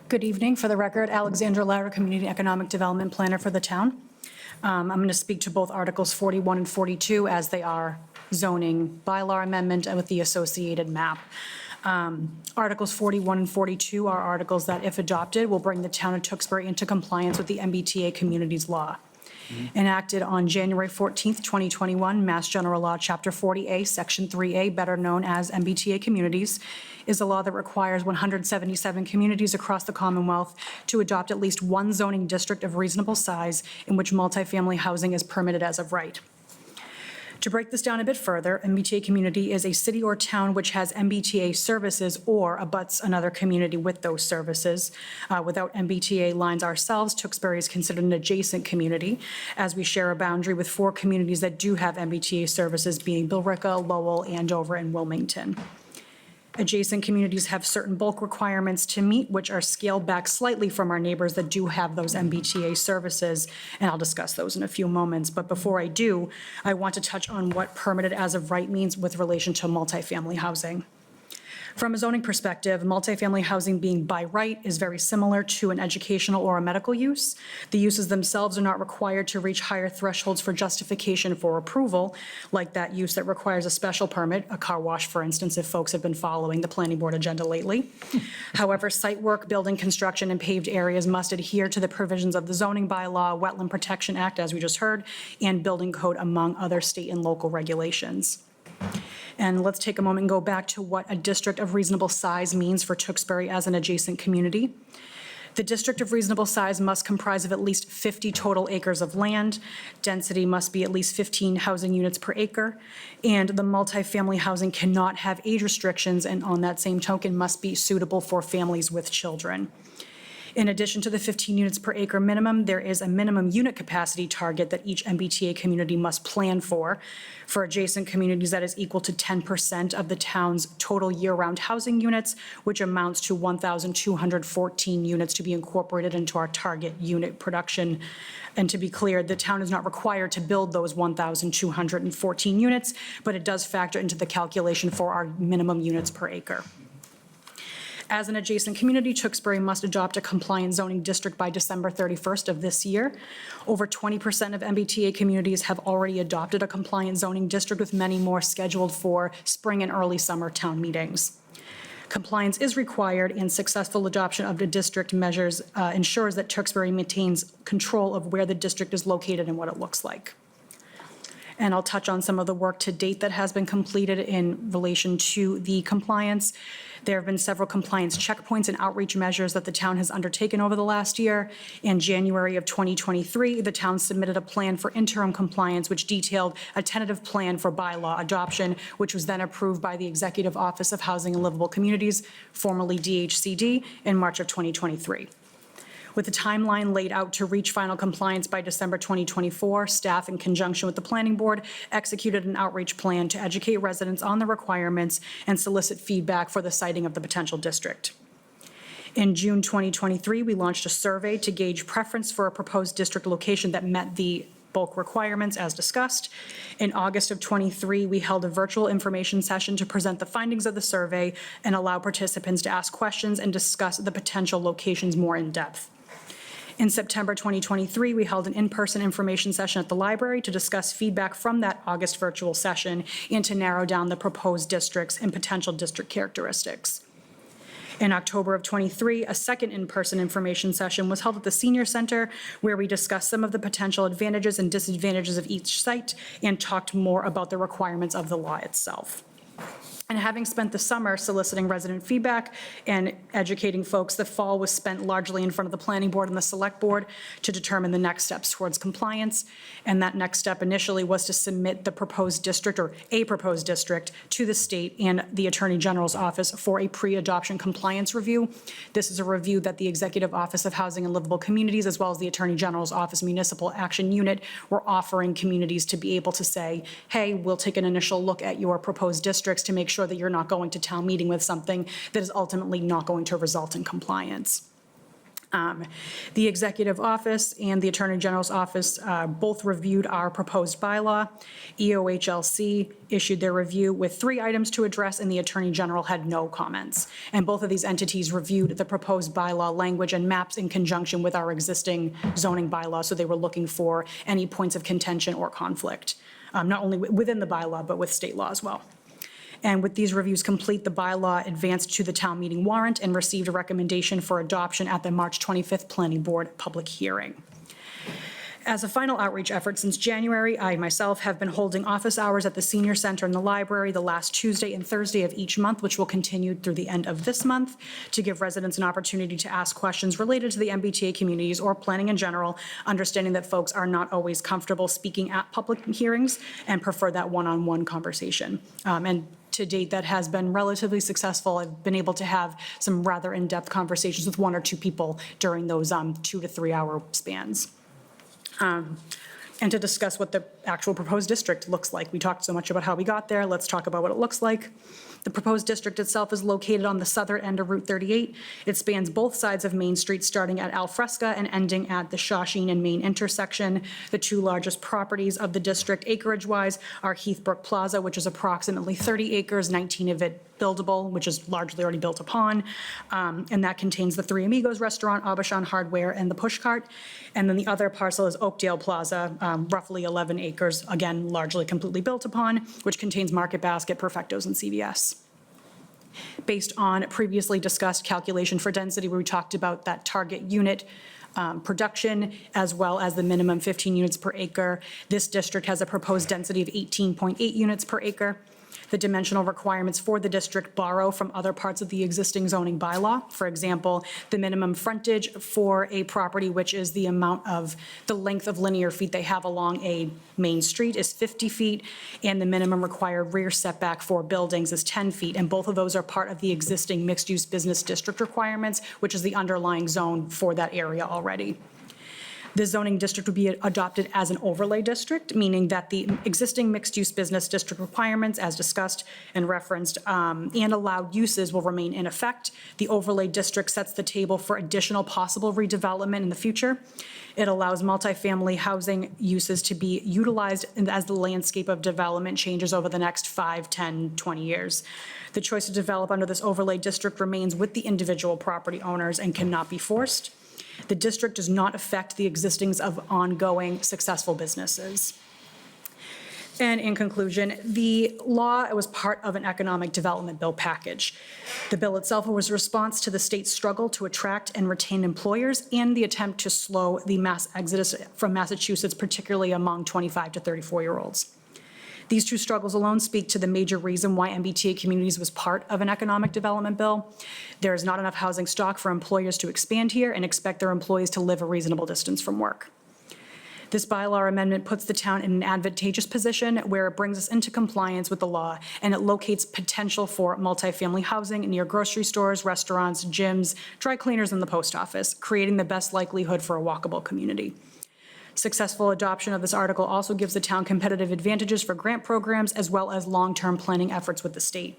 Good evening. For the record, Alexandra Lara, Community Economic Development Planner for the town. I'm going to speak to both Articles 41 and 42 as they are zoning bylaw amendment and with the associated map. Articles 41 and 42 are articles that, if adopted, will bring the town of Tewksbury into compliance with the MBTA Communities Law. Enacted on January 14th, 2021, Mass General Law, Chapter 40A, Section 3A, better known as MBTA Communities, is a law that requires 177 communities across the Commonwealth to adopt at least one zoning district of reasonable size in which multifamily housing is permitted as of right. To break this down a bit further, MBTA community is a city or town which has MBTA services or abuts another community with those services. Without MBTA lines ourselves, Tewksbury is considered an adjacent community, as we share a boundary with 4 communities that do have MBTA services, being Billerica, Lowell, Andover, and Wilmington. Adjacent communities have certain bulk requirements to meet, which are scaled back slightly from our neighbors that do have those MBTA services, and I'll discuss those in a few moments. But before I do, I want to touch on what permitted as of right means with relation to multifamily housing. From a zoning perspective, multifamily housing being by right is very similar to an educational or a medical use. The uses themselves are not required to reach higher thresholds for justification for approval, like that use that requires a special permit, a car wash, for instance, if folks have been following the planning board agenda lately. However, site work, building construction, and paved areas must adhere to the provisions of the zoning bylaw, Wetland Protection Act, as we just heard, and building code, among other state and local regulations. And let's take a moment and go back to what a district of reasonable size means for Tewksbury as an adjacent community. The district of reasonable size must comprise of at least 50 total acres of land. Density must be at least 15 housing units per acre. And the multifamily housing cannot have age restrictions, and on that same token, must be suitable for families with children. In addition to the 15 units per acre minimum, there is a minimum unit capacity target that each MBTA community must plan for adjacent communities that is equal to 10% of the town's total year-round housing units, which amounts to 1,214 units to be incorporated into our target unit production. And to be clear, the town is not required to build those 1,214 units, but it does factor into the calculation for our minimum units per acre. As an adjacent community, Tewksbury must adopt a compliant zoning district by December 31st of this year. Over 20% of MBTA communities have already adopted a compliant zoning district, with many more scheduled for spring and early summer town meetings. Compliance is required, and successful adoption of the district measures ensures that Tewksbury maintains control of where the district is located and what it looks like. And I'll touch on some of the work to date that has been completed in relation to the compliance. There have been several compliance checkpoints and outreach measures that the town has undertaken over the last year. In January of 2023, the town submitted a plan for interim compliance, which detailed a tentative plan for bylaw adoption, which was then approved by the Executive Office of Housing and Livable Communities, formerly DHCD, in March of 2023. With a timeline laid out to reach final compliance by December 2024, staff, in conjunction with the planning board, executed an outreach plan to educate residents on the requirements and solicit feedback for the siting of the potential district. In June 2023, we launched a survey to gauge preference for a proposed district location that met the bulk requirements as discussed. In August of 23, we held a virtual information session to present the findings of the survey and allow participants to ask questions and discuss the potential locations more in depth. In September 2023, we held an in-person information session at the library to discuss feedback from that August virtual session and to narrow down the proposed districts and potential district characteristics. In October of 23, a second in-person information session was held at the Senior Center, where we discussed some of the potential advantages and disadvantages of each site and talked more about the requirements of the law itself. And having spent the summer soliciting resident feedback and educating folks, the fall was spent largely in front of the planning board and the select board to determine the next steps towards compliance. And that next step initially was to submit the proposed district, or a proposed district, to the state and the Attorney General's office for a pre-adoption compliance review. This is a review that the Executive Office of Housing and Livable Communities, as well as the Attorney General's Office Municipal Action Unit, were offering communities to be able to say, hey, we'll take an initial look at your proposed districts to make sure that you're not going to town meeting with something that is ultimately not going to result in compliance. The Executive Office and the Attorney General's Office both reviewed our proposed bylaw. EOHLC issued their review with 3 items to address, and the Attorney General had no comments. And both of these entities reviewed the proposed bylaw language and maps in conjunction with our existing zoning bylaw, so they were looking for any points of contention or conflict, not only within the bylaw, but with state law as well. And with these reviews complete, the bylaw advanced to the town meeting warrant and received a recommendation for adoption at the March 25th Planning Board public hearing. As a final outreach effort since January, I myself have been holding office hours at the Senior Center and the library the last Tuesday and Thursday of each month, which will continue through the end of this month, to give residents an opportunity to ask questions related to the MBTA communities or planning in general, understanding that folks are not always comfortable speaking at public hearings and prefer that one-on-one conversation. And to date, that has been relatively successful. I've been able to have some rather in-depth conversations with 1 or 2 people during those 2 to 3 hour spans. And to discuss what the actual proposed district looks like. We talked so much about how we got there. Let's talk about what it looks like. The proposed district itself is located on the southern end of Route 38. It spans both sides of Main Street, starting at Alfresca and ending at the Shawshene and Main intersection. The 2 largest properties of the district acreage-wise are Heathbrook Plaza, which is approximately 30 acres, 19 of it buildable, which is largely already built upon. And that contains the 3 Amigos restaurant, Aubuchon Hardware, and the Push Cart. And then the other parcel is Oakdale Plaza, roughly 11 acres, again, largely completely built upon, which contains Market Basket, Perfectos, and CVS. Based on previously discussed calculation for density, where we talked about that target unit production, as well as the minimum 15 units per acre, this district has a proposed density of 18.8 units per acre. The dimensional requirements for the district borrow from other parts of the existing zoning bylaw. For example, the minimum frontage for a property, which is the amount of the length of linear feet they have along a main street, is 50 feet, and the minimum required rear setback for buildings is 10 feet. And both of those are part of the existing mixed-use business district requirements, which is the underlying zone for that area already. The zoning district would be adopted as an overlay district, meaning that the existing mixed-use business district requirements, as discussed and referenced, and allowed uses will remain in effect. The overlay district sets the table for additional possible redevelopment in the future. It allows multifamily housing uses to be utilized as the landscape of development changes over the next 5, 10, 20 years. The choice to develop under this overlay district remains with the individual property owners and cannot be forced. The district does not affect the existence of ongoing successful businesses. And in conclusion, the law was part of an economic development bill package. The bill itself was a response to the state's struggle to attract and retain employers and the attempt to slow the mass exodus from Massachusetts, particularly among 25 to 34-year-olds. These two struggles alone speak to the major reason why MBTA Communities was part of an economic development bill. There is not enough housing stock for employers to expand here and expect their employees to live a reasonable distance from work. This bylaw amendment puts the town in an advantageous position where it brings us into compliance with the law, and it locates potential for multifamily housing near grocery stores, restaurants, gyms, dry cleaners, and the post office, creating the best likelihood for a walkable community. Successful adoption of this article also gives the town competitive advantages for grant programs as well as long-term planning efforts with the state.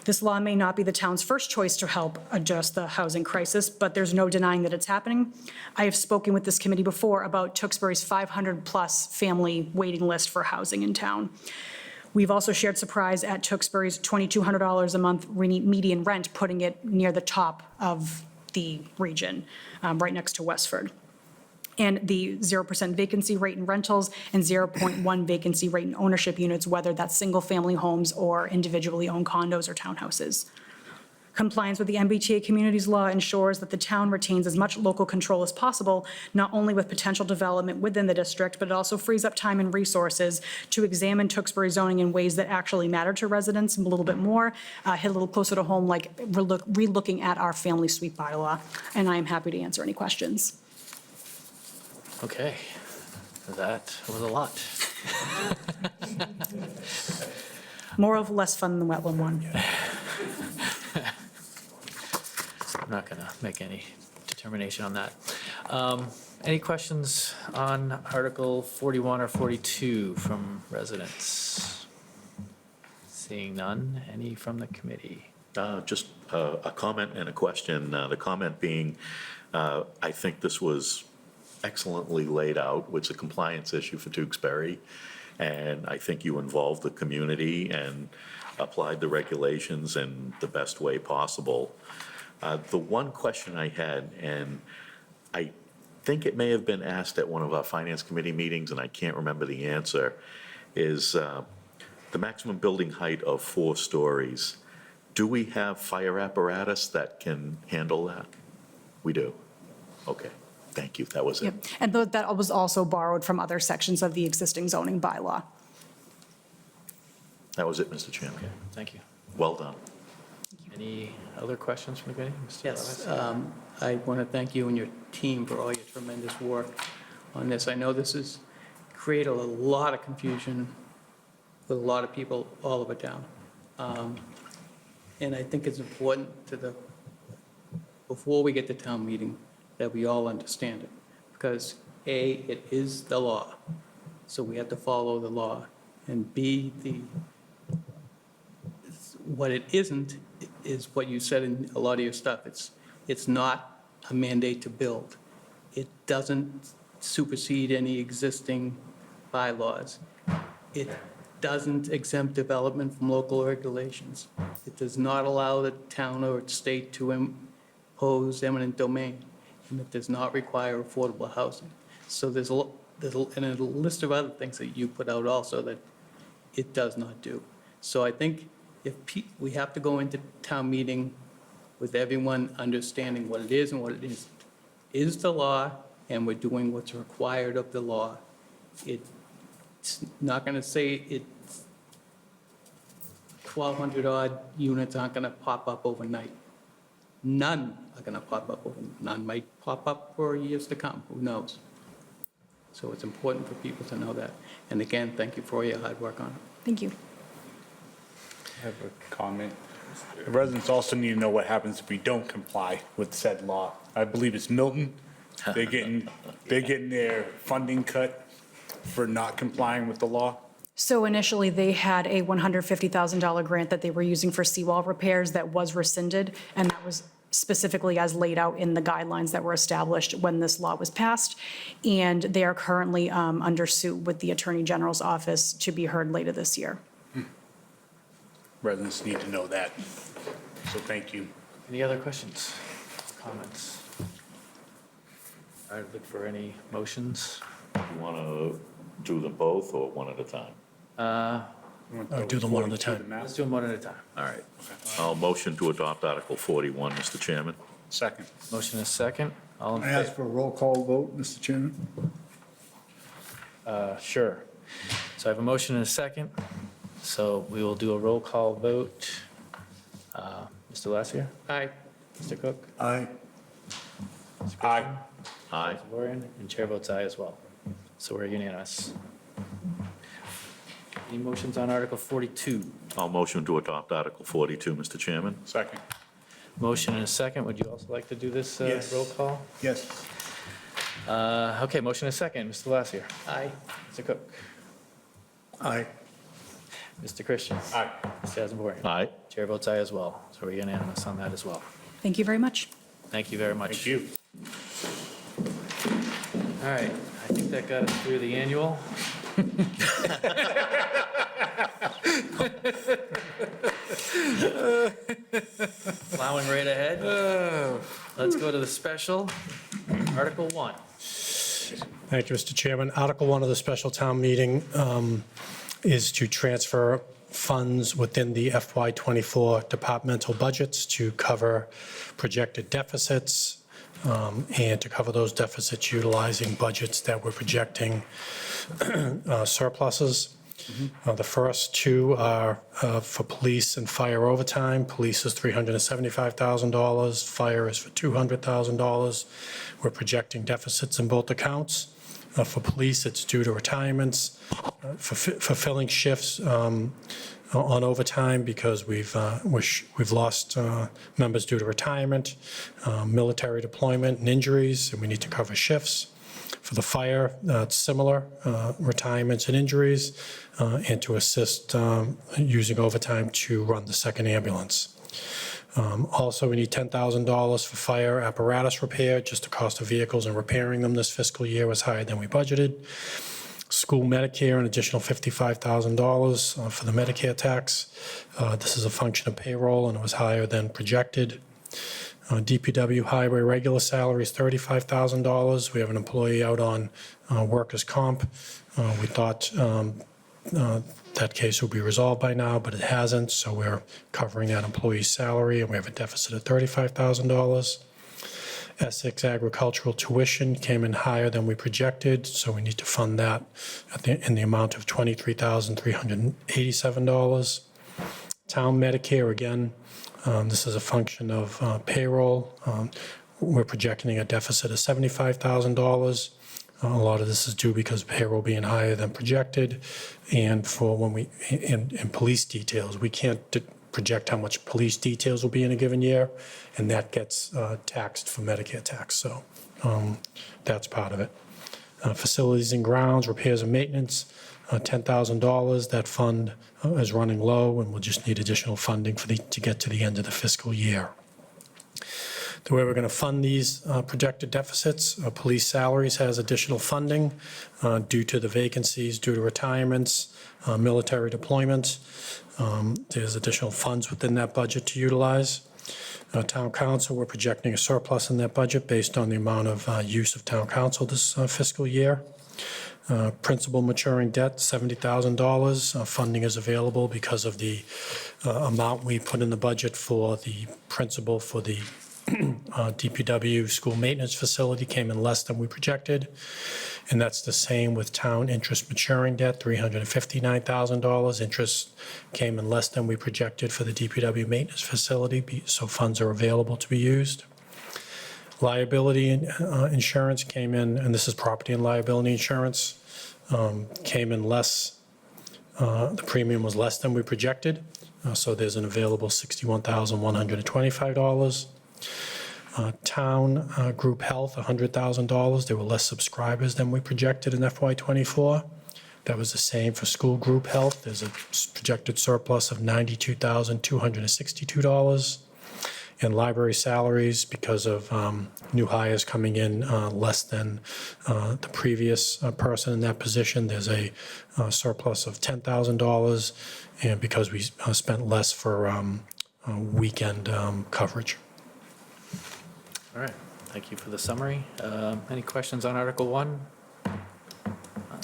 This law may not be the town's first choice to help address the housing crisis, but there's no denying that it's happening. I have spoken with this committee before about Tewksbury's 500-plus family waiting list for housing in town. We've also shared surprise at Tewksbury's $2,200 a month median rent, putting it near the top of the region, right next to Westford. And the 0% vacancy rate in rentals and 0.1 vacancy rate in ownership units, whether that's single-family homes or individually owned condos or townhouses. Compliance with the MBTA Communities Law ensures that the town retains as much local control as possible, not only with potential development within the district, but it also frees up time and resources to examine Tewksbury zoning in ways that actually matter to residents a little bit more, hit a little closer to home, like relooking at our family suite bylaw. And I am happy to answer any questions. Okay, that was a lot. More of less fun than the wetland one. I'm not going to make any determination on that. Any questions on Article 41 or 42 from residents? Seeing none, any from the committee? Just a comment and a question. The comment being, I think this was excellently laid out. It's a compliance issue for Tewksbury, and I think you involved the community and applied the regulations in the best way possible. The one question I had, and I think it may have been asked at one of our finance committee meetings, and I can't remember the answer, is the maximum building height of 4 stories. Do we have fire apparatus that can handle that? We do. Okay. Thank you, that was it. Yep. And that was also borrowed from other sections of the existing zoning bylaw. That was it, Mr. Chairman. Okay, thank you. Well done. Any other questions from the committee? Mr. Yes, Levis? I want to thank you and your team for all your tremendous work on this. I know this has created a lot of confusion with a lot of people all over town. And I think it's important before we get to town meeting, that we all understand it. Because A, it is the law, so we have to follow the law. And B, what it isn't is what you said in a lot of your stuff. It's not a mandate to build. It doesn't supersede any existing bylaws. It doesn't exempt development from local regulations. It does not allow the town or state to impose eminent domain, and it does not require affordable housing. So there's a list of other things that you put out also that it does not do. So I think if we have to go into town meeting with everyone understanding what it is and what it isn't. Is the law, and we're doing what's required of the law. It's not going to say 1,200 odd units aren't going to pop up overnight. None are going to pop up overnight. None might pop up for years to come, who knows? So it's important for people to know that. And again, thank you for your hard work on it. Thank you. I have a comment. The residents also need to know what happens if we don't comply with said law. I believe it's Milton. They're getting their funding cut for not complying with the law. So initially, they had a $150,000 grant that they were using for seawall repairs that was rescinded, and that was specifically as laid out in the guidelines that were established when this law was passed. And they are currently under suit with the Attorney General's office to be heard later this year. Residents need to know that. So thank you. Any other questions, comments? All right, look for any motions. You want to do them both or one at a time? Do them one at a time. Let's do them one at a time. All right. I'll motion to adopt Article 41, Mr. Chairman. Second. Motion is second. All in I ask favor? for a roll call vote, Mr. Chairman? Sure. So I have a motion and a second. So we will do a roll call vote. Mr. Lasser? Aye. Mr. Cook? Aye. Aye. Aye. Mr. Varian? And chair votes aye as well. So we're unanimous. Any motions on Article 42? I'll motion to adopt Article 42, Mr. Chairman. Second. Motion and a second. Would you also like to do this Yes. roll call? Yes. Okay, motion and a second. Mr. Lasser? Aye. Mr. Cook? Aye. Mr. Christian? Aye. Mr. Asomorion? Aye. Chair votes aye as well. So we're unanimous on that as well. Thank you very much. Thank you very much. Thank you. All right, I think that got us through the annual. Plowing right ahead. Let's go to the special. Article 1. Thank you, Mr. Chairman. Article 1 of the special town meeting is to transfer funds within the FY24 departmental budgets to cover projected deficits and to cover those deficits utilizing budgets that we're projecting surpluses. The first two are for police and fire overtime. Police is $375,000, fire is for $200,000. We're projecting deficits in both accounts. For police, it's due to retirements, fulfilling shifts on overtime because we've lost members due to retirement, military deployment and injuries, and we need to cover shifts. For the fire, it's similar, retirements and injuries, and to assist using overtime to run the second ambulance. Also, we need $10,000 for fire apparatus repair. Just the cost of vehicles and repairing them this fiscal year was higher than we budgeted. School Medicare, an additional $55,000 for the Medicare tax. This is a function of payroll, and it was higher than projected. DPW highway regular salary is $35,000. We have an employee out on workers' comp. We thought that case will be resolved by now, but it hasn't, so we're covering that employee's salary, and we have a deficit of $35,000. Essex agricultural tuition came in higher than we projected, so we need to fund that in the amount of $23,387. Town Medicare, again, this is a function of payroll. We're projecting a deficit of $75,000. A lot of this is due because payroll being higher than projected, and for when we, in police details, we can't project how much police details will be in a given year, and that gets taxed for Medicare tax, so that's part of it. Facilities and grounds, repairs and maintenance, $10,000. That fund is running low, and we'll just need additional funding to get to the end of the fiscal year. The way we're going to fund these projected deficits, police salaries has additional funding due to the vacancies, due to retirements, military deployment. There's additional funds within that budget to utilize. Town council, we're projecting a surplus in that budget based on the amount of use of town council this fiscal year. Principal maturing debt, $70,000. Funding is available because of the amount we put in the budget for the principal for the DPW school maintenance facility came in less than we projected, and that's the same with town interest maturing debt, $359,000. Interest came in less than we projected for the DPW maintenance facility, so funds are available to be used. Liability insurance came in, and this is property and liability insurance, came in less, the premium was less than we projected, so there's an available $61,125. Town group health, $100,000. There were less subscribers than we projected in FY '24. That was the same for school group health. There's a projected surplus of $92,262. And library salaries, because of new hires coming in less than the previous person in that position, there's a surplus of $10,000, and because we spent less for weekend coverage. All right, thank you for the summary. Any questions on Article 1? On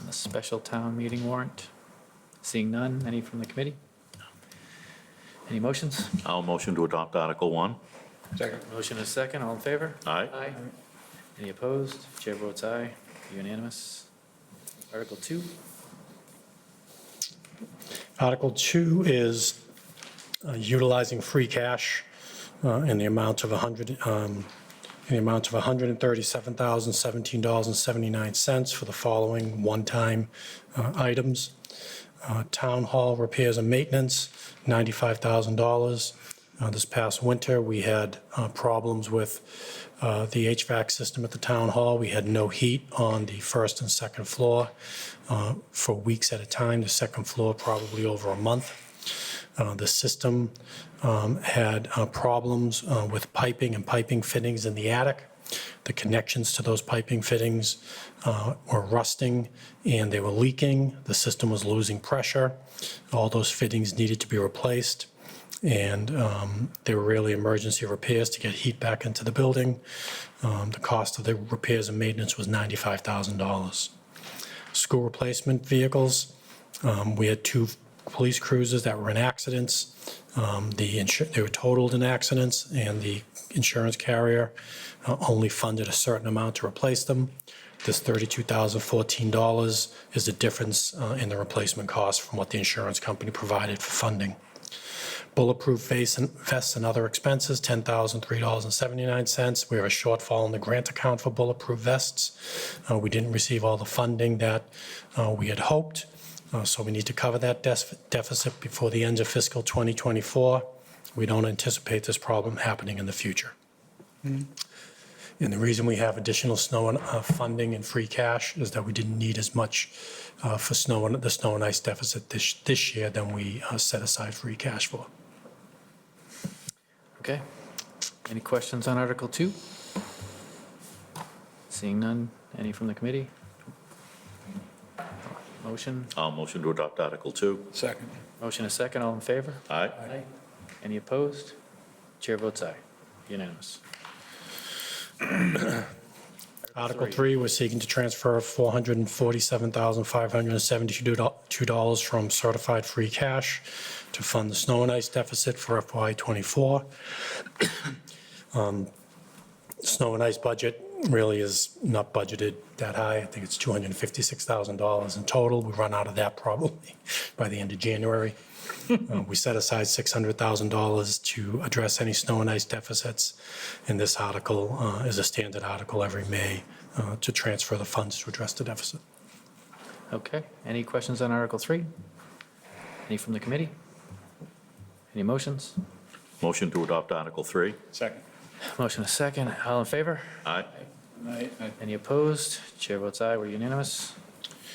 the special town meeting warrant? Seeing none, any from the committee? Any motions? I'll motion to adopt Article 1. Motion is second, all in favor? Aye. Aye. Any opposed? Chair votes aye, unanimous. Article 2? Article 2 is utilizing free cash in the amount of $137,017.79 for the following one-time items. Town hall repairs and maintenance, $95,000. This past winter, we had problems with the HVAC system at the town hall. We had no heat on the first and second floor for weeks at a time. The second floor probably over a month. The system had problems with piping and piping fittings in the attic. The connections to those piping fittings were rusting and they were leaking. The system was losing pressure. All those fittings needed to be replaced. And they were really emergency repairs to get heat back into the building. The cost of the repairs and maintenance was $95,000. School replacement vehicles, we had 2 police cruisers that were in accidents. They were totaled in accidents, and the insurance carrier only funded a certain amount to replace them. This $32,014 is the difference in the replacement cost from what the insurance company provided for funding. Bulletproof vests and other expenses, $10,003.79. We have a shortfall in the grant account for bulletproof vests. We didn't receive all the funding that we had hoped, so we need to cover that deficit before the end of fiscal 2024. We don't anticipate this problem happening in the future. And the reason we have additional snow and funding and free cash is that we didn't need as much for the snow and ice deficit this year than we set aside free cash for. Okay. Any questions on Article 2? Seeing none, any from the committee? Motion? I'll motion to adopt Article 2. Second. Motion is second, all in favor? Aye. Any opposed? Chair votes aye, unanimous. Article 3, we're seeking to transfer $447,572 from certified free cash to fund the snow and ice deficit for FY '24. Snow and ice budget really is not budgeted that high. I think it's $256,000 in total. We run out of that probably by the end of January. We set aside $600,000 to address any snow and ice deficits, and this article is a standard article every May to transfer the funds to address the deficit. Okay, any questions on Article 3? Any from the committee? Any motions? Motion to adopt Article 3. Second. Motion is second, all in favor? Aye. Aye. Any opposed? Chair votes aye, we're unanimous.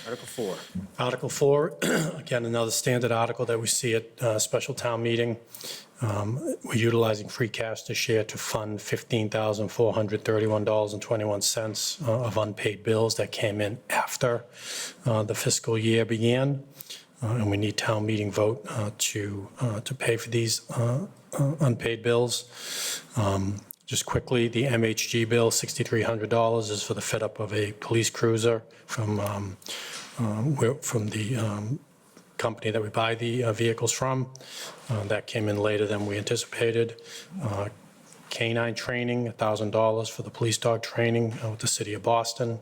Article 4. Article 4, again, another standard article that we see at special town meeting. We're utilizing free cash this year to fund $15,431.21 of unpaid bills that came in after the fiscal year began. And we need town meeting vote to pay for these unpaid bills. Just quickly, the MHG bill, $6,300, is for the fit up of a police cruiser from the company that we buy the vehicles from. That came in later than we anticipated. Canine training, $1,000 for the police dog training with the city of Boston.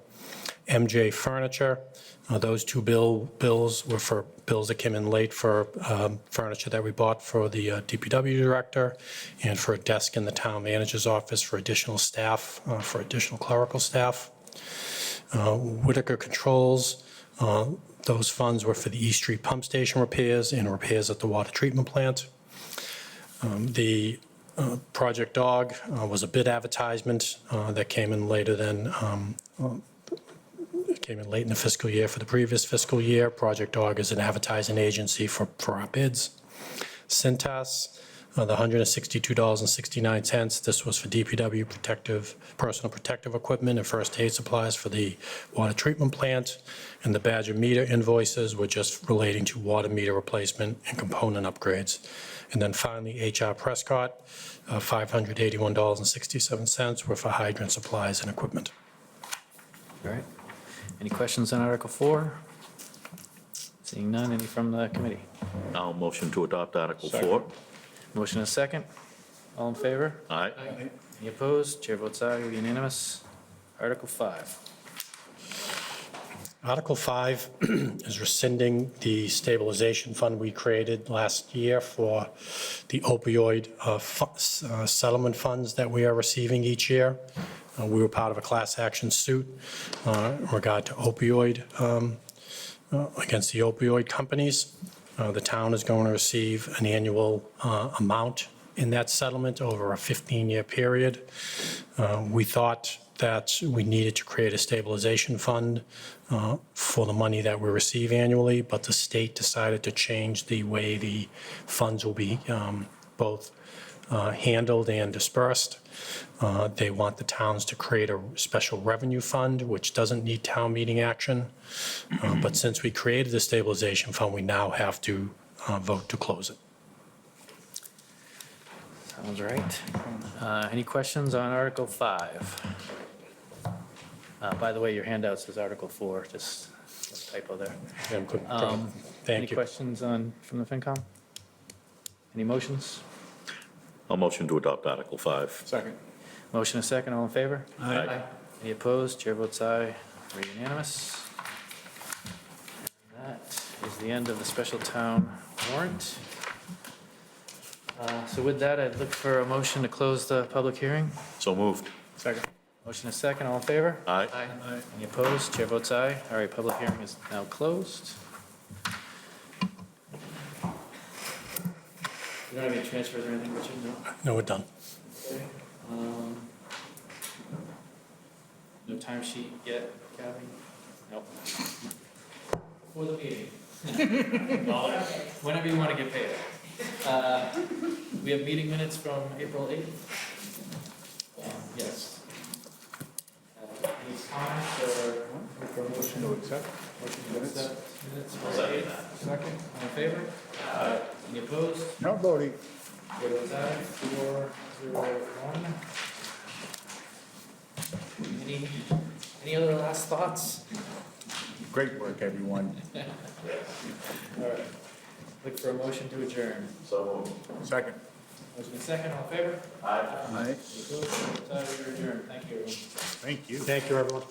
MJ Furniture, those two bills were for bills that came in late for furniture that we bought for the DPW director and for a desk in the town manager's office for additional staff, for additional clerical staff. Whitaker Controls, those funds were for the East Street Pump Station repairs and repairs at the water treatment plant. The Project Dog was a bid advertisement that came in later than came in late in the fiscal year for the previous fiscal year. Project Dog is an advertising agency for our bids. Cintas, the $162.69. This was for DPW personal protective equipment and first aid supplies for the water treatment plant. And the Badger meter invoices were just relating to water meter replacement and component upgrades. And then finally, HR Prescott, $581.67 were for hydrant supplies and equipment. All right. Any questions on Article 4? Seeing none, any from the committee? I'll motion to adopt Article 4. Motion and a second. All in favor? Aye. Any opposed? Chair votes aye, unanimous. Article 5. Article 5 is rescinding the stabilization fund we created last year for the opioid settlement funds that we are receiving each year. We were part of a class action suit in regard to opioid, against the opioid companies. The town is going to receive an annual amount in that settlement over a 15-year period. We thought that we needed to create a stabilization fund for the money that we receive annually, but the state decided to change the way the funds will be both handled and dispersed. They want the towns to create a special revenue fund, which doesn't need town meeting action. But since we created the stabilization fund, we now have to vote to close it. Sounds right. Any questions on Article 5? By the way, your handout says Article 4, just a typo there. Yeah, good. Any Thank you. questions from the FinCom? Any motions? I'll motion to adopt Article 5. Second. Motion and a second, all in favor? Aye. Any opposed? Chair votes aye, we're unanimous. And that is the end of the special town warrant. So with that, I'd look for a motion to close the public hearing. So moved. Second. Motion and a second, all in favor? Aye. Any opposed? Chair votes aye. All right, public hearing is now closed. You don't have any transfers or anything, Richard? No? No, we're done. Okay. No timesheet yet, Kathy? Nope. For the meeting. Whenever you want to get paid. We have meeting minutes from April 8th. Yes. Any comments or motion to accept? Motion to accept minutes from the 8th. Second, all in favor? Any opposed? No voting. Chair votes aye, 4-0-1. Any other last thoughts? Great work, everyone. All right. Look for a motion to adjourn. So Second. Motion and second, all in favor? Aye. Any opposed? Chair votes aye, we are adjourned. Thank you, everyone. Thank you. Thank you, everyone.